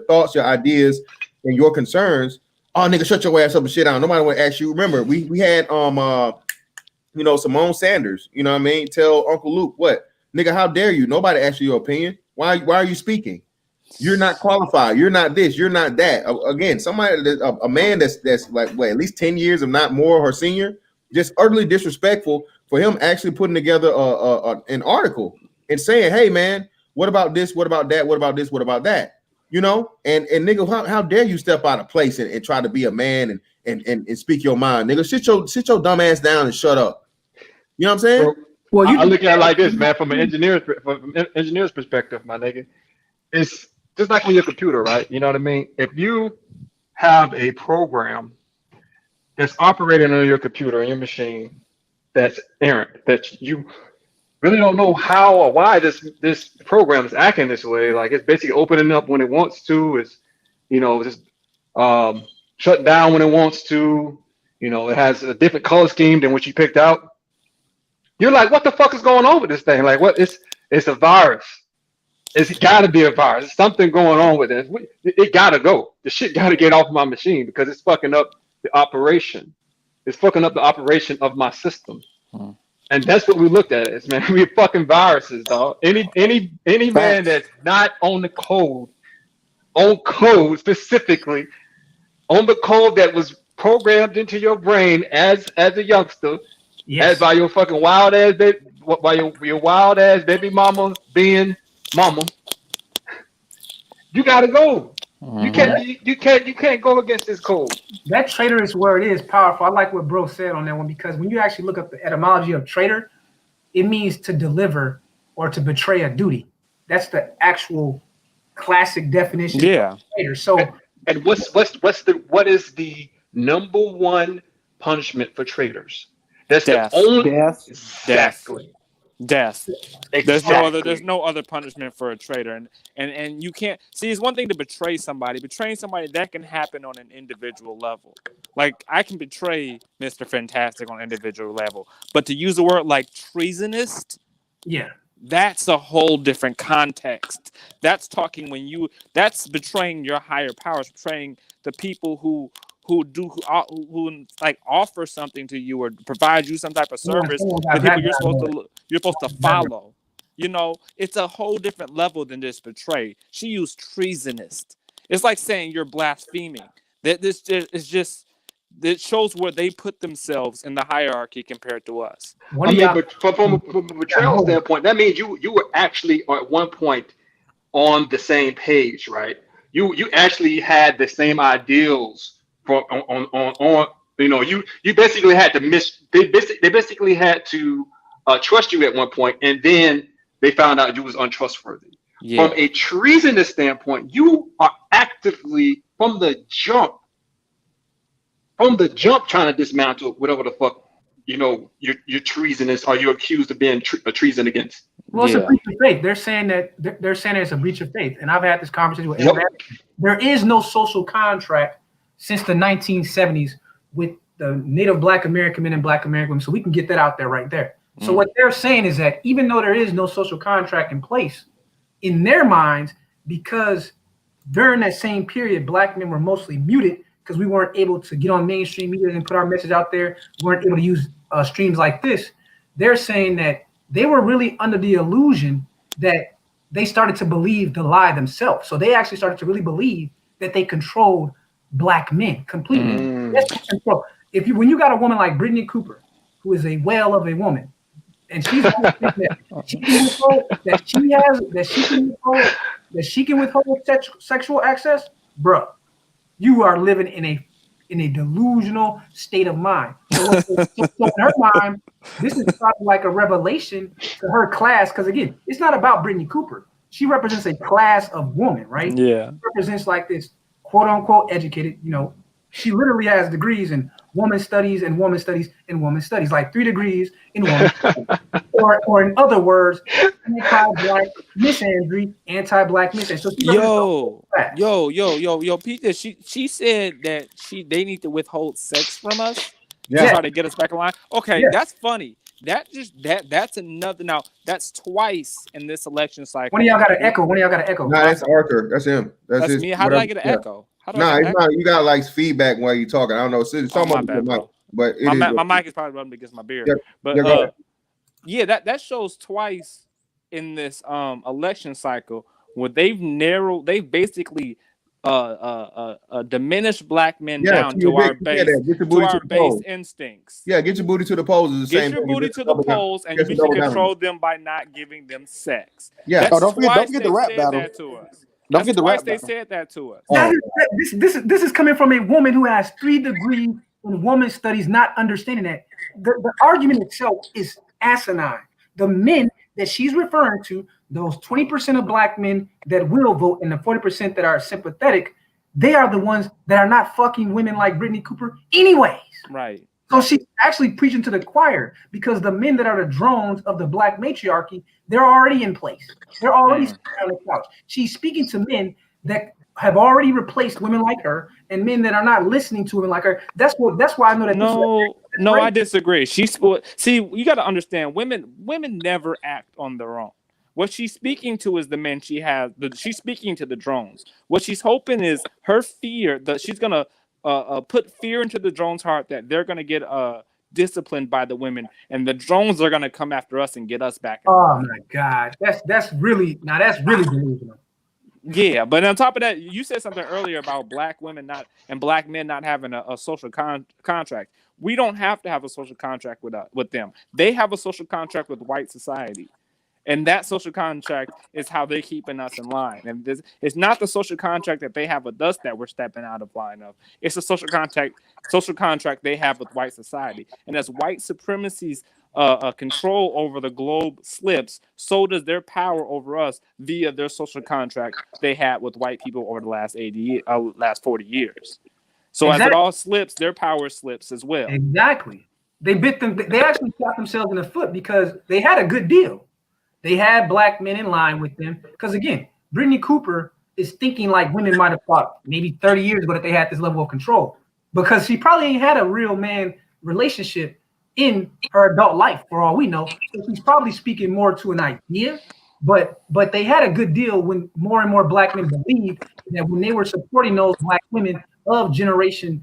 thoughts, your ideas, and your concerns. Oh, nigga, shut your ass up and shit down. Nobody want to ask you. Remember, we had Simone Sanders, you know what I mean? Tell Uncle Luke, what? Nigga, how dare you? Nobody asked you your opinion. Why are you speaking? You're not qualified. You're not this. You're not that. Again, somebody, a man that's like what, at least 10 years, if not more, her senior, just utterly disrespectful for him actually putting together an article and saying, "Hey, man, what about this? What about that? What about this? What about that?" And nigga, how dare you step out of place and try to be a man and speak your mind, nigga? Sit your dumb ass down and shut up. You know what I'm saying? Well, I look at it like this, man, from an engineer's perspective, my nigga. It's just like on your computer, right? You know what I mean? If you have a program that's operating on your computer, on your machine, that's errant, that you really don't know how or why this program is acting this way. Like, it's basically opening up when it wants to. It's, just shut down when it wants to. It has a different color scheme than what you picked out. You're like, what the fuck is going on with this thing? Like, what? It's a virus. It's got to be a virus. There's something going on with it. It got to go. The shit got to get off my machine because it's fucking up the operation. It's fucking up the operation of my system. And that's what we looked at it, man. We're fucking viruses, dog. Any man that's not on the code, specifically, on the code that was programmed into your brain as a youngster, as by your fucking wild ass baby, by your wild ass baby mama being mama, you gotta go. You can't go against this code. That traitorous word is powerful. I like what bro said on that one, because when you actually look up the etymology of traitor, it means to deliver or to betray a duty. That's the actual classic definition of traitor. So, and what is the number one punishment for traitors? That's death. The only Death. Exactly. Death. Exactly. There's no other punishment for a traitor, and you can't see. It's one thing to betray somebody. Betraying somebody, that can happen on an individual level. Like, I can betray Mr. Fantastic on an individual level, but to use a word like treasonous, that's a whole different context. That's talking that's betraying your higher powers, betraying the people who like offer something to you or provide you some type of service, the people you're supposed to follow. It's a whole different level than just betray. She used treasonous. It's like saying you're blaspheming. That this is just, it shows where they put themselves in the hierarchy compared to us. But from a betrayal standpoint, that means you were actually at one point on the same page, right? You actually had the same ideals. You basically had to they basically had to trust you at one point, and then they found out you was untrustworthy. From a treasonous standpoint, you are actively from the jump trying to dismantle whatever the fuck you're treasonous, or you're accused of being a treason against. Well, it's a breach of faith. They're saying that it's a breach of faith, and I've had this conversation with everybody. There is no social contract since the 1970s with the Native Black American men and Black American women. So we can get that out there right there. So what they're saying is that even though there is no social contract in place, in their minds, because during that same period, Black men were mostly muted because we weren't able to get on mainstream media and put our message out there. We weren't able to use streams like this. They're saying that they were really under the illusion that they started to believe the lie themselves. So they actually started to really believe that they controlled black men completely. Mm. That's control. When you got a woman like Brittany Cooper, who is a whale of a woman, and she's that she can withhold that she can withhold sexual access, bro. You are living in a delusional state of mind. So in her mind, this is probably like a revelation to her class. Because again, it's not about Brittany Cooper. She represents a class of women, right? Yeah. She represents like this quote unquote educated, she literally has degrees in woman studies and woman studies and woman studies, like 3 degrees in woman studies. Or in other words, anti-black misandry, anti-black misandry. So yo, Peter. She said that they need to withhold sex from us Yeah. to try to get us back in line. Okay, Yeah. that's funny. That's another. Now that's twice in this election cycle. One of y'all got an echo. Nah, that's Arthur. That's him. That's his, me. How did I get an echo? How do I Nah, get it's an not. You got like feedback while you're talking. I don't know. It's Oh, my some bad, bro. but it My mic is probably rubbing against my beard. Yeah, But yeah, go ahead. yeah, that shows twice in this election cycle where they've basically diminished black men down to our base instincts. Yeah, get your booty to the polls is the Get same your thing. booty to the polls, and we can control them by not giving them sex. Yeah. That's don't forget twice the they rap said battle. that to us. Don't forget the twice rap they battle. said that to us. This is coming from a woman who has 3 degrees in woman studies, not understanding that. The argument itself is asinine. The men that she's referring to, those 20% of black men that will vote and the 40% that are sympathetic, they are the ones that are not fucking women like Brittany Cooper anyways. Right. So she's actually preaching to the choir because the men that are the drones of the black matriarchy, they're already in place. They're already sitting on the couch. She's speaking to men that have already replaced women like her and men that are not listening to women like her. That's why I know that. No, I disagree. See, you got to understand, women never act on their own. What she's speaking to is the men she has. She's speaking to the drones. What she's hoping is her fear that she's gonna put fear into the drones' heart that they're gonna get disciplined by the women, and the drones are gonna come after us and get us back. Oh my God, that's really delusional. Yeah, but on top of that, you said something earlier about black women and black men not having a social contract. We don't have to have a social contract with them. They have a social contract with white society. And that social contract is how they're keeping us in line. And it's not the social contract that they have with us that we're stepping out of line of. It's a social contract they have with white society. And as white supremacy's control over the globe slips, so does their power over us via their social contract they had with white people over the last 40 years. So as it all slips, their power slips as well. Exactly. They bit them. They actually shot themselves in the foot because they had a good deal. They had black men in line with them. Because again, Brittany Cooper is thinking like women might have thought maybe 30 years ago that they had this level of control. Because she probably ain't had a real man relationship in her adult life, for all we know. So she's probably speaking more to an idea. But they had a good deal when more and more black men believed that when they were supporting those black women of generation,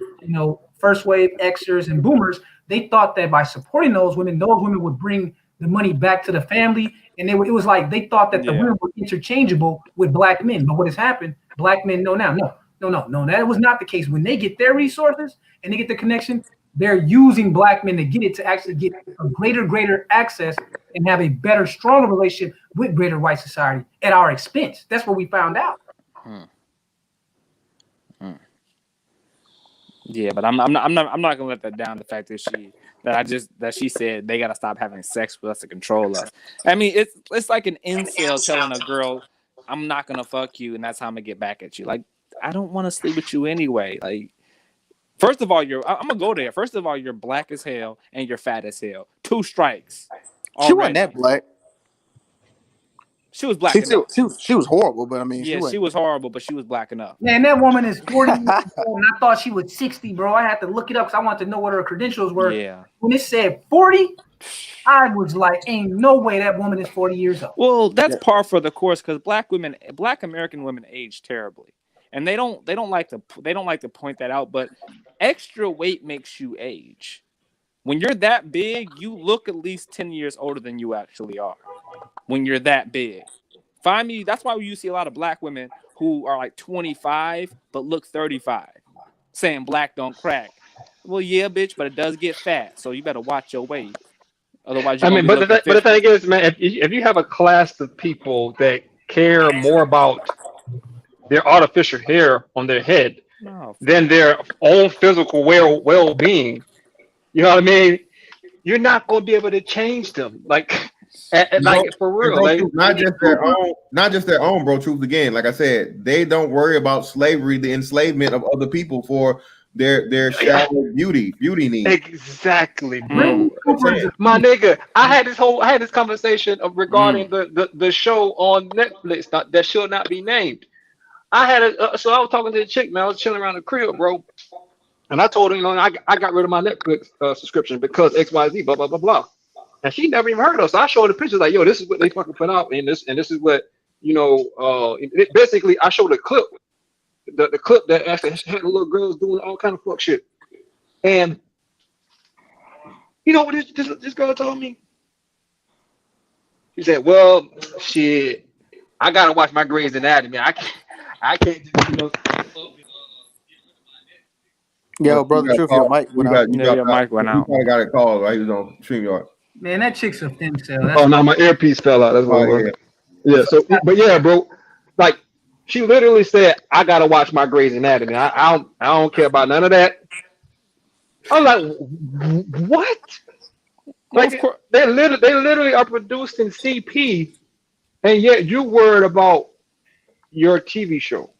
first wave Xers and boomers, they thought that by supporting those women would bring the money back to the family. And it was like they thought that the women were interchangeable with black men. But what has happened, black men know now, no, that was not the case. When they get their resources and they get the connection, they're using black men to get it to actually get a greater access and have a better, stronger relationship with greater white society at our expense. That's what we found out. Yeah, but I'm not gonna let that down. The fact that she said they gotta stop having sex with us to control us. I mean, it's like an incel telling a girl, "I'm not gonna fuck you," and that's how I'm gonna get back at you. Like, I don't want to sleep with you anyway. Like, first of all, I'm gonna go there. First of all, you're black as hell and you're fat as hell. 2 strikes. She wasn't that black. She was black. She was horrible, but I mean, she was horrible, but she was black enough. Man, that woman is 40 years old, and I thought she was 60, bro. I had to look it up because I wanted to know what her credentials were. Yeah. When it said 40, I was like, ain't no way that woman is 40 years old. Well, that's par for the course because black American women age terribly, and they don't like to point that out. But extra weight makes you age. When you're that big, you look at least 10 years older than you actually are. When you're that big, that's why you see a lot of black women who are like 25 but look 35. saying black don't crack. Well, yeah, bitch, but it does get fat, so you better watch your weight. Otherwise, you're I gonna mean, be but looking but the 50. thing is, man, if you have a class of people that care more about their artificial hair on their head No, than their own physical well being, you know what I mean? You're not going to be able to change them, like, Bro, like for and real. bro, Like, truth, not just their own, bro. Truth again, like I said, they don't worry about slavery, the enslavement of other people for their shallow beauty needs. exactly, Mm. bro. My nigga, I had this conversation regarding the show on Netflix that should not be named. So I was talking to the chick, man. I was chilling around the crib, bro. And I told her, I got rid of my Netflix subscription because XYZ, blah, blah, blah, blah. And she never even heard of it. So I showed her the pictures like, yo, this is what they fucking put out. And this is what, basically I showed a clip, the clip that actually had the little girls doing all kind of fuck shit. And you know what this girl told me? She said, well, shit, I got to watch my Grey's Anatomy. I can't just, Yo, brother, got truth, your called. mic went out. Yeah, your mic went out. Probably got a call, right? He was on StreamYard. Man, that chick's a femcel. Oh, That's no, my earpiece fell out. That's what it was. yeah. Yeah, so, but yeah, bro, like, she literally said, I got to watch my Grey's Anatomy. I don't care about none of that. I'm like, what? Well, Like, of course. they literally are producing CP, and yet you're worried about your TV show.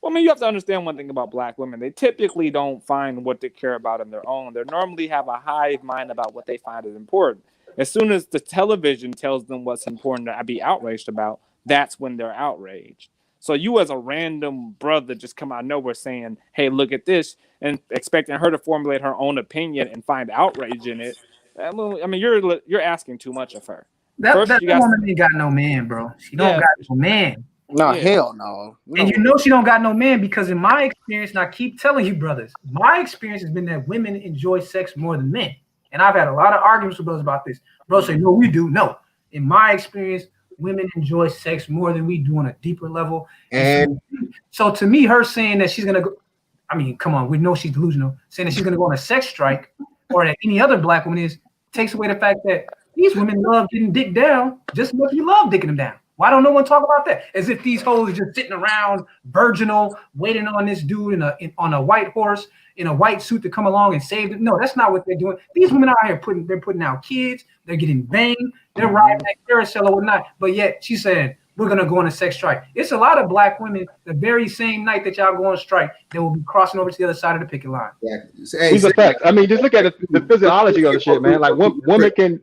Well, I mean, you have to understand one thing about black women. They typically don't find what they care about in their own. They normally have a hive mind about what they find is important. As soon as the television tells them what's important to be outraged about, that's when they're outraged. So you as a random brother just come out of nowhere saying, hey, look at this, and expecting her to formulate her own opinion and find outrage in it. I mean, you're asking too much of her. that You got woman ain't got no man, bro. She don't got no man. No, Yeah. hell no. And you know she don't got no man because in my experience, and I keep telling you, brothers, my experience has been that women enjoy sex more than men. And I've had a lot of arguments with brothers about this. Bros say, no, we do. No. In my experience, women enjoy sex more than we do on a deeper level. And so to me, her saying that she's going to go, I mean, come on, we know she's delusional. Saying that she's going to go on a sex strike or that any other black woman takes away the fact that these women love getting dick down just as much as you love dicking them down. Why don't no one talk about that? As if these hoes are just sitting around virginal, waiting on this dude on a white horse in a white suit to come along and save them. No, that's not what they're doing. These women out here putting out kids. They're getting banged. They're riding that carousel or whatnot. But yet she said, we're going to go on a sex strike. It's a lot of black women the very same night that y'all go on strike, they will be crossing over to the other side of the picket line. These are facts. I mean, just look at the physiology of the shit, man. Like, women can...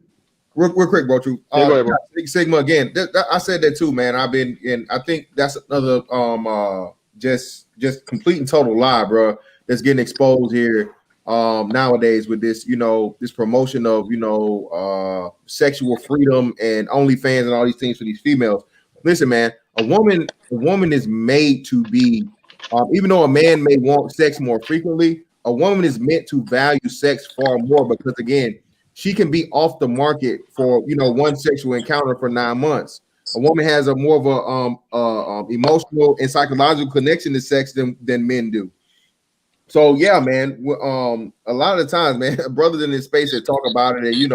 Real quick, bro. True. Yeah, go ahead, bro. Sigma again. I said that too, man. I've been in. I think that's another just complete and total lie, bro. That's getting exposed here nowadays with this, this promotion of sexual freedom and OnlyFans and all these things for these females. Listen, man. A woman is made to be. Even though a man may want sex more frequently, a woman is meant to value sex far more because again. She can be off the market for one sexual encounter for 9 months. A woman has a more of a emotional and psychological connection to sex than men do. So yeah, man. A lot of the times, man, brothers in this space that talk about it, and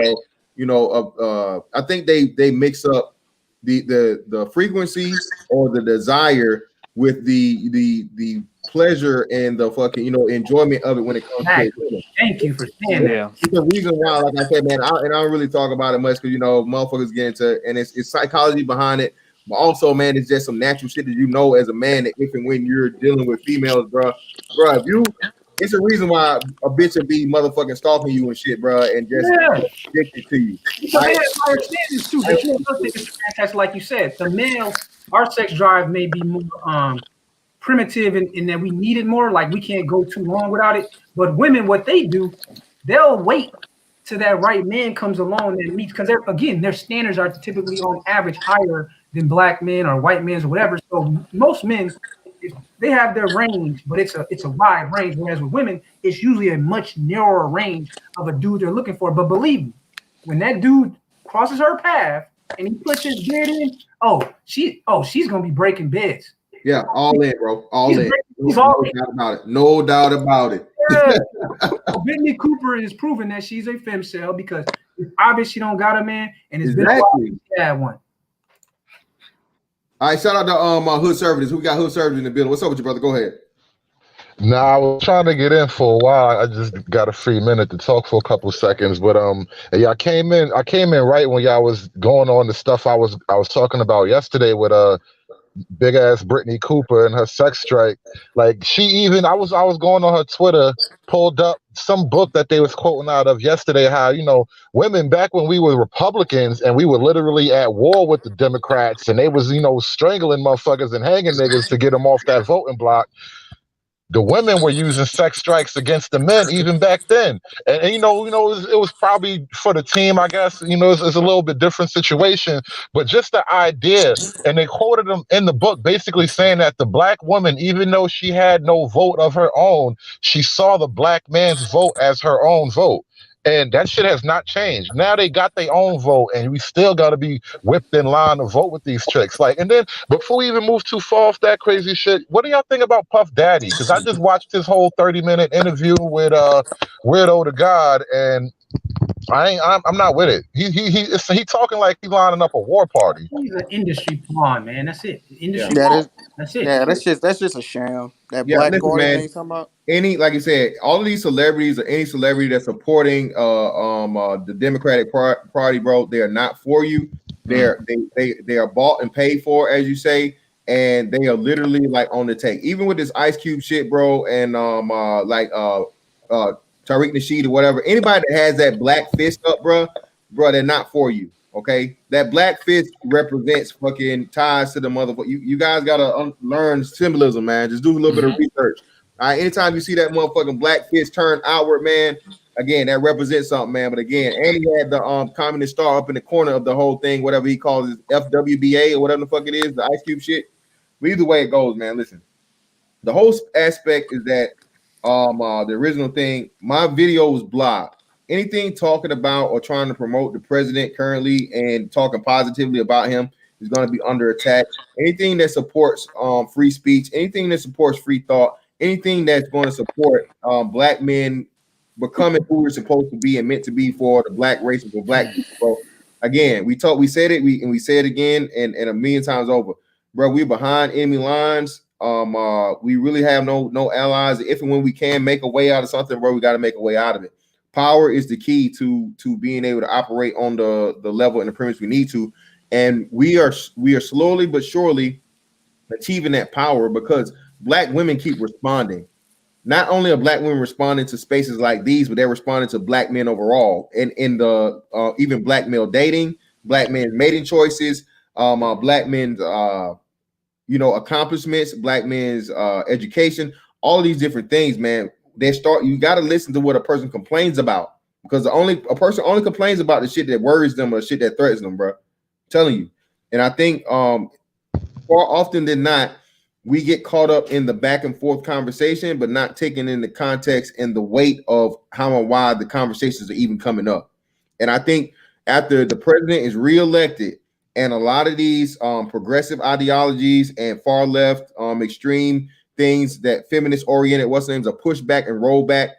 I think they mix up the frequency or the desire with the pleasure and the fucking enjoyment of it when it comes to it. Thank you for saying that. It's the reason why, like I said, man, I don't really talk about it much because motherfuckers get into and it's psychology behind it, but also, man, it's just some natural shit that as a man that if and when you're dealing with females, bro, it's a reason why a bitch will be motherfucking stalking you and shit, bro, and just addicted to you. Because I understand this too. It's fantastic, like you said, the male, our sex drive may be more primitive in that we need it more, like we can't go too long without it. But women, what they do, they'll wait till that right man comes along and meets, because their standards are typically on average higher than black men or white men or whatever. So most men, they have their range, but it's a wide range. Whereas with women, it's usually a much narrower range of a dude they're looking for. But believe me, when that dude crosses her path and he puts his beard in, she's gonna be breaking beds. Yeah, all in, bro. All in. He's No all in. doubt about it. No doubt about it. Yeah. Brittany Cooper is proving that she's a femcel because it's obvious she don't got a man, and it's been a while since she had one. All right, shout out to my hood services. Who got hood services in the building? What's up with you, brother? Go ahead. Nah, I was trying to get in for a while. I just got a free minute to talk for a couple seconds. But yeah, I came in right when y'all was going on the stuff I was talking about yesterday with big ass Brittany Cooper and her sex strike. Like I was going on her Twitter, pulled up some book that they was quoting out of yesterday, how, you know, women back when we were Republicans and we were literally at war with the Democrats and they was, you know, strangling motherfuckers and hanging niggas to get them off that voting block. The women were using sex strikes against the men even back then, and you know, it was probably for the team, I guess. You know, it's a little bit different situation, but just the idea, and they quoted them in the book, basically saying that the black woman, even though she had no vote of her own, she saw the black man's vote as her own vote. And that shit has not changed. Now they got their own vote, and we still got to be whipped in line to vote with these chicks. Like, and then before we even move too far off that crazy shit, what do y'all think about Puff Daddy? Because I just watched his whole 30-minute interview with Weirdo the God, and I'm not with it. He talking like he's lining up a war party. He's an industry pawn, man. That's it. Industry Yeah, pawn. That's it. Yeah, that's just a sham. That Yeah, Black listen, Party man. thing you talking about? Any, like you said, all of these celebrities or any celebrity that's supporting the Democratic Party, bro, they are not for you. They are bought and paid for, as you say, and they are literally like on the take. Even with this Ice Cube shit, bro, and Tariq Nasheed or whatever, anybody that has that black fist up, bro, they're not for you. Okay, that black fist represents fucking ties to the motherfucker. You guys gotta learn symbolism, man. Just do a little bit of research. All right, anytime you see that motherfucking black fist turn outward, man, again, that represents something, man. But again, and he had the communist star up in the corner of the whole thing, whatever he calls it, FWBA or whatever the fuck it is, the Ice Cube shit. But either way it goes, man. Listen, the whole aspect is that the original thing, my video was blocked. Anything talking about or trying to promote the president currently and talking positively about him is going to be under attack. Anything that supports free speech, anything that supports free thought, anything that's going to support black men becoming who we're supposed to be and meant to be for the black race and for black people, bro. Again, we said it, we say it again and a million times over, bro. We're behind enemy lines. We really have no allies. If and when we can make a way out of something, bro, we got to make a way out of it. Power is the key to being able to operate on the level and the premise we need to, and we are slowly but surely achieving that power because black women keep responding. Not only are black women responding to spaces like these, but they're responding to black men overall, and in the even black male dating, black men's mating choices, black men's accomplishments, black men's education, all these different things, man. You got to listen to what a person complains about because a person only complains about the shit that worries them or shit that threatens them, bro. I'm telling you. And I think more often than not, we get caught up in the back and forth conversation, but not taking in the context and the weight of how and why the conversations are even coming up. And I think after the president is reelected and a lot of these progressive ideologies and far left extreme things that feminist oriented are pushed back and roll back,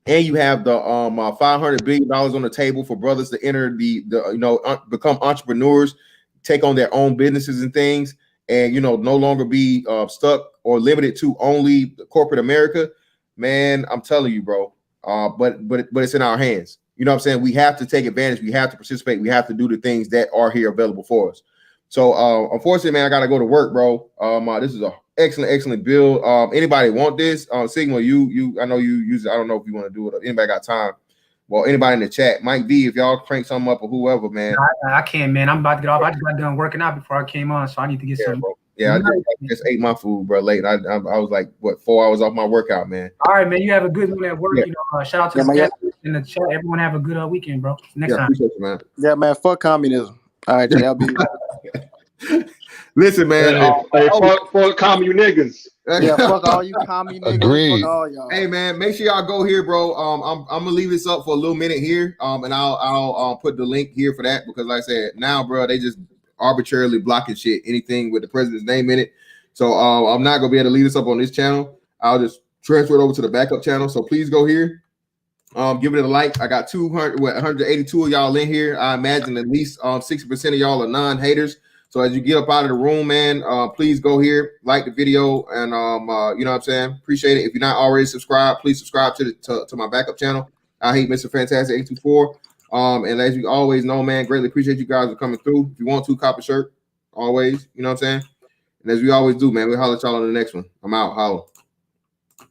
and you have the $500 billion on the table for brothers to enter become entrepreneurs, take on their own businesses and things, and no longer be stuck or limited to only corporate America. Man, I'm telling you, bro. But it's in our hands. You know what I'm saying? We have to take advantage. We have to participate. We have to do the things that are here available for us. So unfortunately, man, I gotta go to work, bro. This is a excellent bill. Anybody want this? Signal, I know you use it. I don't know if you want to do it. Anybody got time? Well, anybody in the chat, Mike V, if y'all crank something up or whoever, man. I can't, man. I'm about to get off. I just got done working out before I came on, so I need to get some. Bro. Yeah, I just ate my food, bro, late. I was like, 4 hours off my workout, man. All right, man. You have a good one at work. Yeah. Shout out to the in the chat. Everyone have a good weekend, bro. Next time. Appreciate you, man. Yeah, man. Fuck communism. All right, y'all be. Listen, man. Fuck commie niggas. Yeah, fuck all you commie niggas. Agreed. Fuck all y'all. Hey, man, make sure y'all go here, bro. I'm gonna leave this up for a little minute here. And I'll put the link here for that because, like I said, now, bro, they just arbitrarily blocking shit. Anything with the president's name in it. So I'm not gonna be able to lead us up on this channel. I'll just transfer it over to the backup channel. So please go here. Give it a like. I got 182 of y'all in here. I imagine at least 60% of y'all are non-haters. So as you get up out of the room, man, please go here, like the video, and you know what I'm saying? Appreciate it. If you're not already subscribed, please subscribe to my backup channel. I hate Mr. Fantastic 824. And as you always know, man, greatly appreciate you guys for coming through. If you want to, cop a shirt, always, you know what I'm saying? And as we always do, man, we'll holler at y'all on the next one. I'm out. Holla.